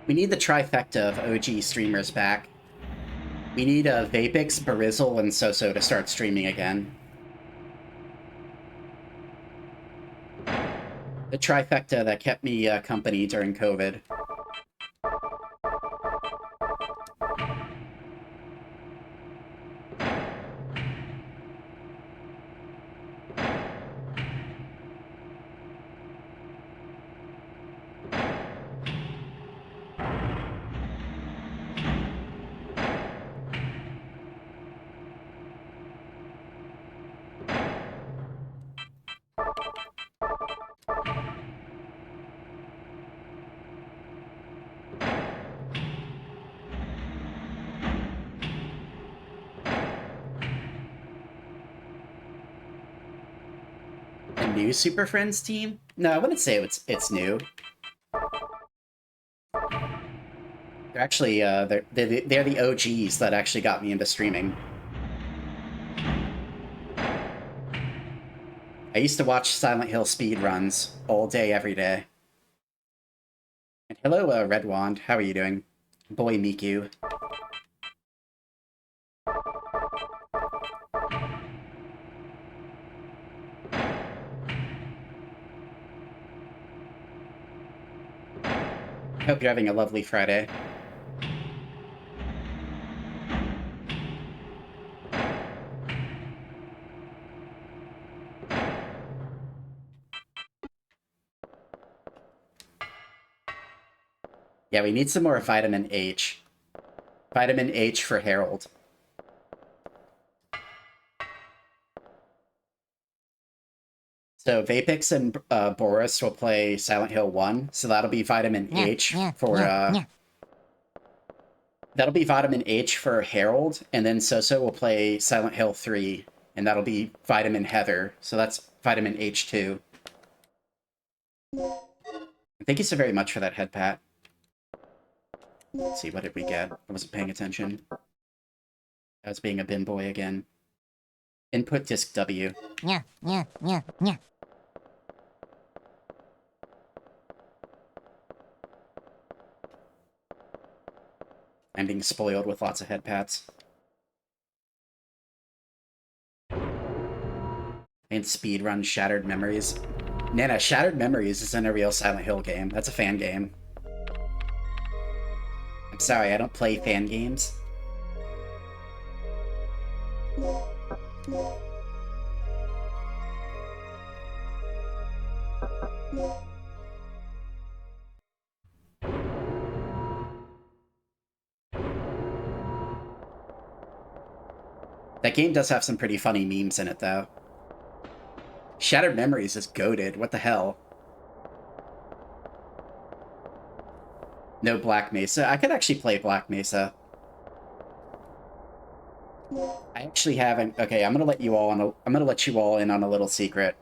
We need the trifecta of OG streamers back. We need Vapix, Barizzle, and Soso to start streaming again. The trifecta that kept me company during COVID. New Super Friends team? No, I wouldn't say it's new. They're actually they're the OGs that actually got me into streaming. I used to watch Silent Hill speedruns all day, every day. And hello, Red Wand. How are you doing? Boy Miku. Hope you're having a lovely Friday. Yeah, we need some more vitamin H. Vitamin H for Harold. So Vapix and Boris will play Silent Hill 1, so that'll be vitamin H for that'll be vitamin H for Harold, and then Soso will play Silent Hill 3, And that'll be vitamin Heather. So that's vitamin H2. Thank you so very much for that head pat. Let's see, what did we get? I wasn't paying attention. I was being a bin boy again. Input disk W.
Yeah, yeah, yeah, yeah.
I'm being spoiled with lots of head pats. And speedrun Shattered Memories. Nana, Shattered Memories isn't a real Silent Hill game. That's a fan game. I'm sorry, I don't play fan games. That game does have some pretty funny memes in it, though. Shattered Memories is goated. What the hell? No Black Mesa. I could actually play Black Mesa. I actually haven't. Okay, I'm gonna let you all in on a little secret.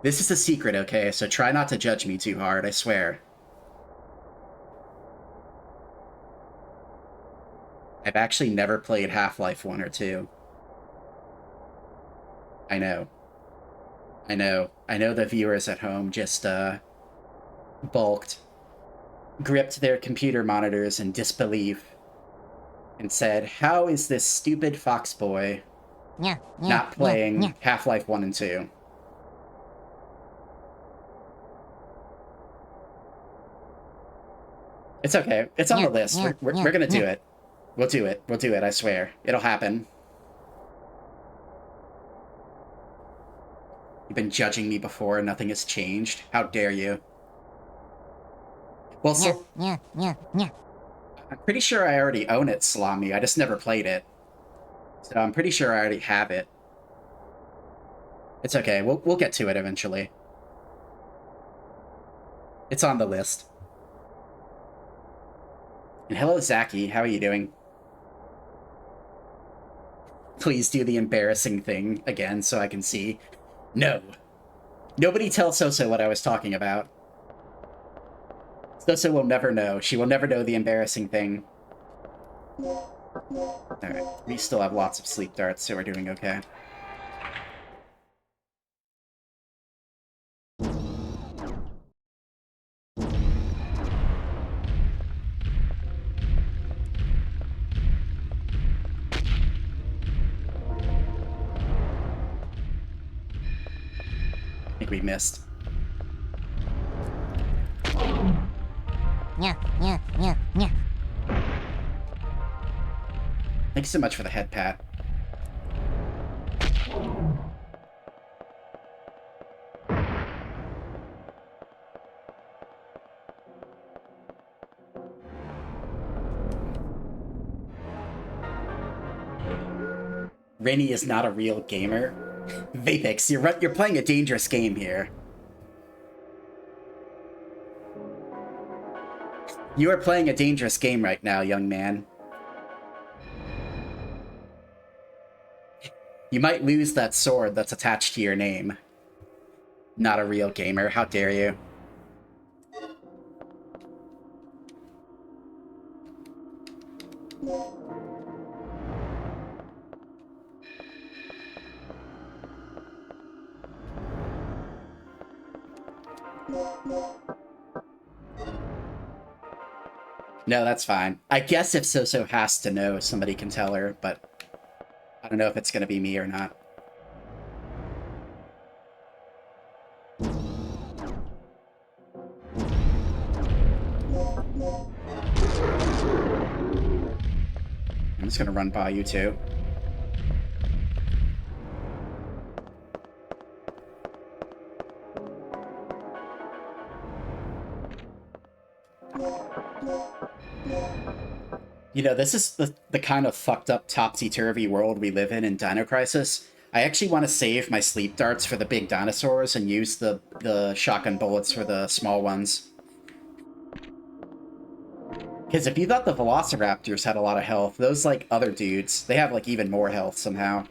This is a secret, okay? So try not to judge me too hard, I swear. I've actually never played Half-Life 1 or 2. I know. I know the viewers at home just, balked. Gripped their computer monitors in disbelief. And said, how is this stupid fox boy not playing Half-Life 1 and 2? It's okay. It's on the list. We're gonna do it. We'll do it. We'll do it, I swear. It'll happen. You've been judging me before and nothing has changed. How dare you? Well, so... I'm pretty sure I already own it, Salami. I just never played it. So I'm pretty sure I already have it. It's okay. We'll get to it eventually. It's on the list. And hello, Zaki. How are you doing? Please do the embarrassing thing again so I can see. No. Nobody tell Soso what I was talking about. Soso will never know. She will never know the embarrassing thing. Alright, we still have lots of sleep darts, so we're doing okay. I think we missed. Thanks so much for the head pat. Rinny is not a real gamer. Vapix, you're playing a dangerous game here. You are playing a dangerous game right now, young man. You might lose that sword that's attached to your name. Not a real gamer, how dare you? No, that's fine. I guess if Soso has to know, somebody can tell her, but I don't know if it's gonna be me or not. I'm just gonna run by you too. You know, this is the kind of fucked up topsy-turvy world we live in Dino Crisis. I actually want to save my sleep darts for the big dinosaurs and use the shotgun bullets for the small ones. Because if you thought the Velociraptors had a lot of health, those, like, other dudes, they have, like, even more health somehow.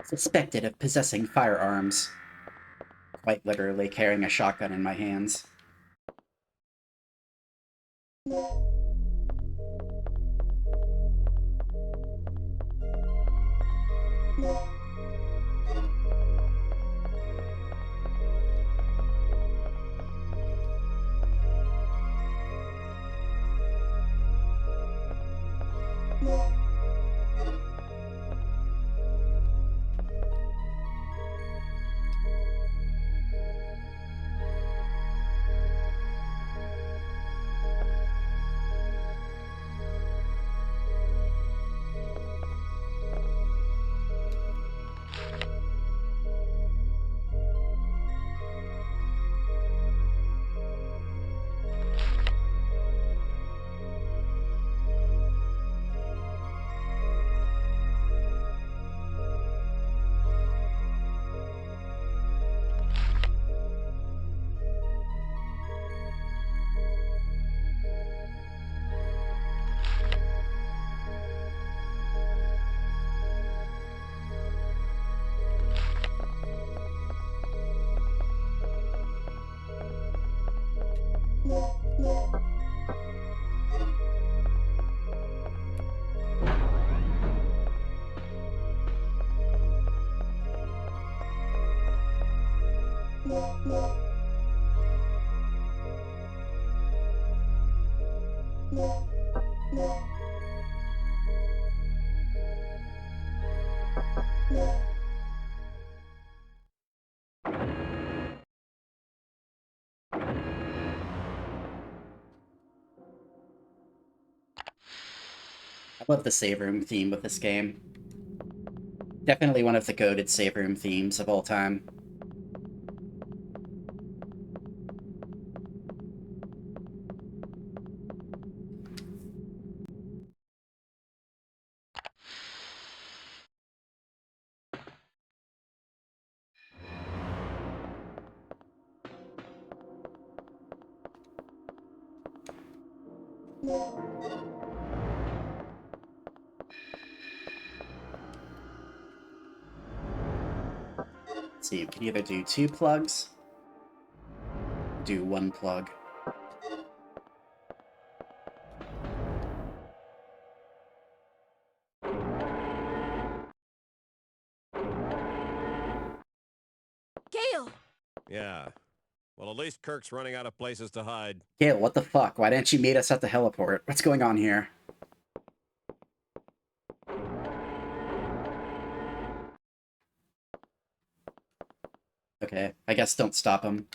Suspected of possessing firearms. Quite literally carrying a shotgun in my hands. I love the save room theme with this game. Definitely one of the goated save room themes of all time. So you can either do 2 plugs, do 1 plug.
Gale!
Yeah. Well, at least Kirk's running out of places to hide.
Gale, what the fuck? Why didn't you meet us at the heliport? What's going on here? Okay, I guess don't stop him.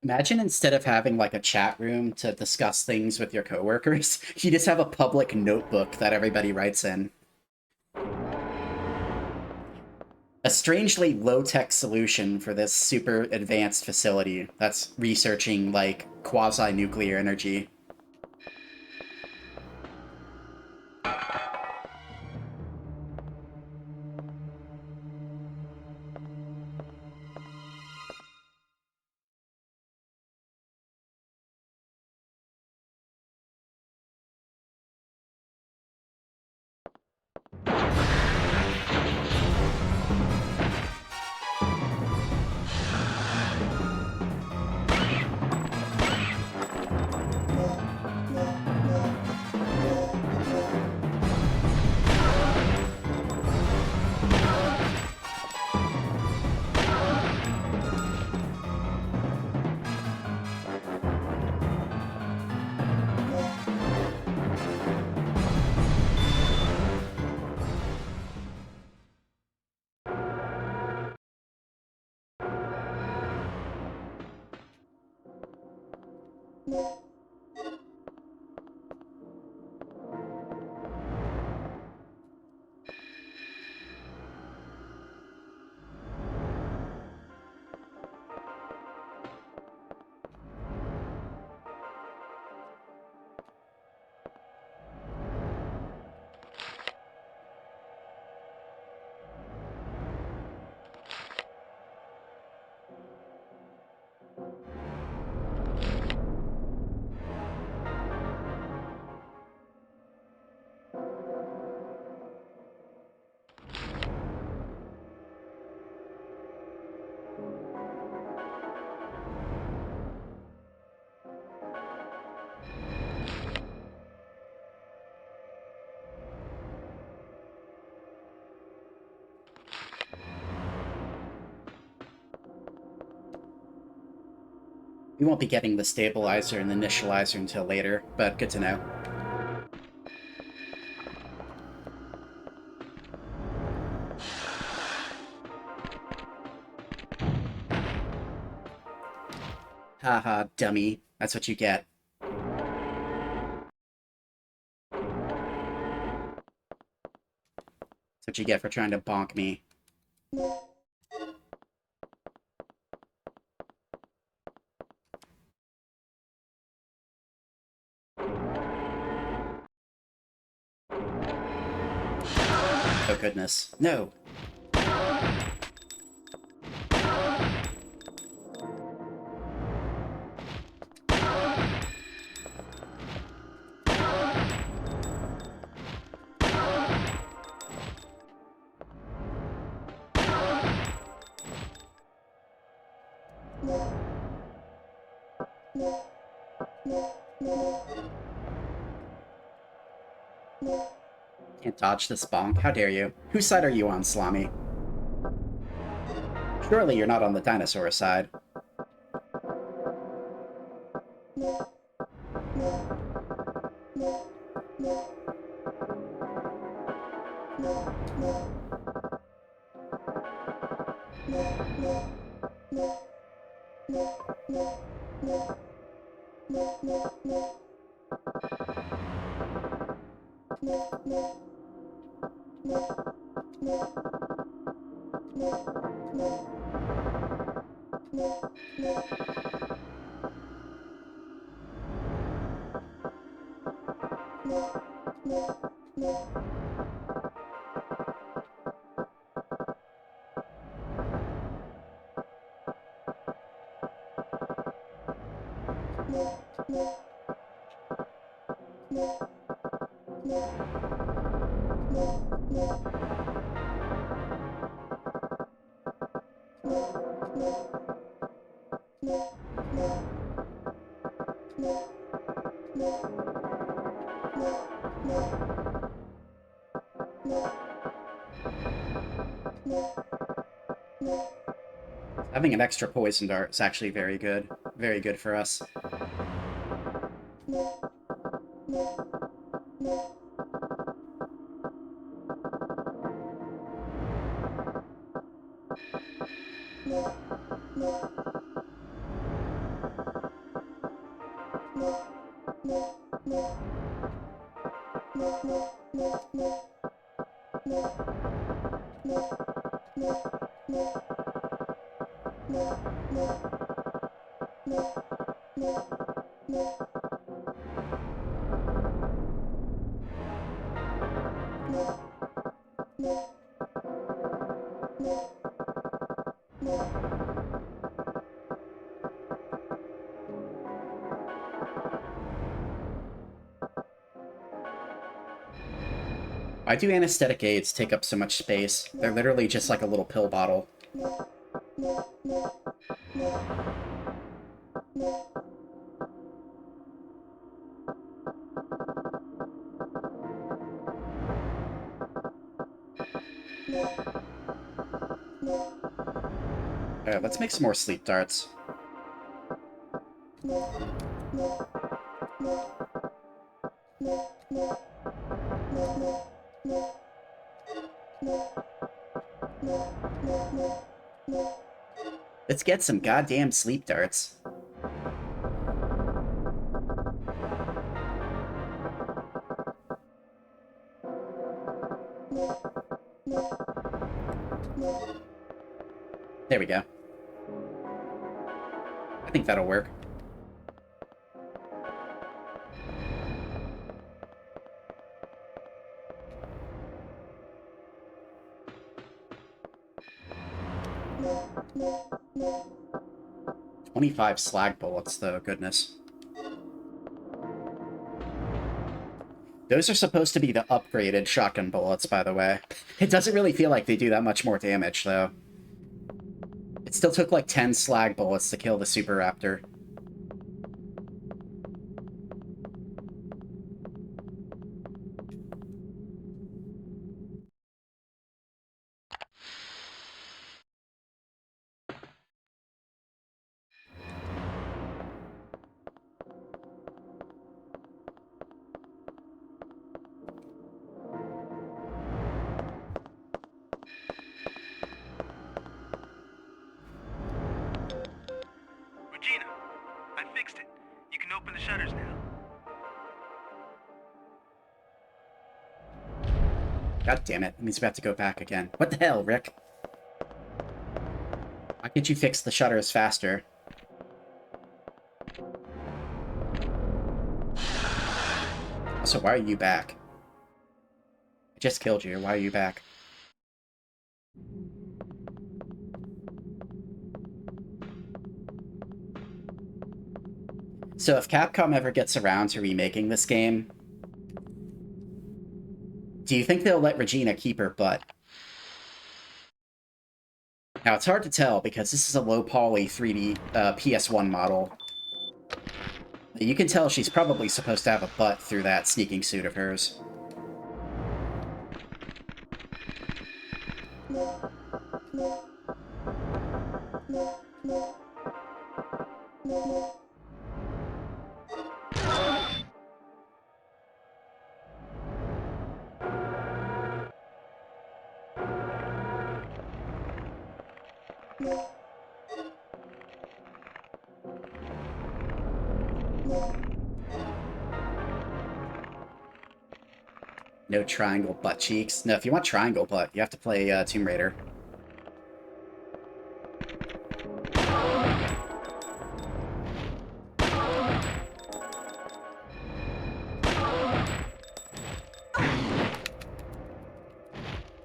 Imagine instead of having like a chat room to discuss things with your coworkers, you just have a public notebook that everybody writes in. A strangely low-tech solution for this super advanced facility that's researching like quasi-nuclear energy. We won't be getting the stabilizer and the initializer until later, but good to know. Haha, dummy. That's what you get. That's what you get for trying to bonk me. Oh goodness. No! Can't dodge this bonk. How dare you? Whose side are you on, Salami? Surely you're not on the dinosaur side. Having an extra poison dart is actually very good. Very good for us. Why do anesthetic aids take up so much space? They're literally just like a little pill bottle. Alright, let's make some more sleep darts. Let's get some goddamn sleep darts. There we go. I think that'll work. "25 slag bullets, though, goodness. Those are supposed to be the upgraded shotgun bullets, by the way. It doesn't really feel like they do that much more damage, though. It still took like 10 slag bullets to kill the Super Raptor.
Regina, I fixed it. You can open the shutters now.
God damn it. That means we have to go back again. What the hell, Rick? Why can't you fix the shutters faster? Also, why are you back? I just killed you. Why are you back? So if Capcom ever gets around to remaking this game, do you think they'll let Regina keep her butt? Now, it's hard to tell because this is a low-poly 3D PS1 model. You can tell she's probably supposed to have a butt through that sneaking suit of hers. No triangle butt cheeks. No, if you want triangle butt, you have to play Tomb Raider.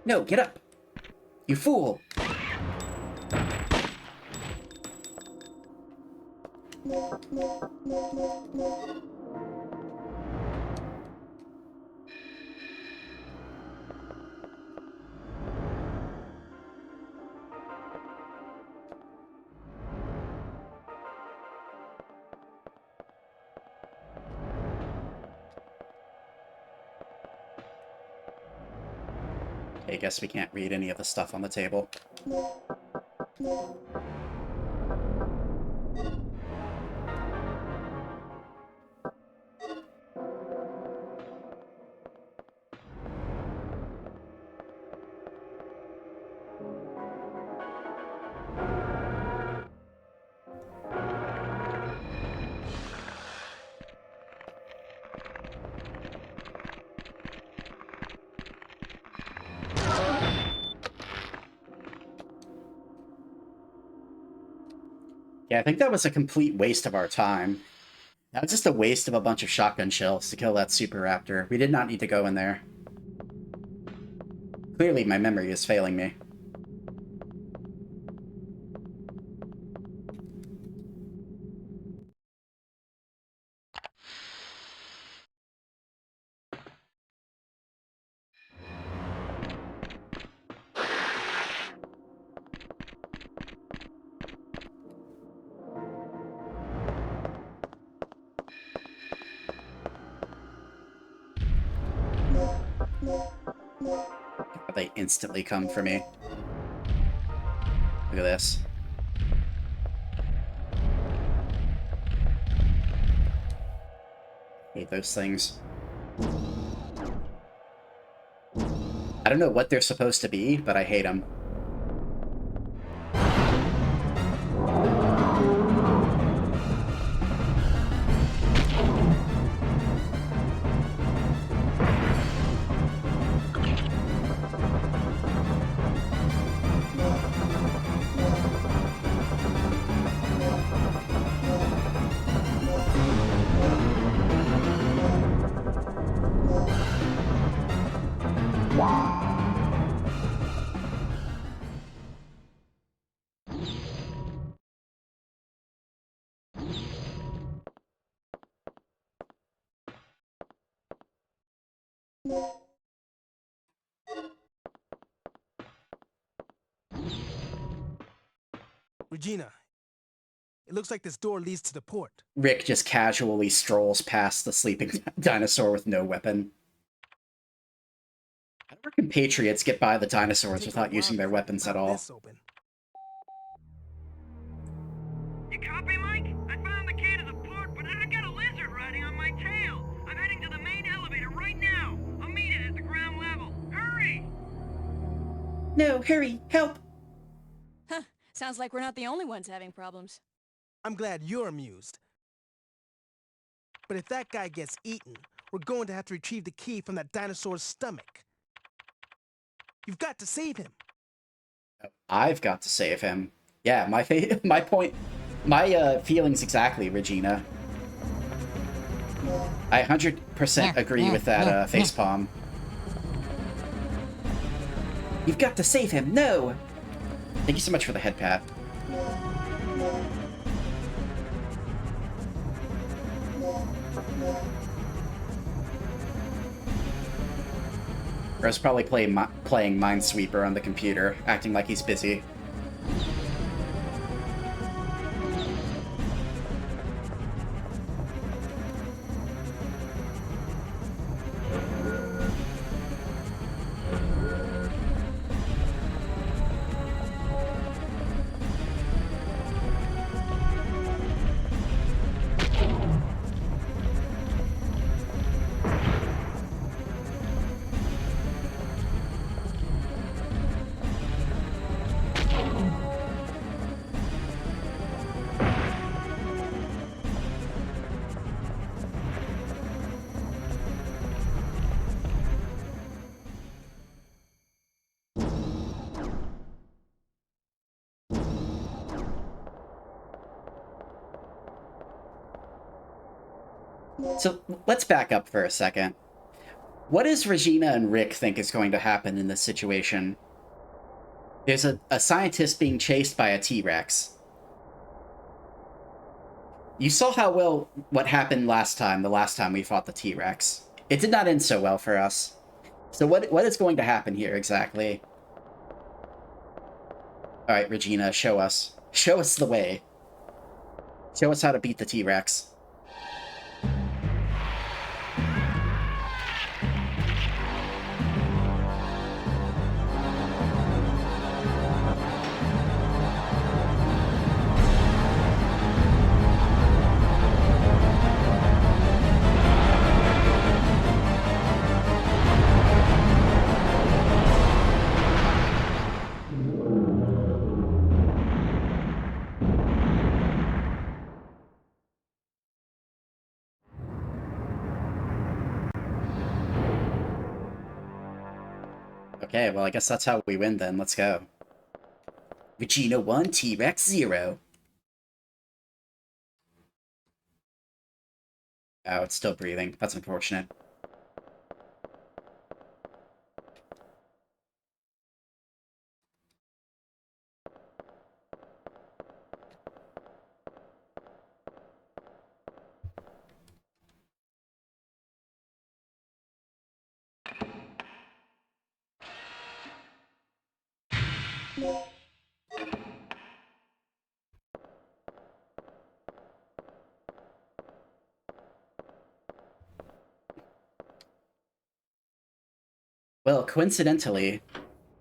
No, get up! You fool! I guess we can't read any of the stuff on the table. Yeah, I think that was a complete waste of our time. That was just a waste of a bunch of shotgun shells to kill that Super Raptor. We did not need to go in there. Clearly, my memory is failing me. They instantly come for me. Look at this. Hate those things. I don't know what they're supposed to be, but I hate them.
Regina, it looks like this door leads to the port.
Rick just casually strolls past the sleeping dinosaur with no weapon. How do our compatriots get by the dinosaurs without using their weapons at all?
You copy, Mike? I found the key to the port, but I got a lizard riding on my tail. I'm heading to the main elevator right now. I'll meet it at the ground level. Hurry!
No, hurry, help!
Huh, sounds like we're not the only ones having problems.
I'm glad you're amused. But if that guy gets eaten, we're going to have to retrieve the key from that dinosaur's stomach. You've got to save him.
I've got to save him. Yeah, my feelings exactly, Regina. I 100% agree with that facepalm. You've got to save him. No. Thank you so much for the head pat. Bro's probably playing Minesweeper on the computer, acting like he's busy. So let's back up for a second. What does Regina and Rick think is going to happen in this situation? There's a scientist being chased by a T-Rex. You saw what happened last time, the last time we fought the T-Rex. It did not end so well for us. So what is going to happen here exactly? Alright, Regina, show us. Show us the way. Show us how to beat the T-Rex. Okay, well, I guess that's how we win then. Let's go. Regina 1, T-Rex 0. Oh, it's still breathing. That's unfortunate. Well, coincidentally,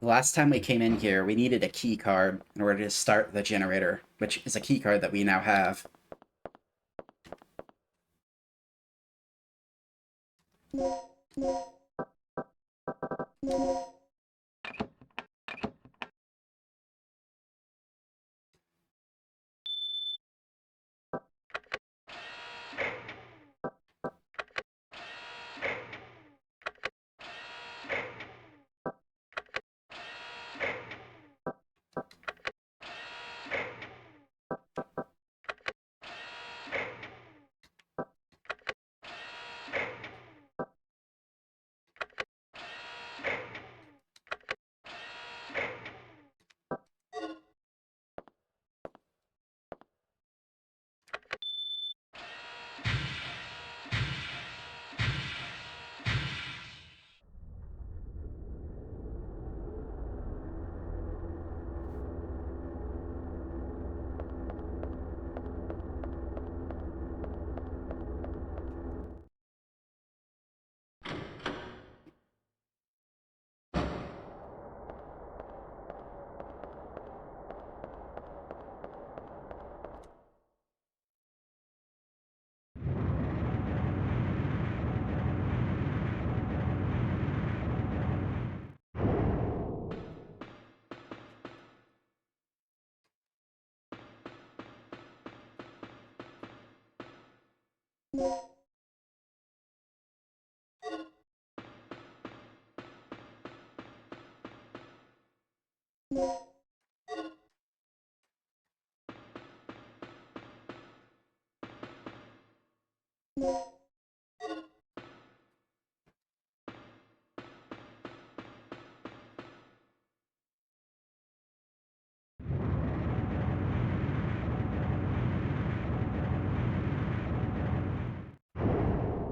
the last time we came in here, we needed a key card in order to start the generator, which is a key card that we now have.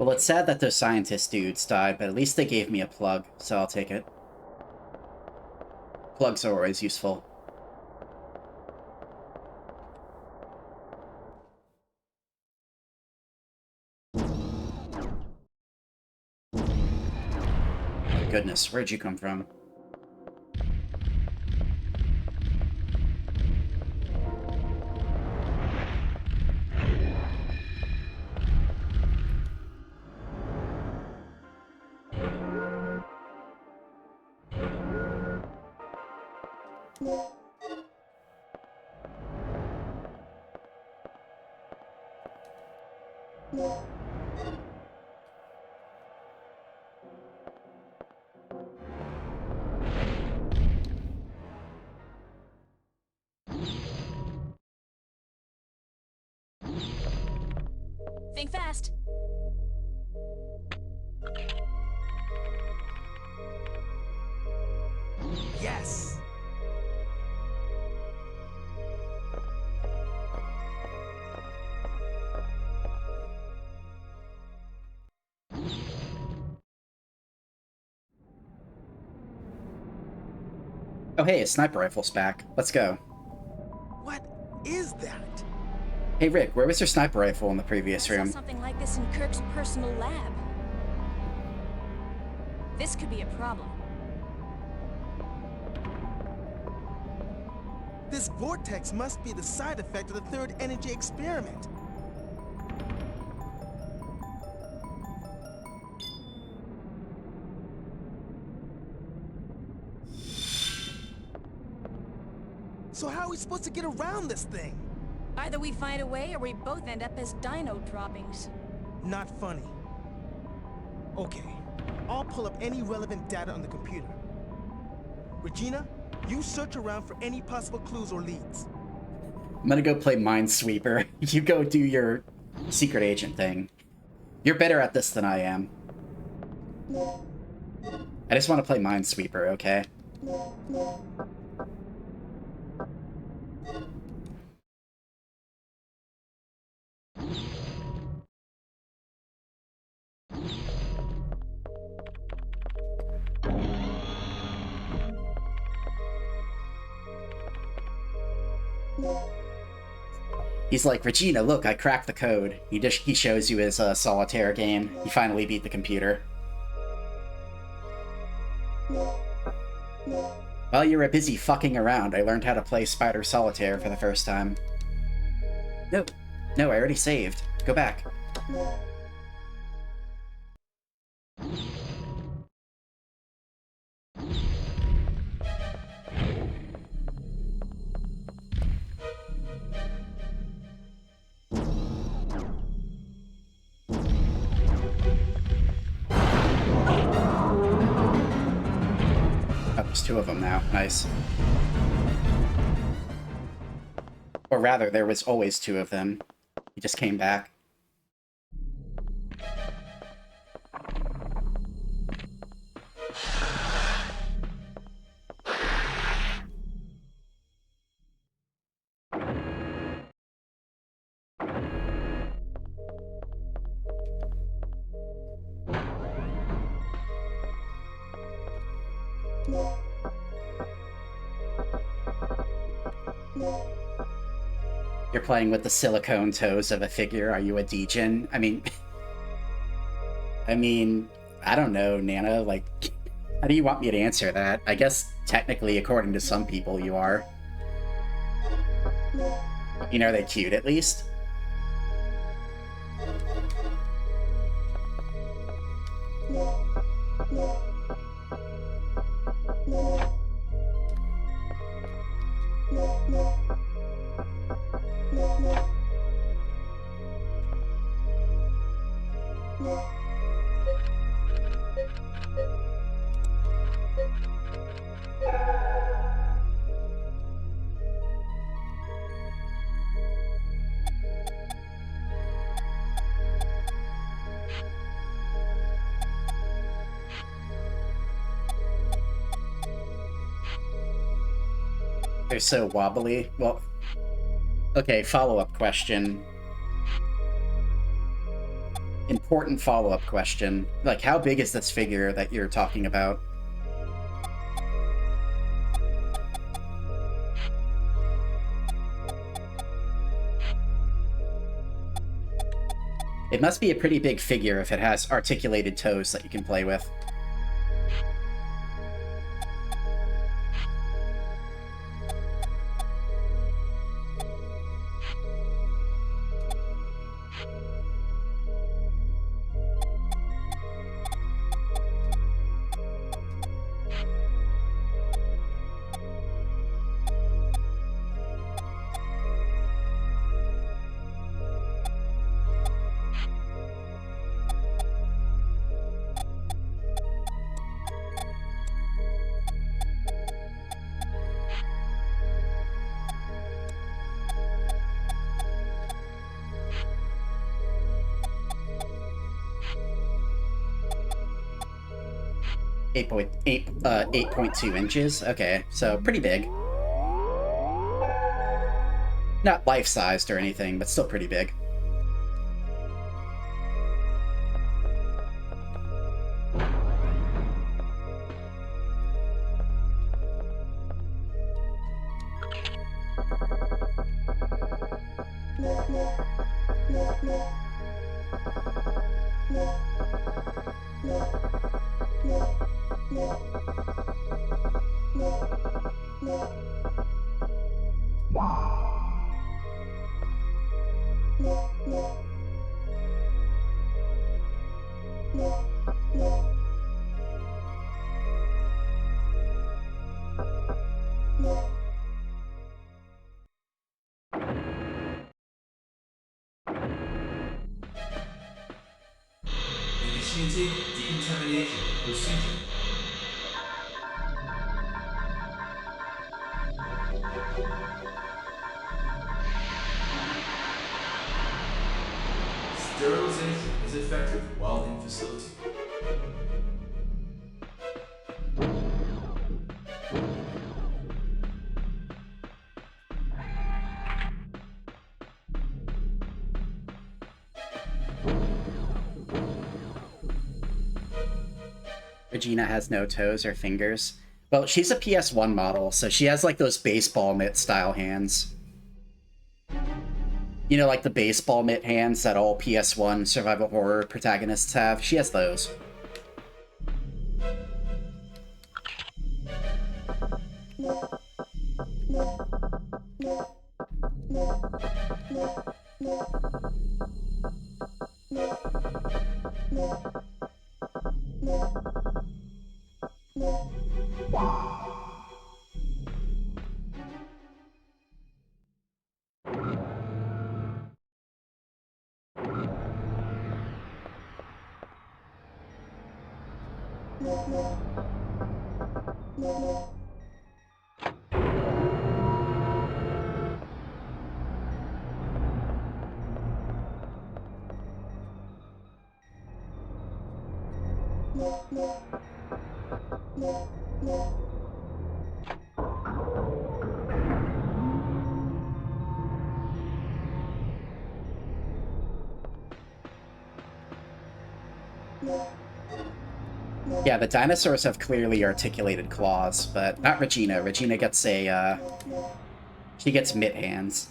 Well, it's sad that those scientist dudes died, but at least they gave me a plug, so I'll take it. Plugs are always useful. Goodness, where'd you come from?
Think fast.
Yes!
Oh hey, a sniper rifle's back. Let's go.
What is that?
Hey Rick, where was your sniper rifle in the previous
I saw
room?
something like this in Kirk's personal lab. This could be a problem.
This vortex must be the side effect of the third energy experiment. So how are we supposed to get around this thing?
Either we find a way or we both end up as dino droppings.
Not funny. Okay, I'll pull up any relevant data on the computer. Regina, you search around for any possible clues or leads.
I'm gonna go play Minesweeper. You go do your secret agent thing. You're better at this than I am. I just want to play Minesweeper, okay? He's like, Regina, look, I cracked the code. He shows you his solitaire game. He finally beat the computer. While you were busy fucking around, I learned how to play Spider Solitaire for the first time. No, I already saved. Go back. Oh, there's two of them now. Nice. Or rather, there was always two of them. He just came back. You're playing with the silicone toes of a figure. Are you a degen? I mean, I don't know, Nana. Like, how do you want me to answer that? I guess technically, according to some people, you are. You know, are they cute at least? They're so wobbly. Well, okay, follow-up question. Important follow-up question. Like, how big is this figure that you're talking about? It must be a pretty big figure if it has articulated toes that you can play with. Eight 8.2 inches? Okay, so pretty big. Not life-sized or anything, but still pretty big.
Initiating decontamination procedure. Sterilization is effective while in facility.
Regina has no toes or fingers. Well, she's a PS1 model, so she has like those baseball mitt style hands. You know, like the baseball mitt hands that all PS1 survival horror protagonists have? She has those. Yeah, the dinosaurs have clearly articulated claws, but not Regina. Regina gets a, she gets mitt hands.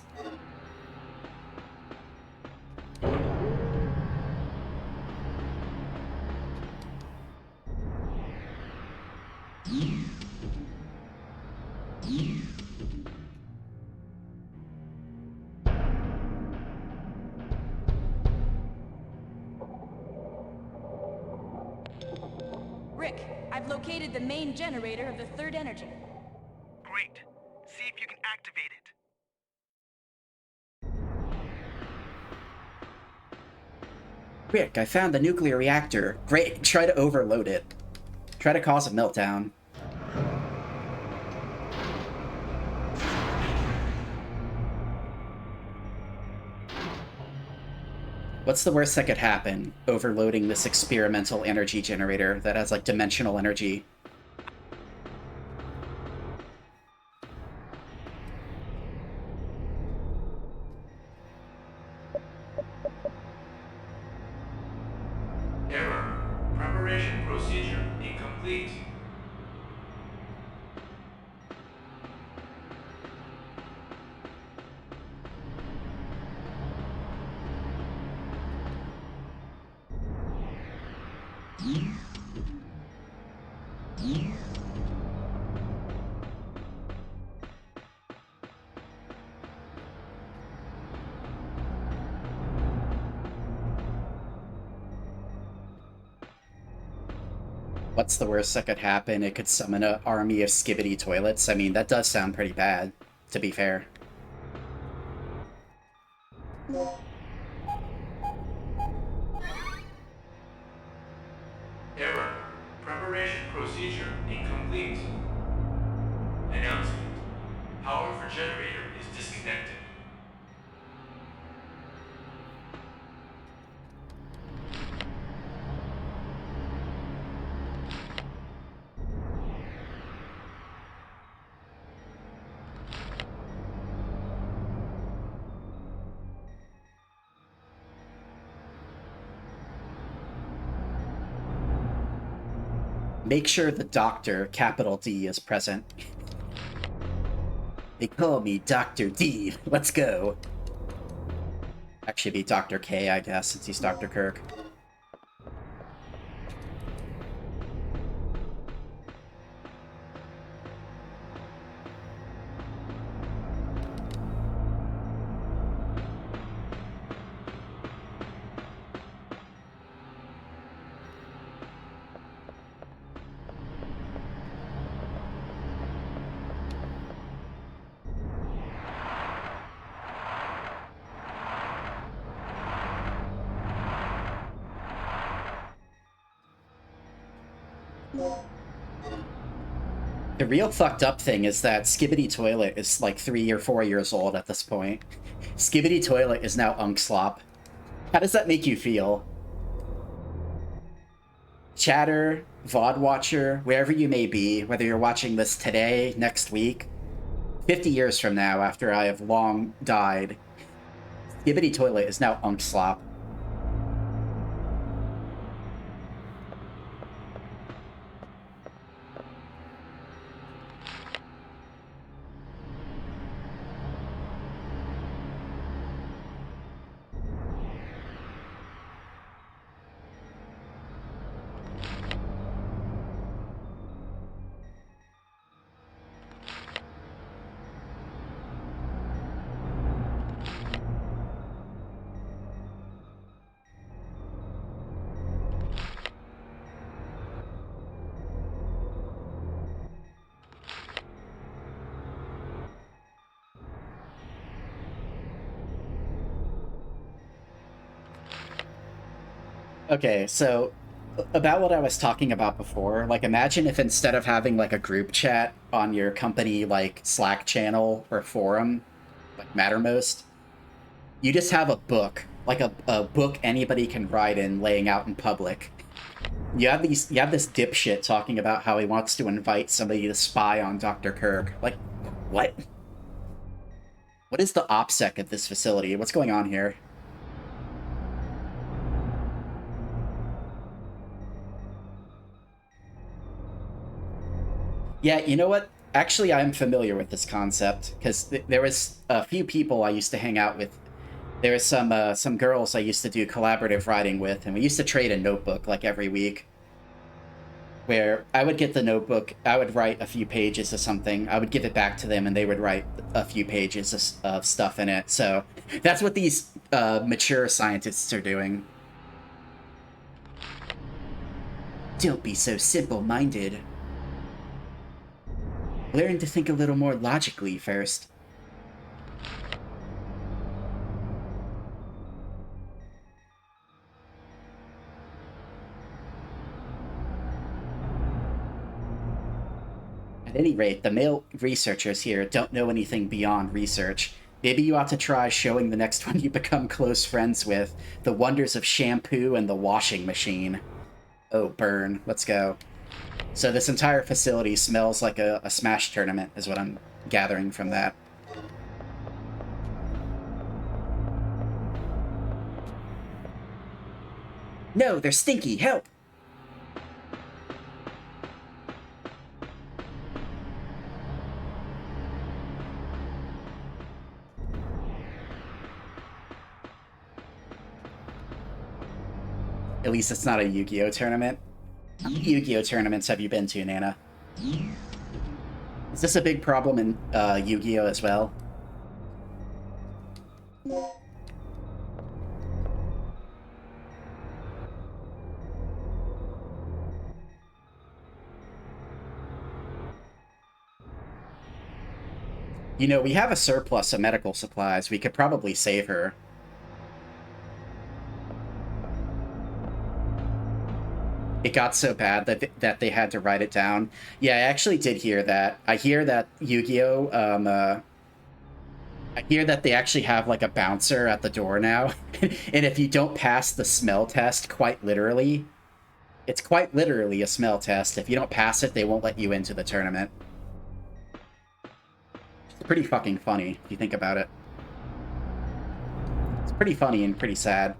Rick, I've located the main generator of the third energy.
Great. See if you can activate it.
Rick, I found the nuclear reactor. Great, try to overload it. Try to cause a meltdown. What's the worst that could happen? Overloading this experimental energy generator that has, like, dimensional energy.
Error. Preparation procedure incomplete.
What's the worst that could happen? It could summon an army of skibbity toilets. I mean, that does sound pretty bad, to be fair.
Error. Preparation procedure incomplete. Announcement. Power for generator is disconnected.
Make sure the Doctor, capital D, is present. They call me Dr. D. Let's go. Actually be Dr. K, I guess, since he's Dr. Kirk. The real fucked up thing is that Skibbity Toilet is like 3 or 4 years old at this point. Skibbity Toilet is now Unk Slop. How does that make you feel? Chatter, VOD watcher, wherever you may be, whether you're watching this today, next week, 50 years from now, after I have long died, Skibbity Toilet is now Unk Slop. Okay, so about what I was talking about before, like imagine if instead of having like a group chat on your company like Slack channel or forum, like Mattermost, you just have a book, like a book anybody can write in laying out in public. You have this dipshit talking about how he wants to invite somebody to spy on Dr. Kirk. Like, what? What is the OPSEC at this facility? What's going on here? Yeah, you know what? Actually, I'm familiar with this concept, because there was a few people I used to hang out with. There was some girls I used to do collaborative writing with, and we used to trade a notebook, like, every week. Where I would get the notebook, I would write a few pages of something, I would give it back to them, and they would write a few pages of stuff in it. So, that's what these mature scientists are doing. Don't be so simple-minded. Learn to think a little more logically first. At any rate, the male researchers here don't know anything beyond research. Maybe you ought to try showing the next one you become close friends with the wonders of shampoo and the washing machine. Oh, burn. Let's go. So this entire facility smells like a Smash tournament, is what I'm gathering from that. No, they're stinky! Help! At least it's not a Yu-Gi-Oh tournament. How many Yu-Gi-Oh tournaments have you been to, Nana? Is this a big problem in Yu-Gi-Oh as well? You know, we have a surplus of medical supplies. We could probably save her. It got so bad that they had to write it down. Yeah, I actually did hear that. I hear that Yu-Gi-Oh! I hear that they actually have, like, a bouncer at the door now. And if you don't pass the smell test, quite literally, it's quite literally a smell test. If you don't pass it, they won't let you into the tournament. It's pretty fucking funny, if you think about it. It's pretty funny and pretty sad.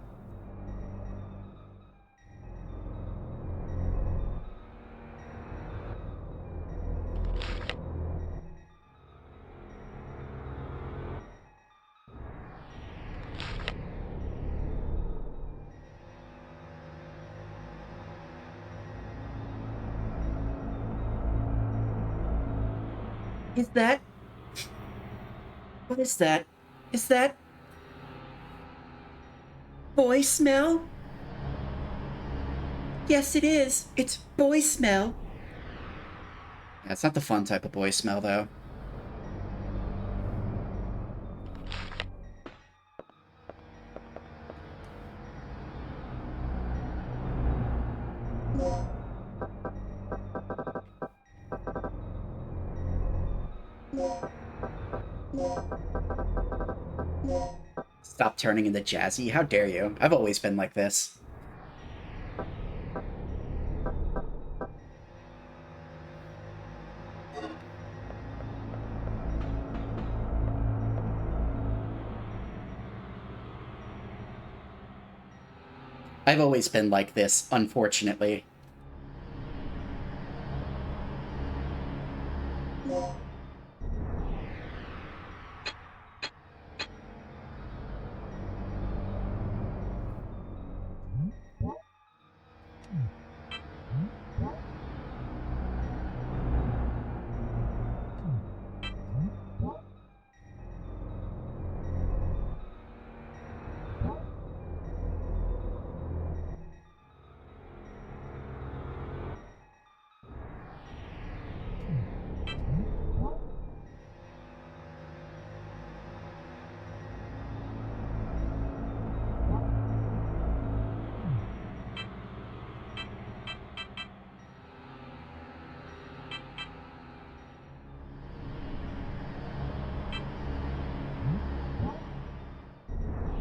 Is that... What is that? Is that... boy smell? Yes, it is. It's boy smell. Yeah, it's not the fun type of boy smell, though. Stop turning into Jazzy. How dare you? I've always been like this. I've always been like this, unfortunately.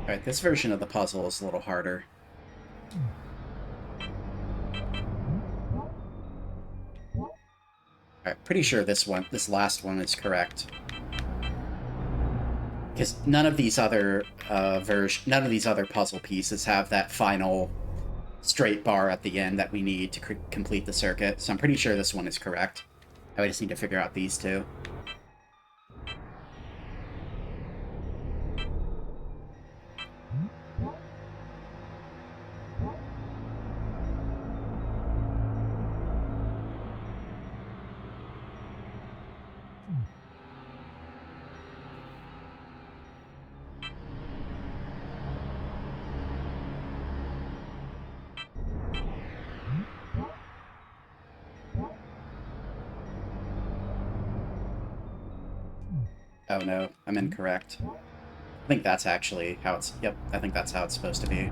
Alright, this version of the puzzle is a little harder. Alright, pretty sure this last one is correct. Because none of these other puzzle pieces have that final straight bar at the end that we need to complete the circuit, so I'm pretty sure this one is correct. I just need to figure out these two. Oh no, I'm incorrect. I think that's actually how it's... Yep, I think that's how it's supposed to be.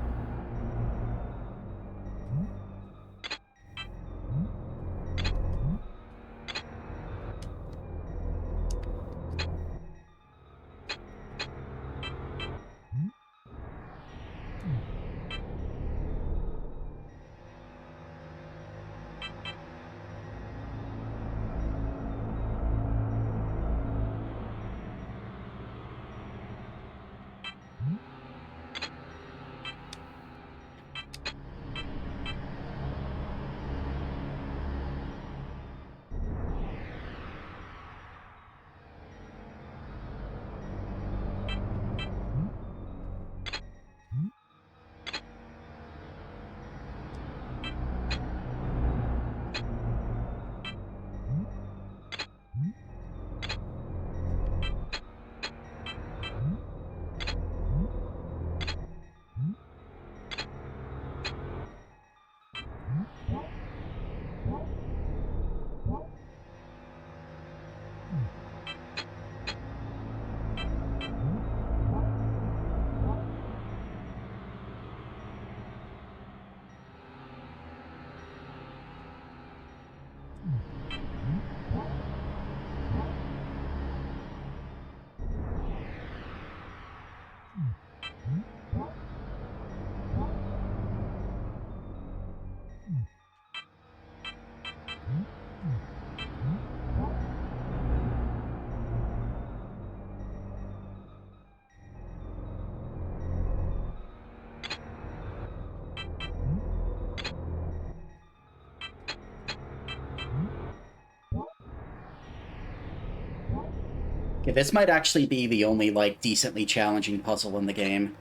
Okay, this might actually be the only, like, decently challenging puzzle in the game.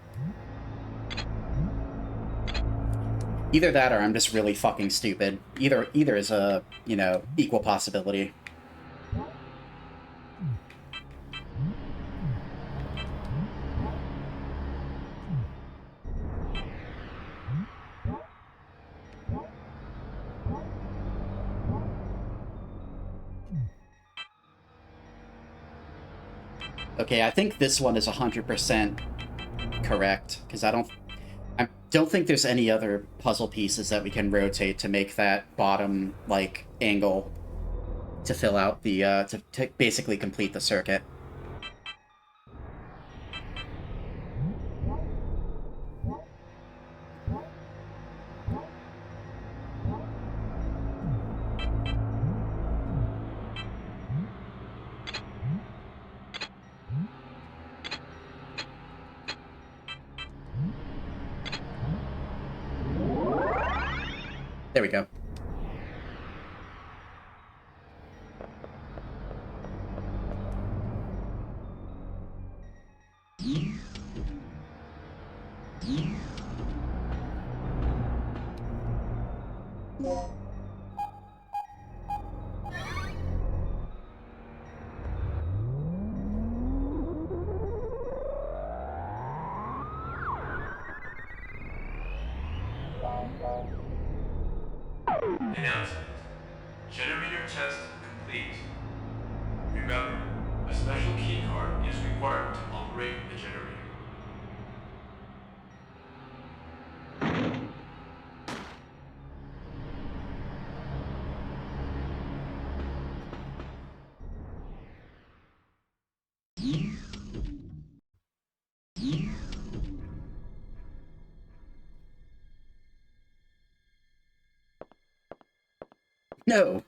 Either that or I'm just really fucking stupid. Either is a, you know, equal possibility. Okay, I think this one is 100% correct, because I don't think there's any other puzzle pieces that we can rotate to make that bottom, like, angle to fill out the, to basically complete the circuit. There we go.
Announcement. Generator test complete. Remember, a special keycard is required to operate the generator.
No.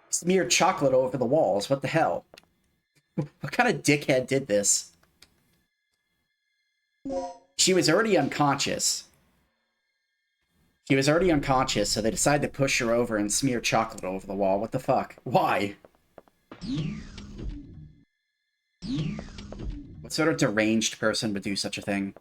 Smeared chocolate over the walls. What the hell? What kind of dickhead did this? She was already unconscious. She was already unconscious, so they decided to push her over and smear chocolate over the wall. What the fuck? Why? What sort of deranged person would do such a thing?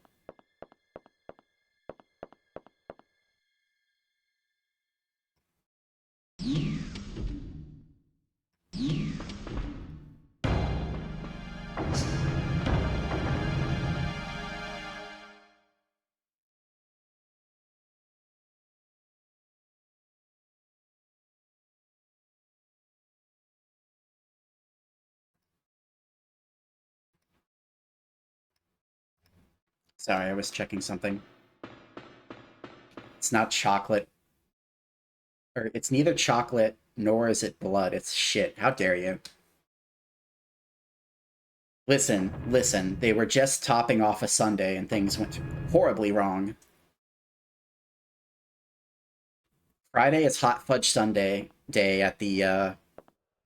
Sorry, I was checking something. It's not chocolate. Or it's neither chocolate nor is it blood. It's shit. How dare you? Listen, listen. They were just topping off a sundae and things went horribly wrong. Friday is Hot Fudge Sundae day at the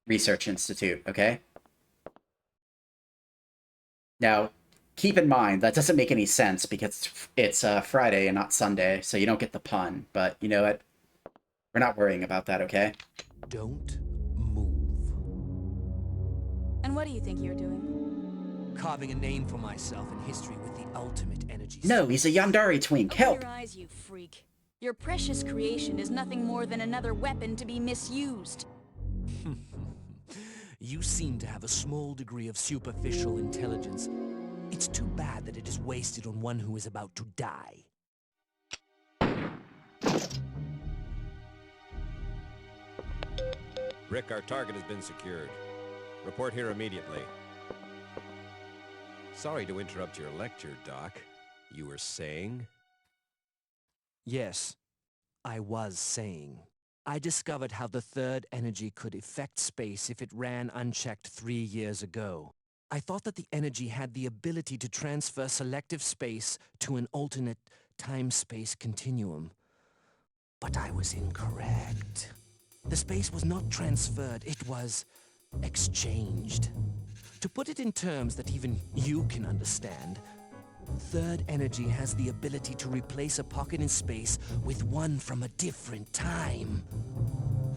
Research Institute, okay? Now, keep in mind, that doesn't make any sense because it's Friday and not Sunday, so you don't get the pun. But you know what? We're not worrying about that, okay?
Don't move.
And what do you think you're doing?
Carving a name for myself in history with the ultimate energy.
No, he's a Yandari twink. Help!
Open your eyes, you freak. Your precious creation is nothing more than another weapon to be misused.
You seem to have a small degree of superficial intelligence. It's too bad that it is wasted on one who is about to die.
Rick, our target has been secured. Report here immediately. Sorry to interrupt your lecture, Doc. You were saying?
Yes, I was saying. I discovered how the third energy could affect space if it ran unchecked 3 years ago. I thought that the energy had the ability to transfer selective space to an alternate time-space continuum. But I was incorrect. The space was not transferred, it was exchanged. To put it in terms that even you can understand, third energy has the ability to replace a pocket in space with one from a different time.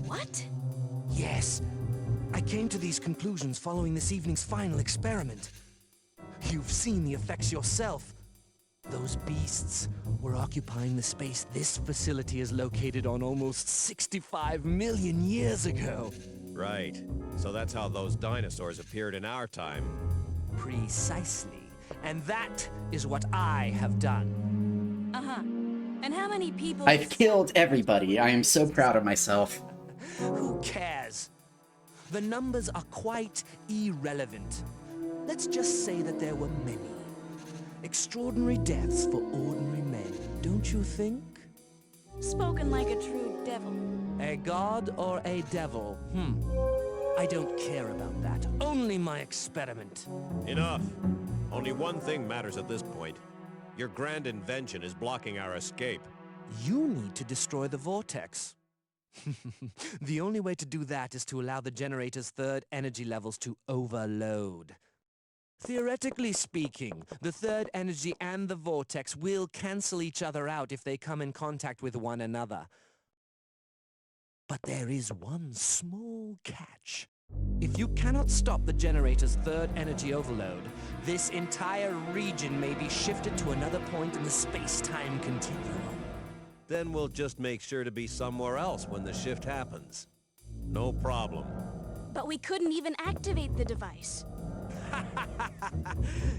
What?
Yes. I came to these conclusions following this evening's final experiment. You've seen the effects yourself. Those beasts were occupying the space this facility is located on almost 65 million years ago.
Right. So that's how those dinosaurs appeared in our time.
Precisely. And that is what I have done.
Uh-huh. And how many people...
I've killed everybody. I am so proud of myself.
Who cares? The numbers are quite irrelevant. Let's just say that there were many. Extraordinary deaths for ordinary men, don't you think?
Spoken like a true devil.
A god or a devil? I don't care about that. Only my experiment.
Enough. Only one thing matters at this point. Your grand invention is blocking our escape.
You need to destroy the vortex. The only way to do that is to allow the generator's third energy levels to overload. Theoretically speaking, the third energy and the vortex will cancel each other out if they come in contact with one another. But there is one small catch. If you cannot stop the generator's third energy overload, this entire region may be shifted to another point in the space-time continuum.
Then we'll just make sure to be somewhere else when the shift happens. No problem.
But we couldn't even activate the device.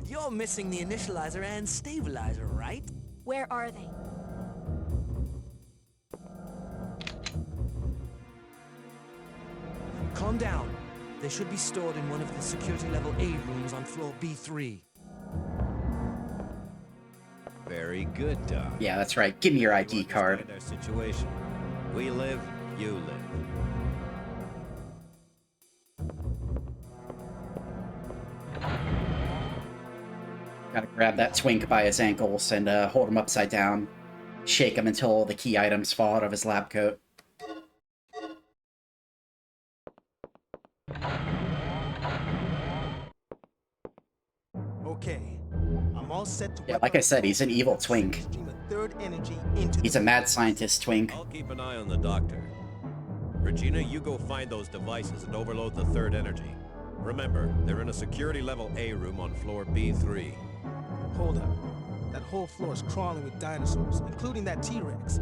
You're missing the initializer and stabilizer, right?
Where are they?
Calm down. They should be stored in one of the security level A rooms on floor B3.
Very good, Doc.
Yeah, that's right. Give me your ID card.
Our situation. We live, you live.
Gotta grab that twink by his ankles and hold him upside down. Shake him until the key items fall out of his lab coat.
Okay, I'm all set to.
Yeah, like I said, he's an evil twink.
Third energy into
He's a mad scientist twink.
I'll keep an eye on the doctor. Regina, you go find those devices and overload the third energy. Remember, they're in a security level A room on floor B3.
Hold up. That whole floor is crawling with dinosaurs, including that T-Rex.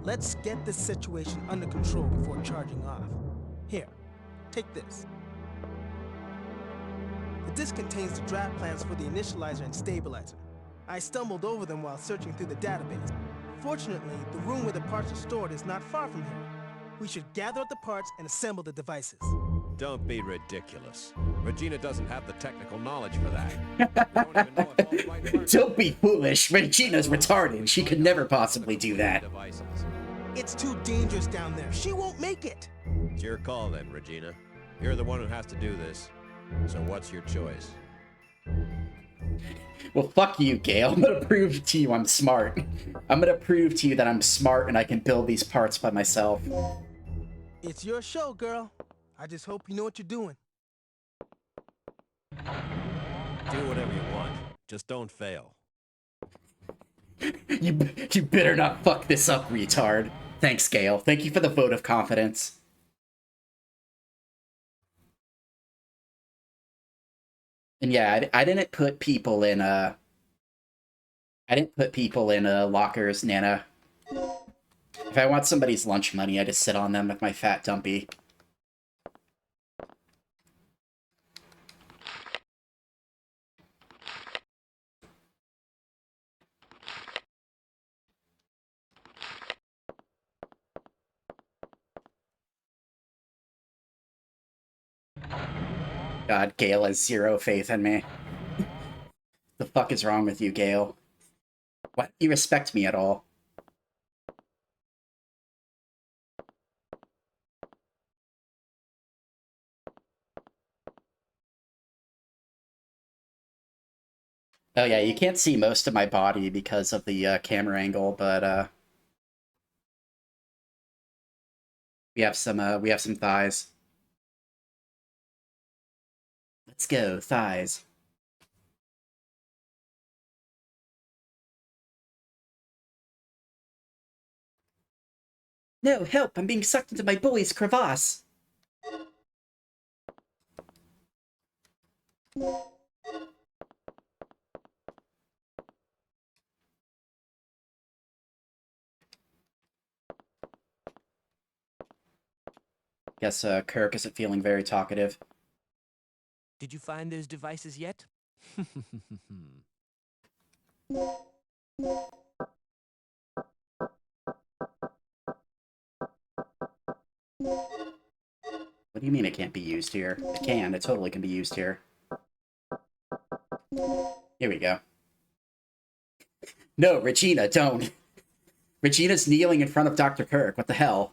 Let's get this situation under control before charging off. Here, take this. The disk contains the draft plans for the initializer and stabilizer. I stumbled over them while searching through the database. Fortunately, the room where the parts are stored is not far from here. We should gather up the parts and assemble the devices.
Don't be ridiculous. Regina doesn't have the technical knowledge for that. We don't even know if all the right parts
Don't be foolish. Regina's retarded. She could never possibly do that.
devices.
It's too dangerous down there. She won't make it.
It's your call then, Regina. You're the one who has to do this. So what's your choice?
Well, fuck you, Gale. I'm gonna prove to you I'm smart. I'm gonna prove to you that I'm smart and I can build these parts by myself.
It's your show, girl. I just hope you know what you're doing.
Do whatever you want. Just don't fail.
You better not fuck this up, retard. Thanks, Gale. Thank you for the vote of confidence. And yeah, I didn't put people in lockers, Nana. If I want somebody's lunch money, I just sit on them with my fat dumpy. God, Gale has zero faith in me. The fuck is wrong with you, Gale? Why don't you respect me at all? Oh yeah, you can't see most of my body because of the camera angle, but we have some thighs. Let's go, thighs. No, help! I'm being sucked into my boy's crevasse! Guess Kirk isn't feeling very talkative.
Did you find those devices yet?
What do you mean it can't be used here? It can. It totally can be used here. Here we go. No, Regina, don't. Regina's kneeling in front of Dr. Kirk. What the hell?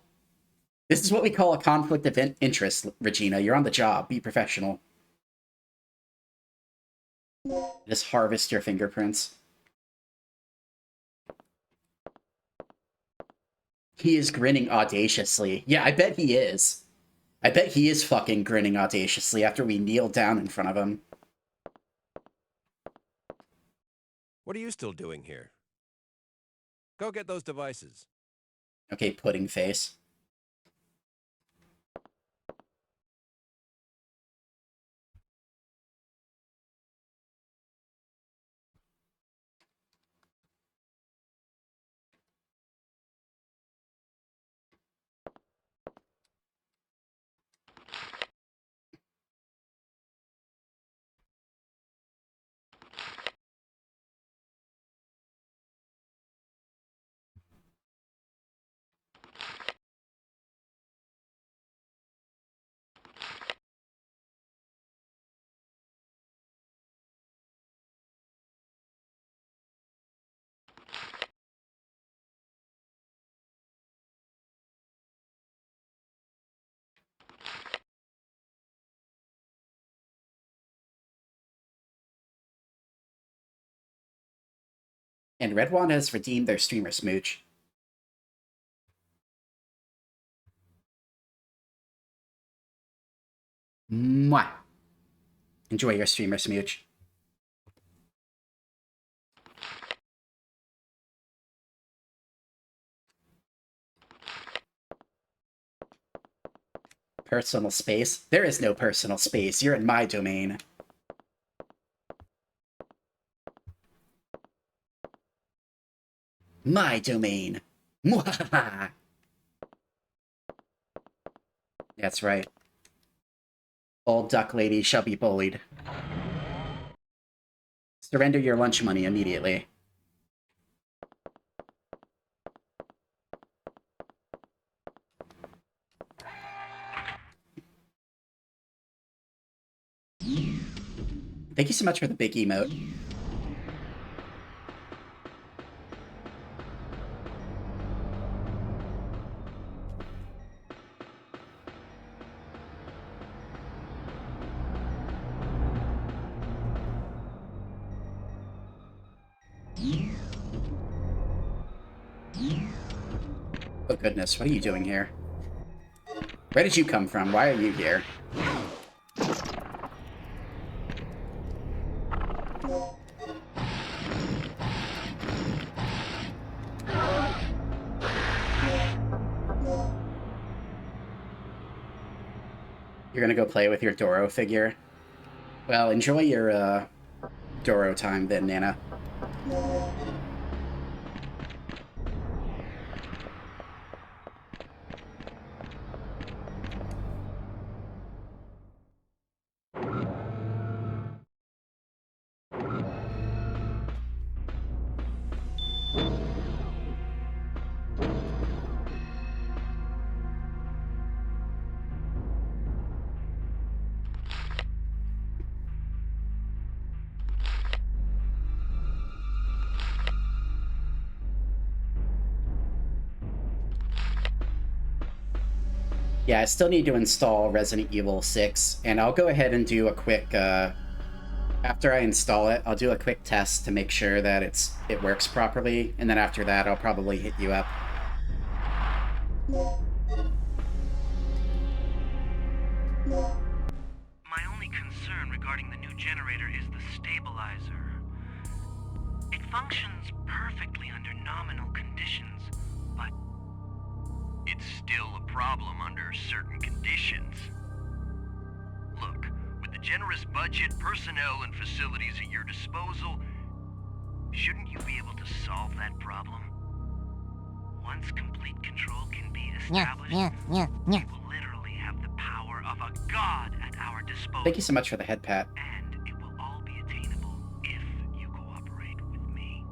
This is what we call a conflict of interest, Regina. You're on the job. Be professional. Just harvest your fingerprints. He is grinning audaciously. Yeah, I bet he is. I bet he is fucking grinning audaciously after we kneel down in front of him.
What are you still doing here? Go get those devices.
Okay, pudding face. And Red Wand has redeemed their streamer smooch. Mwah! Enjoy your streamer smooch. Personal space? There is no personal space. You're in my domain. My domain. Mwahaha! That's right. Old duck lady shall be bullied. Surrender your lunch money immediately. Thank you so much for the big emote. Oh goodness, what are you doing here? Where did you come from? Why are you here? You're gonna go play with your Doro figure? Well, enjoy your, Doro time then, Nana. Yeah, I still need to install Resident Evil 6, and I'll go ahead and do a quick, after I install it, I'll do a quick test to make sure that it works properly, and then after that, I'll probably hit you up.
My only concern regarding the new generator is the stabilizer. It functions perfectly under nominal conditions, but it's still a problem under certain conditions. Look, with the generous budget, personnel, and facilities at your disposal, shouldn't you be able to solve that problem? Once complete control can be established, we will literally have the power of a god at our disposal.
Thank you so much for the head pat.
And it will all be attainable if you cooperate with me.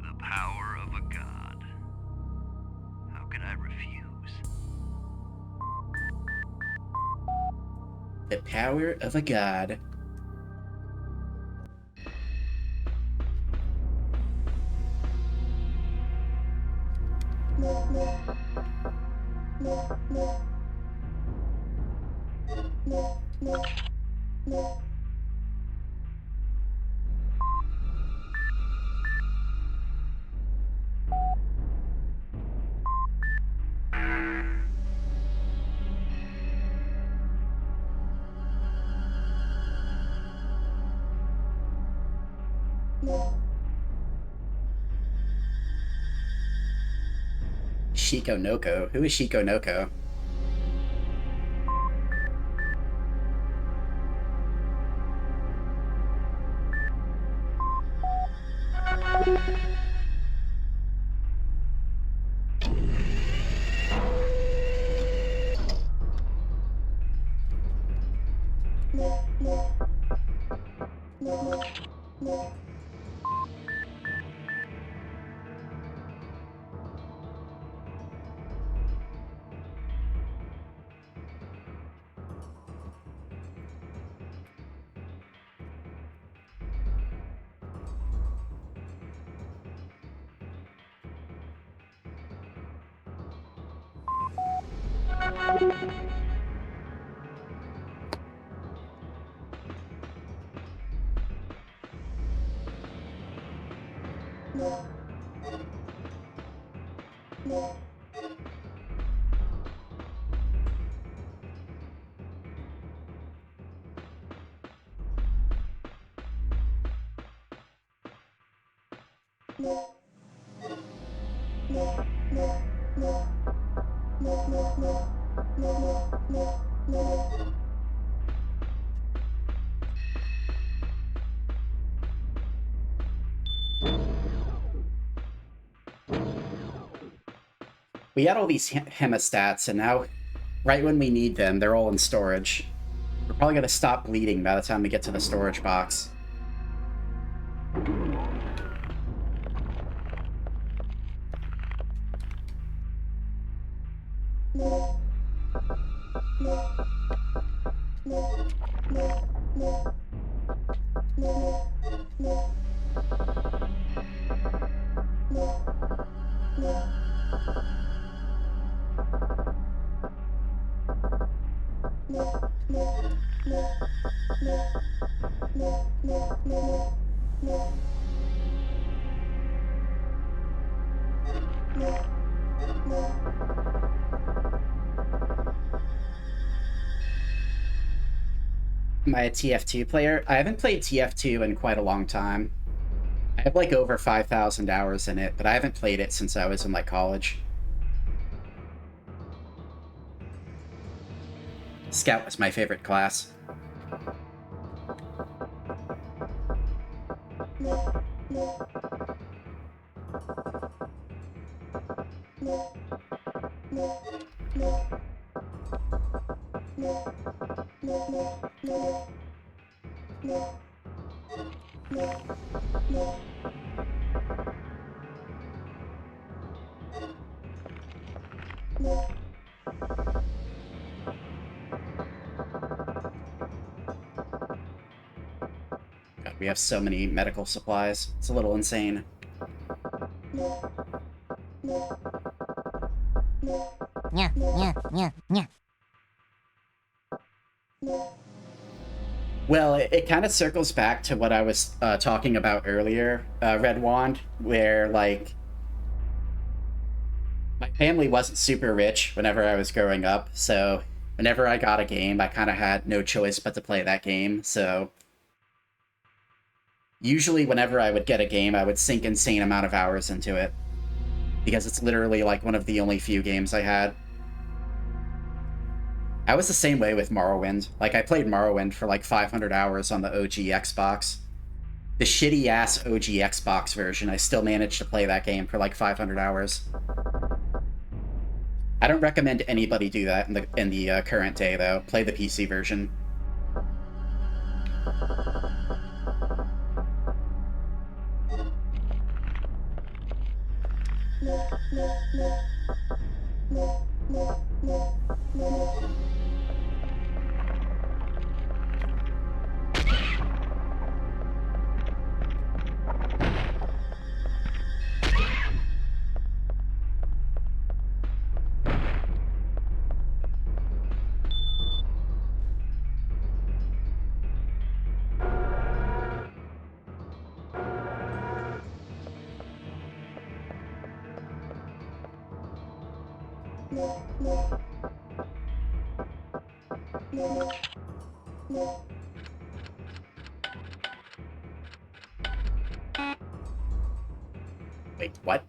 The power of a god. How could I refuse?
The power of a god. Shiko Noko? Who is Shiko Noko? We had all these hemostats, and now, right when we need them, they're all in storage. We're probably going to stop bleeding by the time we get to the storage box. Am I a TF2 player? I haven't played TF2 in quite a long time. I have like over 5,000 hours in it, but I haven't played it since I was in like college. Scout was my favorite class. God, we have so many medical supplies. It's a little insane.
Yeah, yeah, yeah, yeah.
Well, it kind of circles back to what I was talking about earlier, Red Wand, where, like, my family wasn't super rich whenever I was growing up, so whenever I got a game, I kind of had no choice but to play that game, so usually whenever I would get a game, I would sink insane amount of hours into it, because it's literally, like, one of the only few games I had. I was the same way with Morrowind. Like, I played Morrowind for like 500 hours on the OG Xbox. The shitty-ass OG Xbox version, I still managed to play that game for like 500 hours. I don't recommend anybody do that in the current day, though. Play the PC version. Wait, what?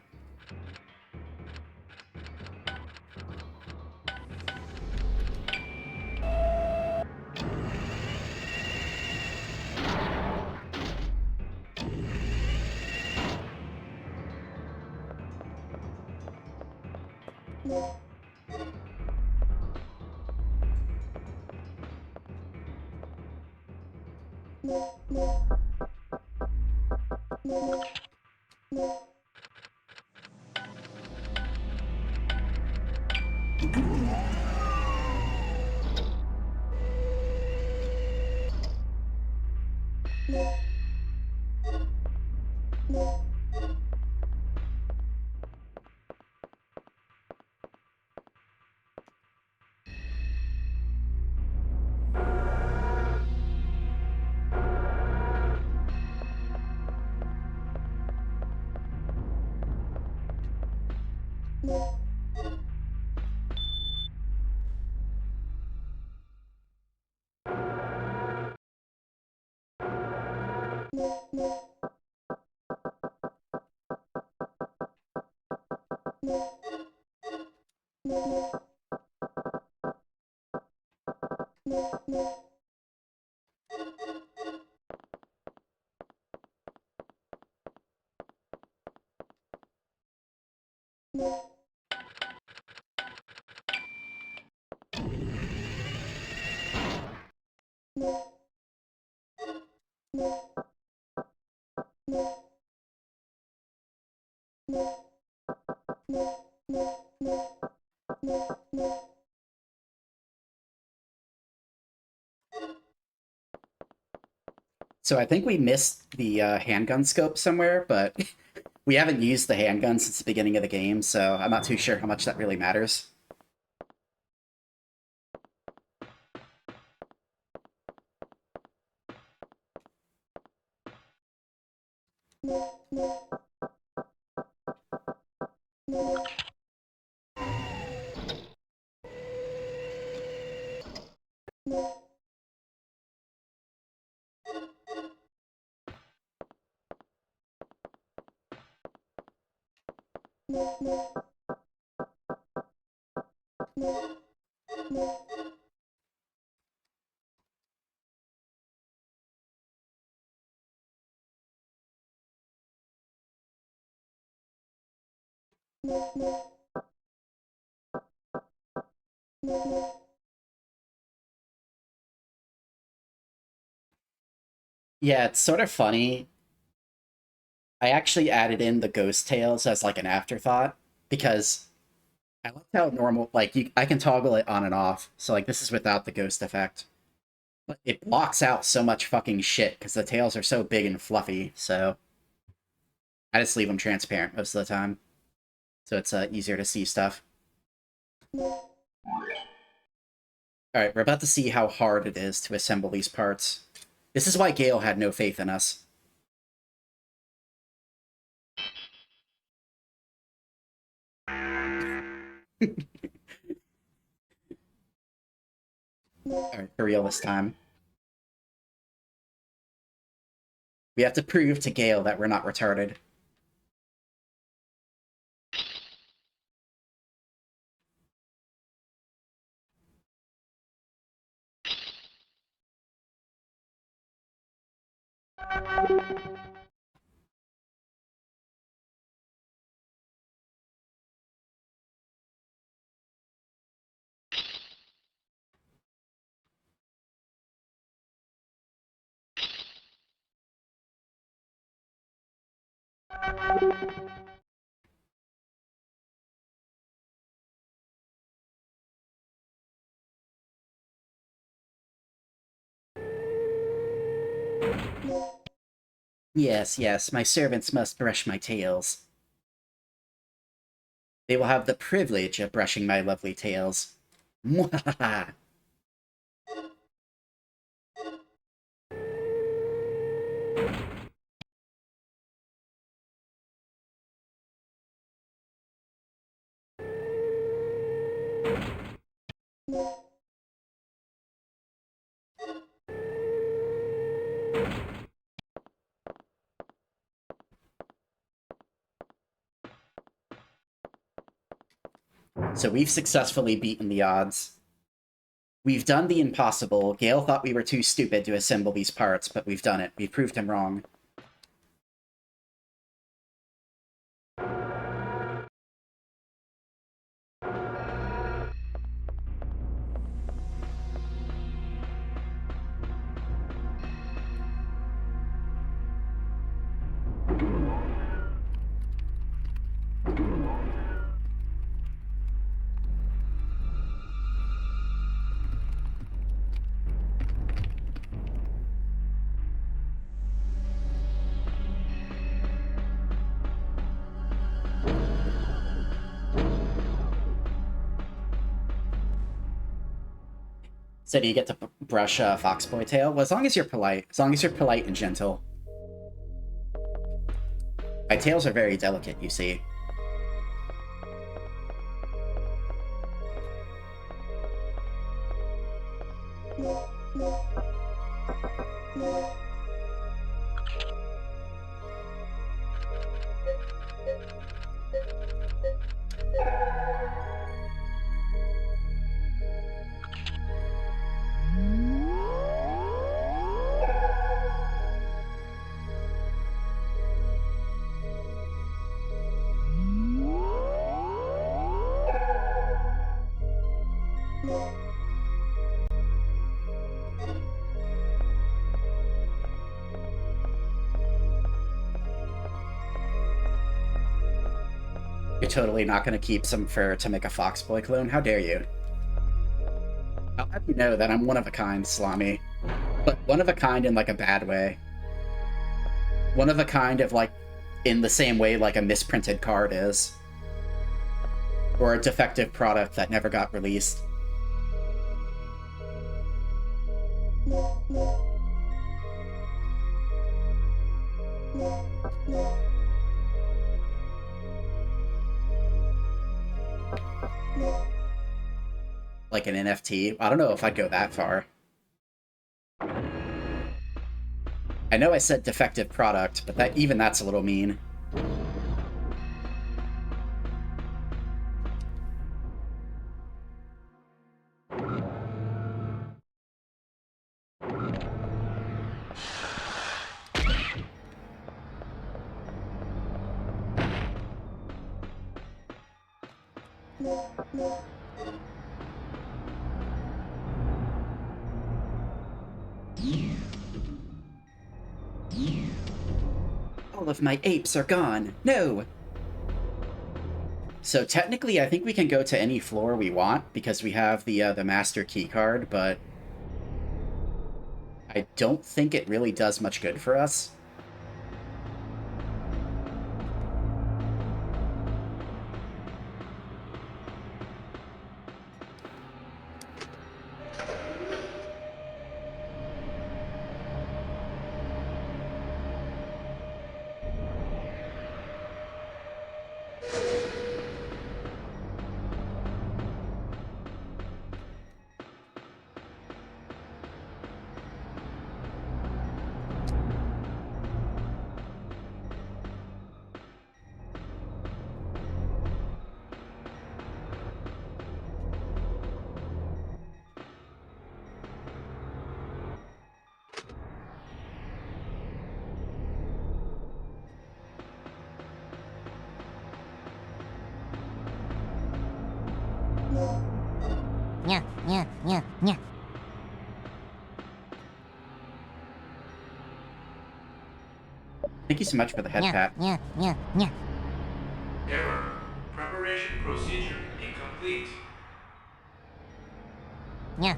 So I think we missed the handgun scope somewhere, but we haven't used the handgun since the beginning of the game, so I'm not too sure how much that really matters. Yeah, it's sort of funny. I actually added in the ghost tails as like an afterthought because I like how normal, like I can toggle it on and off. So like this is without the ghost effect. But it blocks out so much fucking shit because the tails are so big and fluffy. So I just leave them transparent most of the time. So it's easier to see stuff. Alright, we're about to see how hard it is to assemble these parts. This is why Gale had no faith in us. Alright, for real this time. We have to prove to Gale that we're not retarded. Yes, yes, my servants must brush my tails. They will have the privilege of brushing my lovely tails. Mwahaha! So we've successfully beaten the odds. We've done the impossible. Gale thought we were too stupid to assemble these parts, but we've done it. We've proved him wrong. So do you get to brush Foxboy tail? Well, as long as you're polite. As long as you're polite and gentle. My tails are very delicate, you see. You're totally not going to keep some fur to make a Foxboy clone? How dare you? I'll have you know that I'm one of a kind, Salami. But one of a kind in, like, a bad way. One of a kind of, like, in the same way like a misprinted card is. Or a defective product that never got released. Like an NFT? I don't know if I'd go that far. I know I said defective product, but that's a little mean. All of my apes are gone. No! So technically, I think we can go to any floor we want because we have the master key card, but I don't think it really does much good for us.
Yeah.
Thank you so much for the head pat.
Yeah.
Error. Preparation procedure incomplete.
Yeah.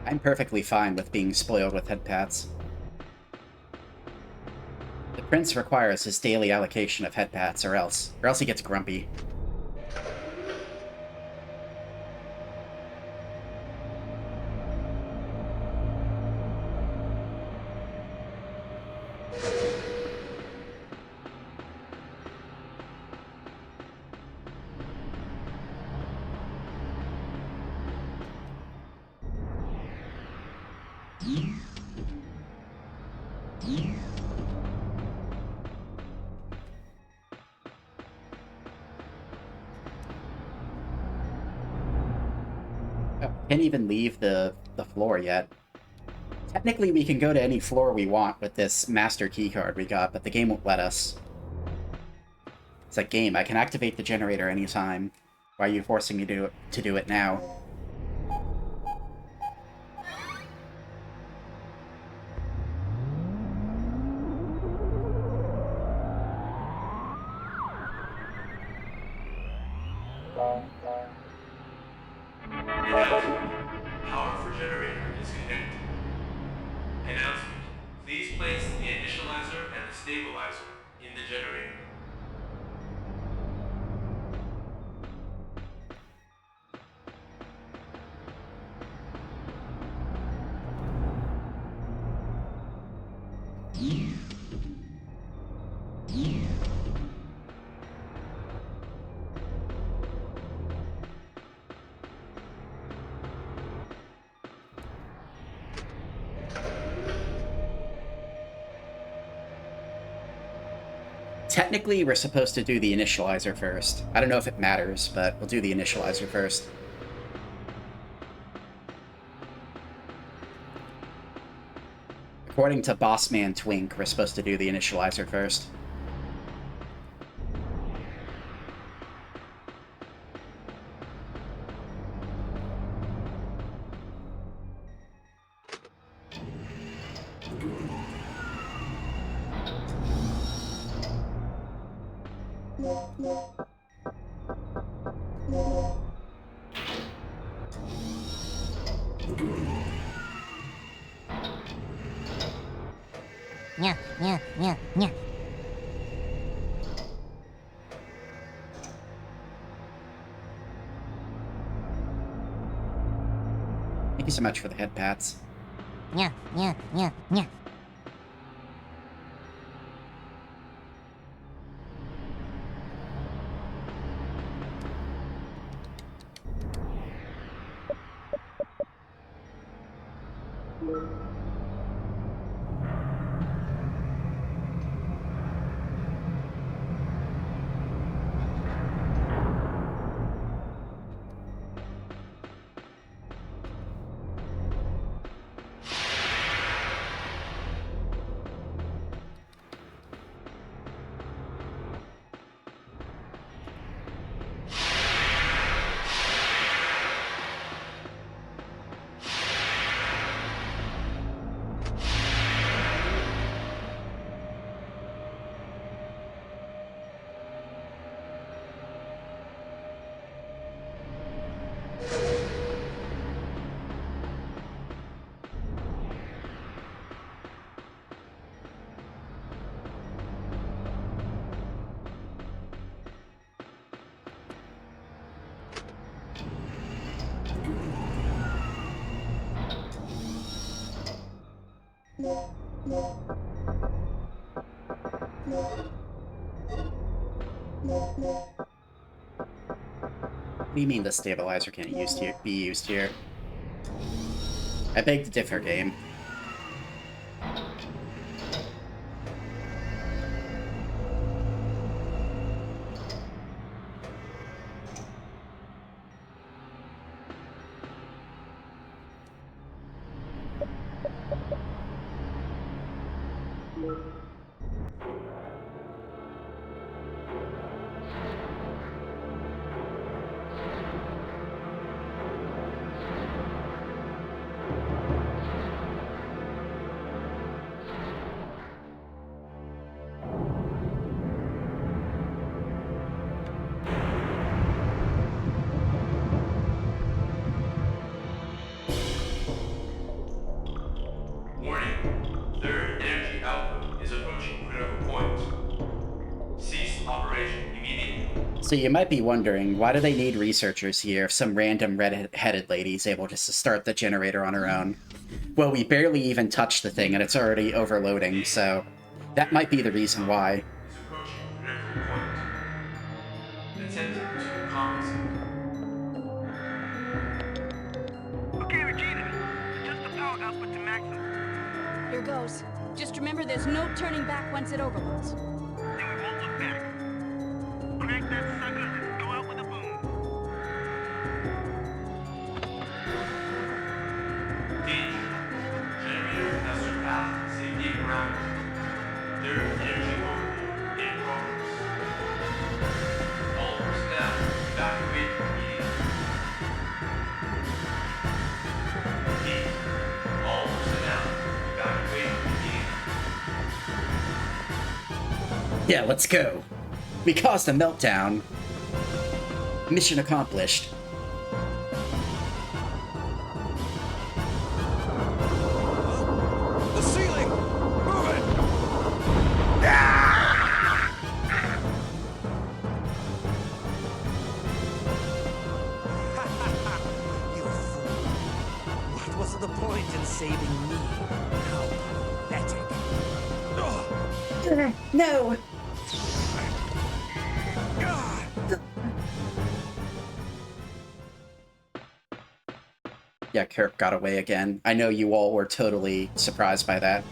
I'm perfectly fine with being spoiled with head pats. The prince requires his daily allocation of head pats, or else he gets grumpy. Can't even leave the floor yet. Technically, we can go to any floor we want with this master keycard we got, but the game won't let us. It's like, game, I can activate the generator anytime. Why are you forcing me to do it now?
Power for generator.
Technically, we're supposed to do the initializer first. I don't know if it matters, but we'll do the initializer first. According to Bossman Twink, we're supposed to do the initializer first.
Yeah, yeah, yeah, yeah.
Thank you so much for the head pats.
Yeah, yeah, yeah, yeah.
What do you mean the stabilizer can't be used here? I beg to differ, game.
Warning. Third energy output is approaching critical point. Cease operation immediately.
So you might be wondering, why do they need researchers here if some random red-headed lady's able just to start the generator on her own? Well, we barely even touched the thing and it's already overloading, so that might be the reason why.
Is approaching critical point. Attempting to compensate.
Okay, Regina. Adjust the power output to maximum.
Here goes. Just remember there's no turning back once it overloads.
Then we won't look back. Crank that sucker and go out with a boom.
Danger. Generator has surpassed safety parameter. Third energy overload in progress. All personnel evacuate immediately. Please, all personnel evacuate immediately.
Yeah, let's go. We caused a meltdown. Mission accomplished.
The ceiling! Move it! You fool. What was the point in saving me? How pathetic.
No! Yeah, Kirk got away again. I know you all were totally surprised by that.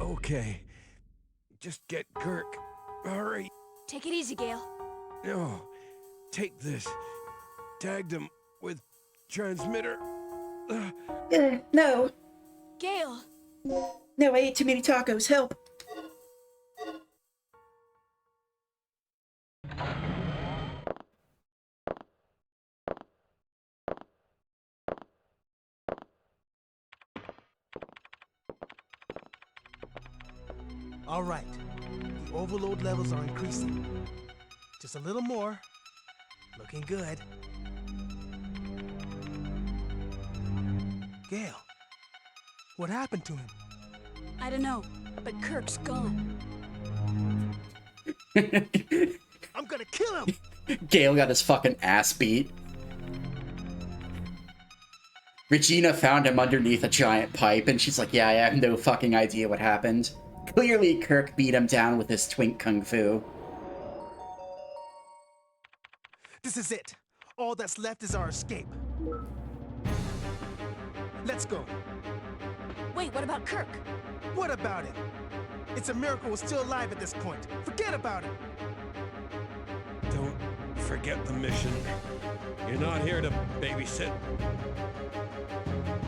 Okay. Just get Kirk. Hurry.
Take it easy, Gale.
No. Take this. Tagged him with transmitter.
No.
Gale!
No, I ate too many tacos. Help.
All right. The overload levels are increasing. Just a little more. Looking good. Gale, what happened to him?
I don't know, but Kirk's gone.
I'm gonna kill him!
Gale got his fucking ass beat. Regina found him underneath a giant pipe, and she's like, yeah, I have no fucking idea what happened. Clearly, Kirk beat him down with his twink kung fu.
This is it. All that's left is our escape. Let's go.
Wait, what about Kirk?
What about him? It's a miracle we're still alive at this point. Forget about him.
Don't forget the mission. You're not here to babysit.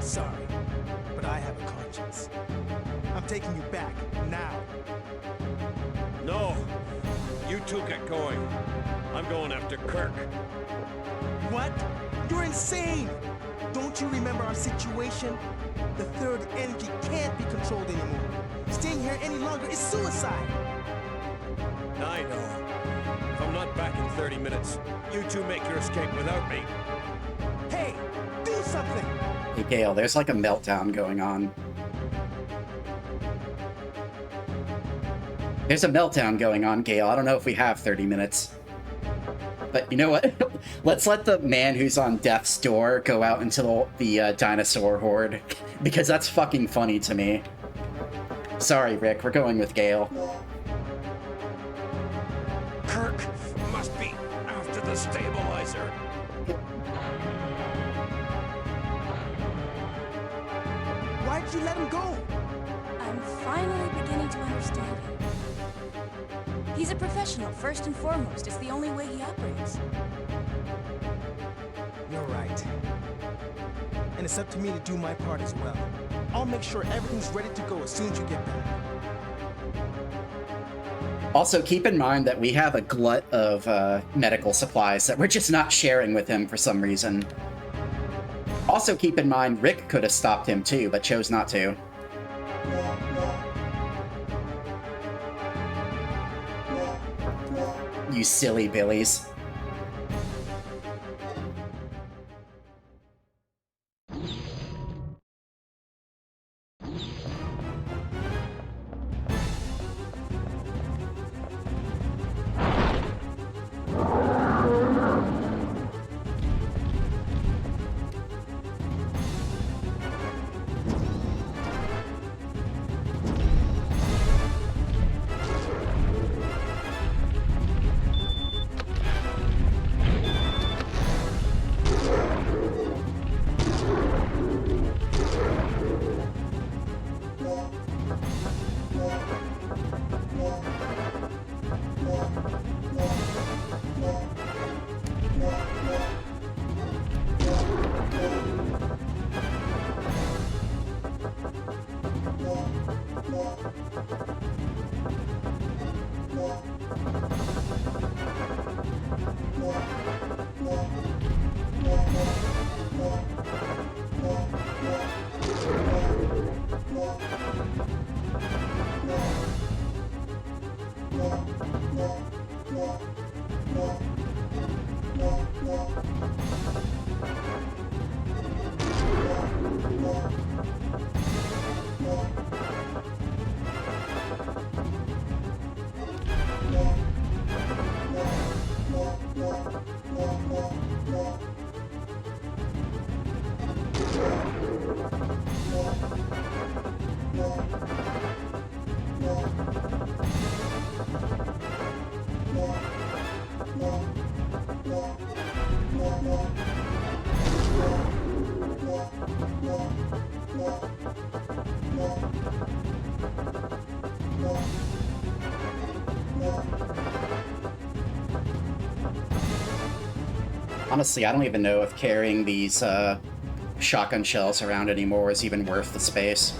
Sorry, but I have a conscience. I'm taking you back, now.
No. You two get going. I'm going after Kirk.
What? You're insane! Don't you remember our situation? The third energy can't be controlled anymore. Staying here any longer is suicide.
I know. If I'm not back in 30 minutes, you two make your escape without me.
Hey, do something!
Hey, Gale, there's like a meltdown going on. There's a meltdown going on, Gale. I don't know if we have 30 minutes. But you know what? Let's let the man who's on death's door go out into the dinosaur horde. Because that's fucking funny to me. Sorry, Rick. We're going with Gale.
Kirk must be after the stabilizer.
Why'd you let him go?
I'm finally beginning to understand him. He's a professional, first and foremost. It's the only way he operates.
You're right. And it's up to me to do my part as well. I'll make sure everything's ready to go as soon as you get back.
Also, keep in mind that we have a glut of medical supplies that we're just not sharing with him for some reason. Also, keep in mind, Rick could have stopped him too, but chose not to. You silly billies. Honestly, I don't even know if carrying these shotgun shells around anymore is even worth the space.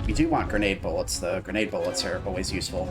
We do want grenade bullets, though. Grenade bullets are always useful.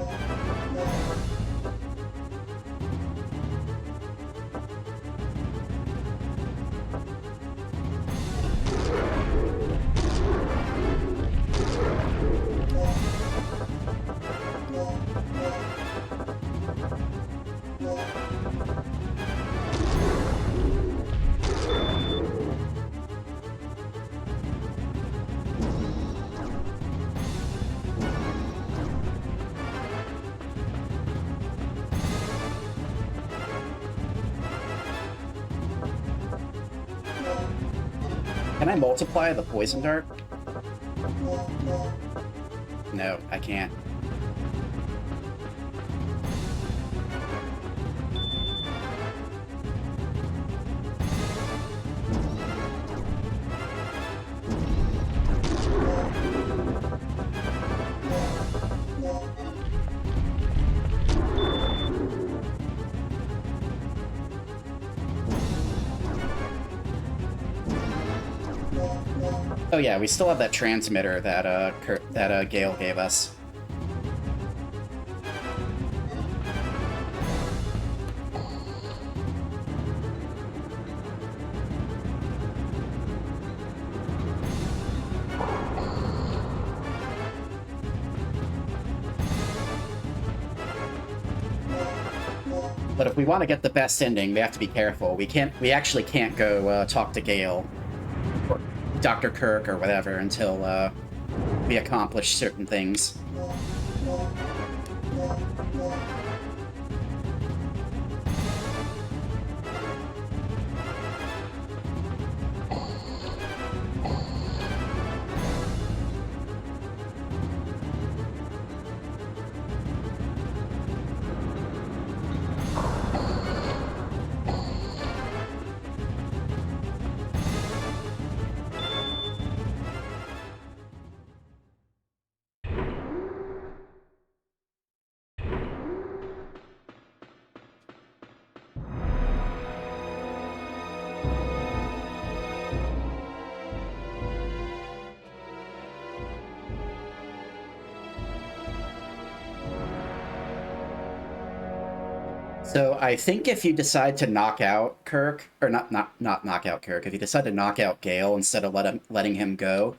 Can I multiply the poison dart? No, I can't. Oh yeah, we still have that transmitter that Gale gave us. But if we want to get the best ending, we have to be careful. We actually can't go talk to Gale or Dr. Kirk or whatever until we accomplish certain things. So I think if you decide to knock out Kirk, or not knock out Kirk, if you decide to knock out Gale instead of letting him go,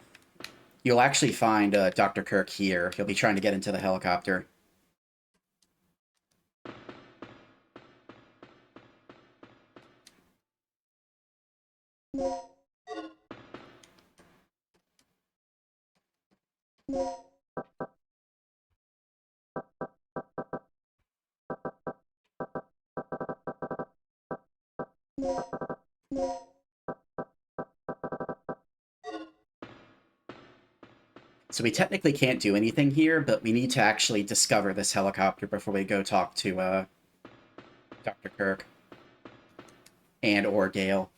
you'll actually find Dr. Kirk here. He'll be trying to get into the helicopter. So we technically can't do anything here, but we need to actually discover this helicopter before we go talk to Dr. Kirk and or Gale.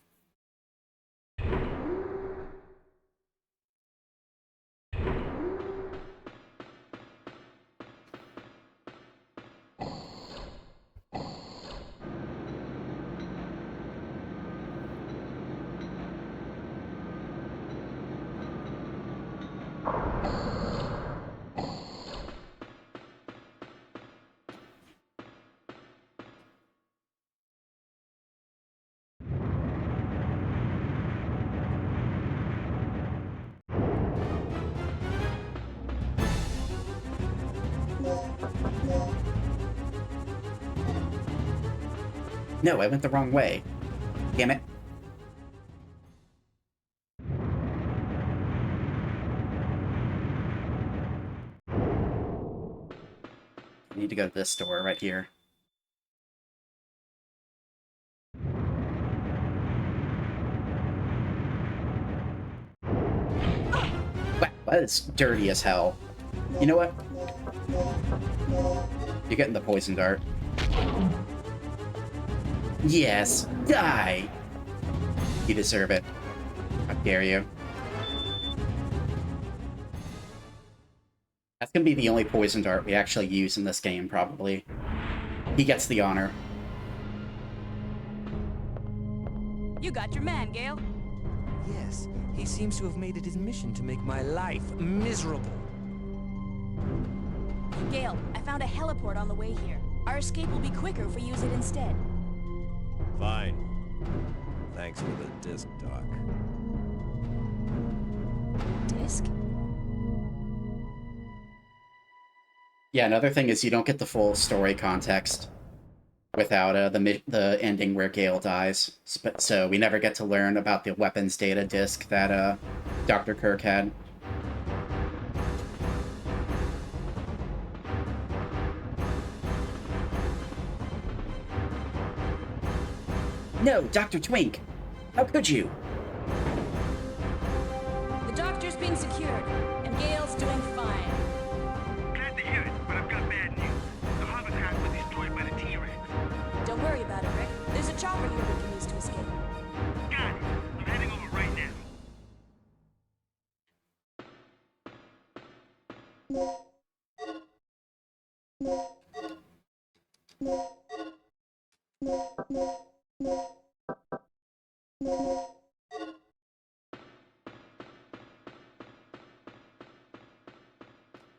No, I went the wrong way. Damn it. I need to go to this door right here. Wow, that is dirty as hell. You know what? You're getting the poison dart. Yes, die! You deserve it. How dare you. That's gonna be the only poison dart we actually use in this game, probably. He gets the honor.
You got your man, Gale.
Yes, he seems to have made it his mission to make my life miserable.
Gale, I found a heliport on the way here. Our escape will be quicker if we use it instead.
Fine. Thanks for the disc, Doc.
Disc?
Yeah, another thing is you don't get the full story context without the ending where Gale dies. So we never get to learn about the weapons data disc that Dr. Kirk had. No, Dr. Twink! How could you?
The doctor's been secured, and Gale's doing fine.
Glad to hear it, but I've got bad news. The hover craft was destroyed by the T-Rex.
Don't worry about it, Rick. There's a chopper here we can use to escape.
Got it. I'm heading over right now.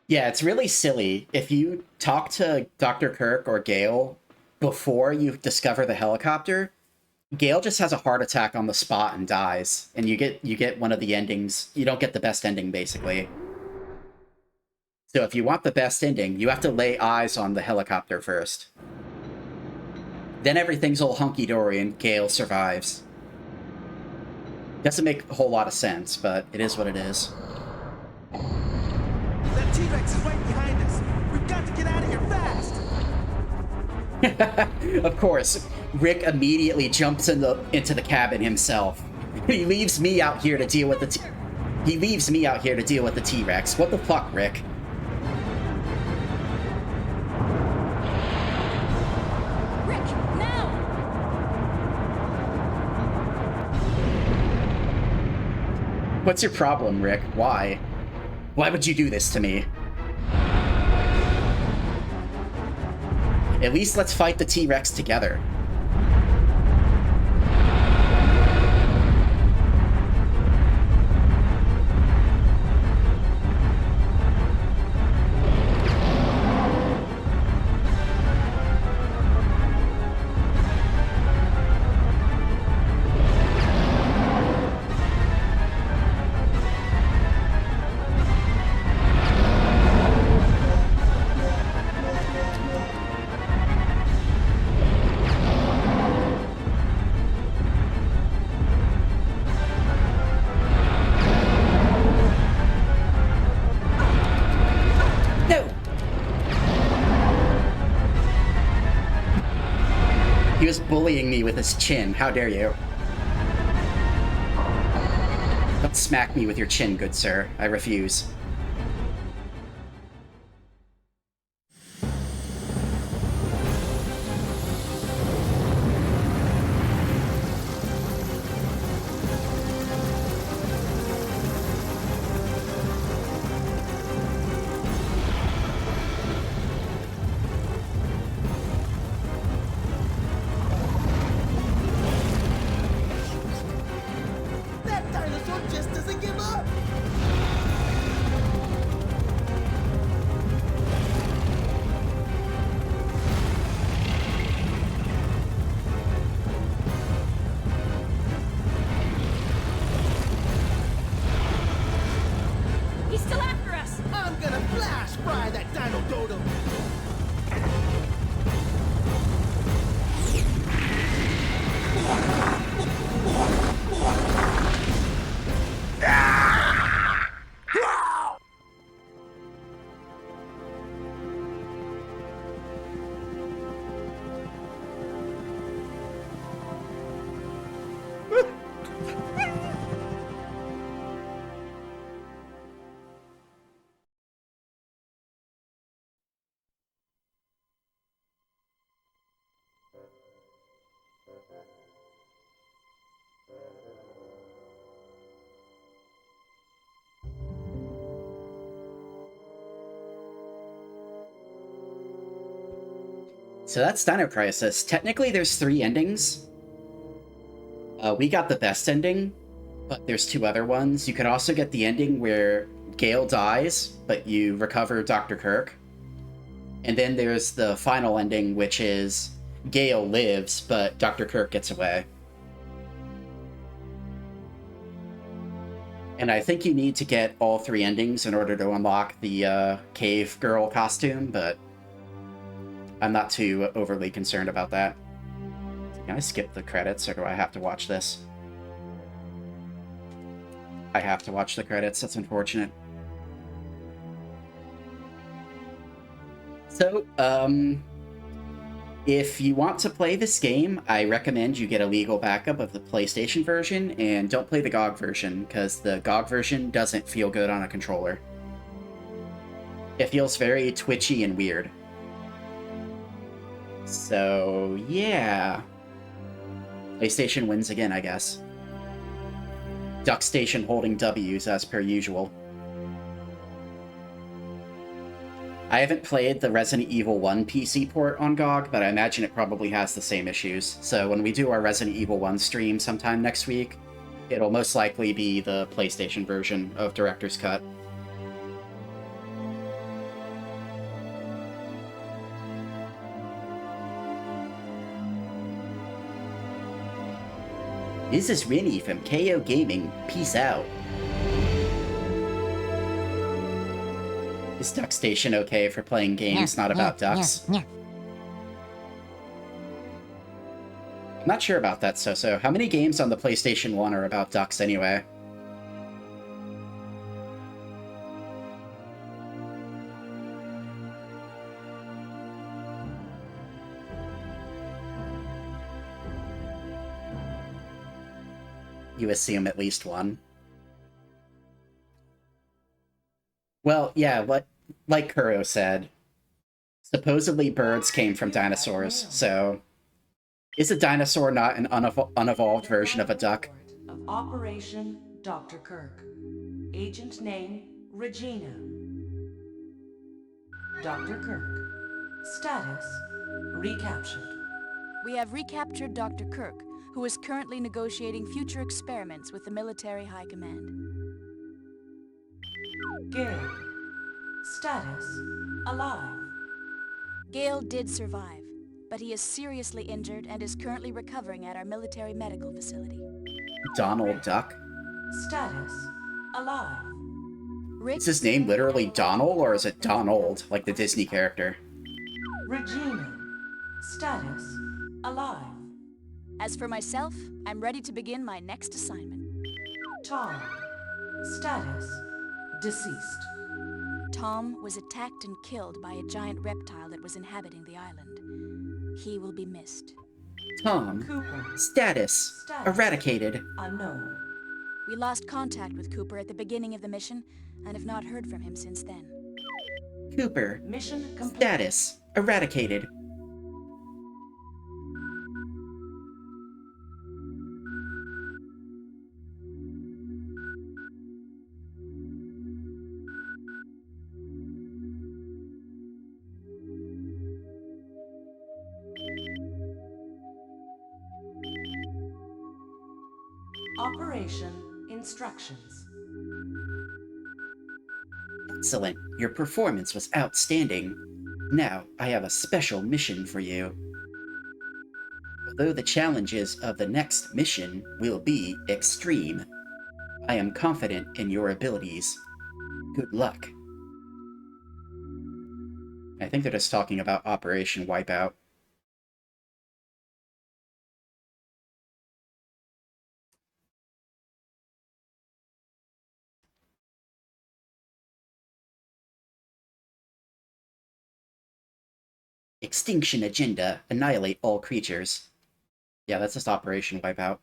Yeah, it's really silly. If you talk to Dr. Kirk or Gale before you discover the helicopter, Gale just has a heart attack on the spot and dies. And you get one of the endings. You don't get the best ending, basically. So if you want the best ending, you have to lay eyes on the helicopter first. Then everything's all hunky-dory and Gale survives. Doesn't make a whole lot of sense, but it is what it is.
That T-Rex is right behind us. We've got to get out of here fast.
Of course, Rick immediately jumps into the cabin himself. He leaves me out here to deal with the T-Rex. What the fuck, Rick?
Rick, now!
What's your problem, Rick? Why? Why would you do this to me? At least let's fight the T-Rex together. He was bullying me with his chin. How dare you? Don't smack me with your chin, good sir. I refuse.
That dinosaur just doesn't give up.
He's still after us!
I'm gonna flash fry that dino dodo.
So that's Dino Crisis. Technically, there's 3 endings. We got the best ending, but there's 2 other ones. You could also get the ending where Gale dies, but you recover Dr. Kirk. And then there's the final ending, which is Gale lives, but Dr. Kirk gets away. And I think you need to get all 3 endings in order to unlock the cave girl costume, but I'm not too overly concerned about that. Can I skip the credits, or do I have to watch this? I have to watch the credits, that's unfortunate. So, if you want to play this game, I recommend you get a legal backup of the PlayStation version, and don't play the GOG version, because the GOG version doesn't feel good on a controller. It feels very twitchy and weird. So, yeah. PlayStation wins again, I guess. Duck Station holding W's as per usual. I haven't played the Resident Evil 1 PC port on GOG, but I imagine it probably has the same issues. So when we do our Resident Evil 1 stream sometime next week, it'll most likely be the PlayStation version of Director's Cut. This is Rinny from KO Gaming. Peace out. Is Duck Station okay for playing games not about ducks? I'm not sure about that, So. How many games on the PlayStation 1 are about ducks anyway? You assume at least one. Well, yeah, like Kuro said, supposedly birds came from dinosaurs, so is a dinosaur not an unevolved version of a duck?
Of Operation Dr. Kirk. Agent name, Regina. Dr. Kirk. Status, recaptured.
We have recaptured Dr. Kirk, who is currently negotiating future experiments with the military high command.
Gale. Status, alive.
Gale did survive, but he is seriously injured and is currently recovering at our military medical facility.
Donald Duck?
Status, alive.
Is his name literally Donald, or is it Donald, like the Disney character?
Regina. Status, alive.
As for myself, I'm ready to begin my next assignment.
Tom. Status, deceased.
Tom was attacked and killed by a giant reptile that was inhabiting the island. He will be missed.
Tom.
Cooper.
Status. Eradicated.
Unknown.
We lost contact with Cooper at the beginning of the mission, and have not heard from him since then.
Cooper.
Mission complete.
Status. Eradicated.
Operation instructions.
Excellent. Your performance was outstanding. Now, I have a special mission for you. Although the challenges of the next mission will be extreme, I am confident in your abilities. Good luck. I think they're just talking about Operation Wipeout. Extinction agenda. Annihilate all creatures. Yeah, that's just Operation Wipeout.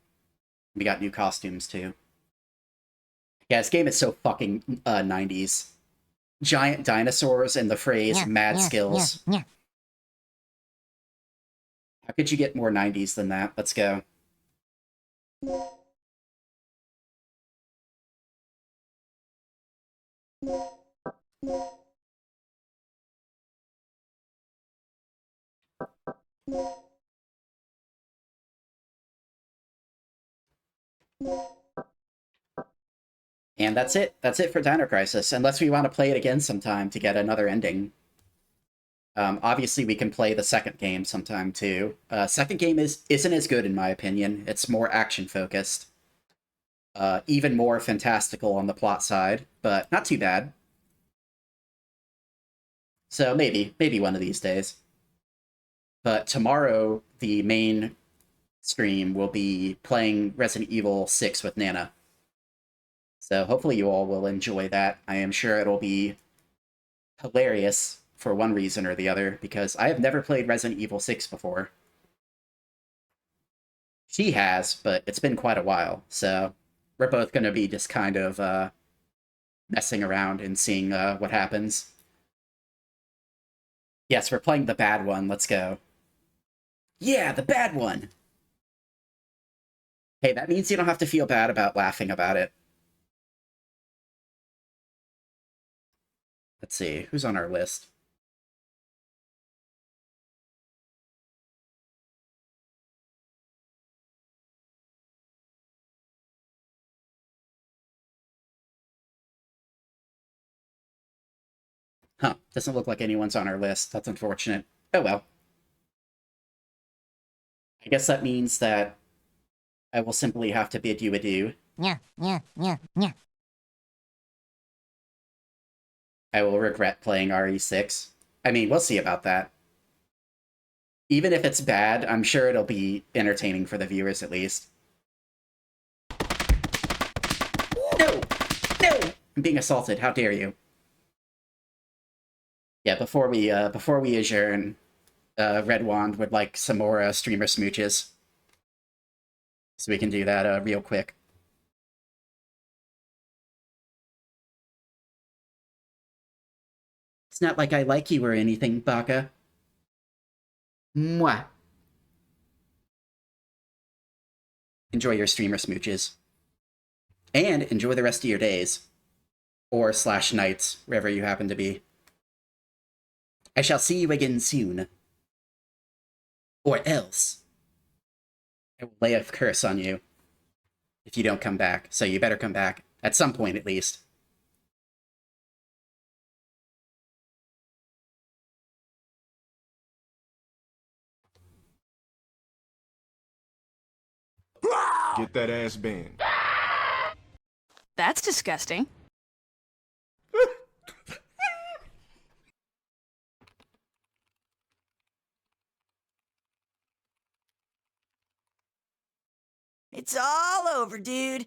We got new costumes, too. Yeah, this game is so fucking 90s. Giant dinosaurs and the phrase mad skills. How could you get more 90s than that? Let's go. And that's it. That's it for Dino Crisis, unless we want to play it again sometime to get another ending. Obviously, we can play the second game sometime, too. Second game isn't as good, in my opinion. It's more action-focused. Even more fantastical on the plot side, but not too bad. So maybe one of these days. But tomorrow, the main stream will be playing Resident Evil 6 with Nana. So hopefully you all will enjoy that. I am sure it'll be hilarious for one reason or the other, because I have never played Resident Evil 6 before. She has, but it's been quite a while, so we're both going to be just kind of messing around and seeing what happens. Yes, we're playing the bad one. Let's go. Yeah, the bad one! Hey, that means you don't have to feel bad about laughing about it. Let's see, who's on our list? Huh, doesn't look like anyone's on our list. That's unfortunate. Oh well. I guess that means that I will simply have to bid you adieu.
Yeah, yeah, yeah, yeah.
I will regret playing RE6. I mean, we'll see about that. Even if it's bad, I'm sure it'll be entertaining for the viewers at least. No! No! I'm being assaulted, how dare you. Yeah, before we adjourn, Red Wand would like some more streamer smooches. So we can do that real quick. It's not like I like you or anything, Baka. Mwah. Enjoy your streamer smooches. And enjoy the rest of your days. Or / nights, wherever you happen to be. I shall see you again soon. Or else. I will lay a curse on you. If you don't come back. So you better come back. At some point, at least.
Get that ass banned.
That's disgusting.
It's all over, dude.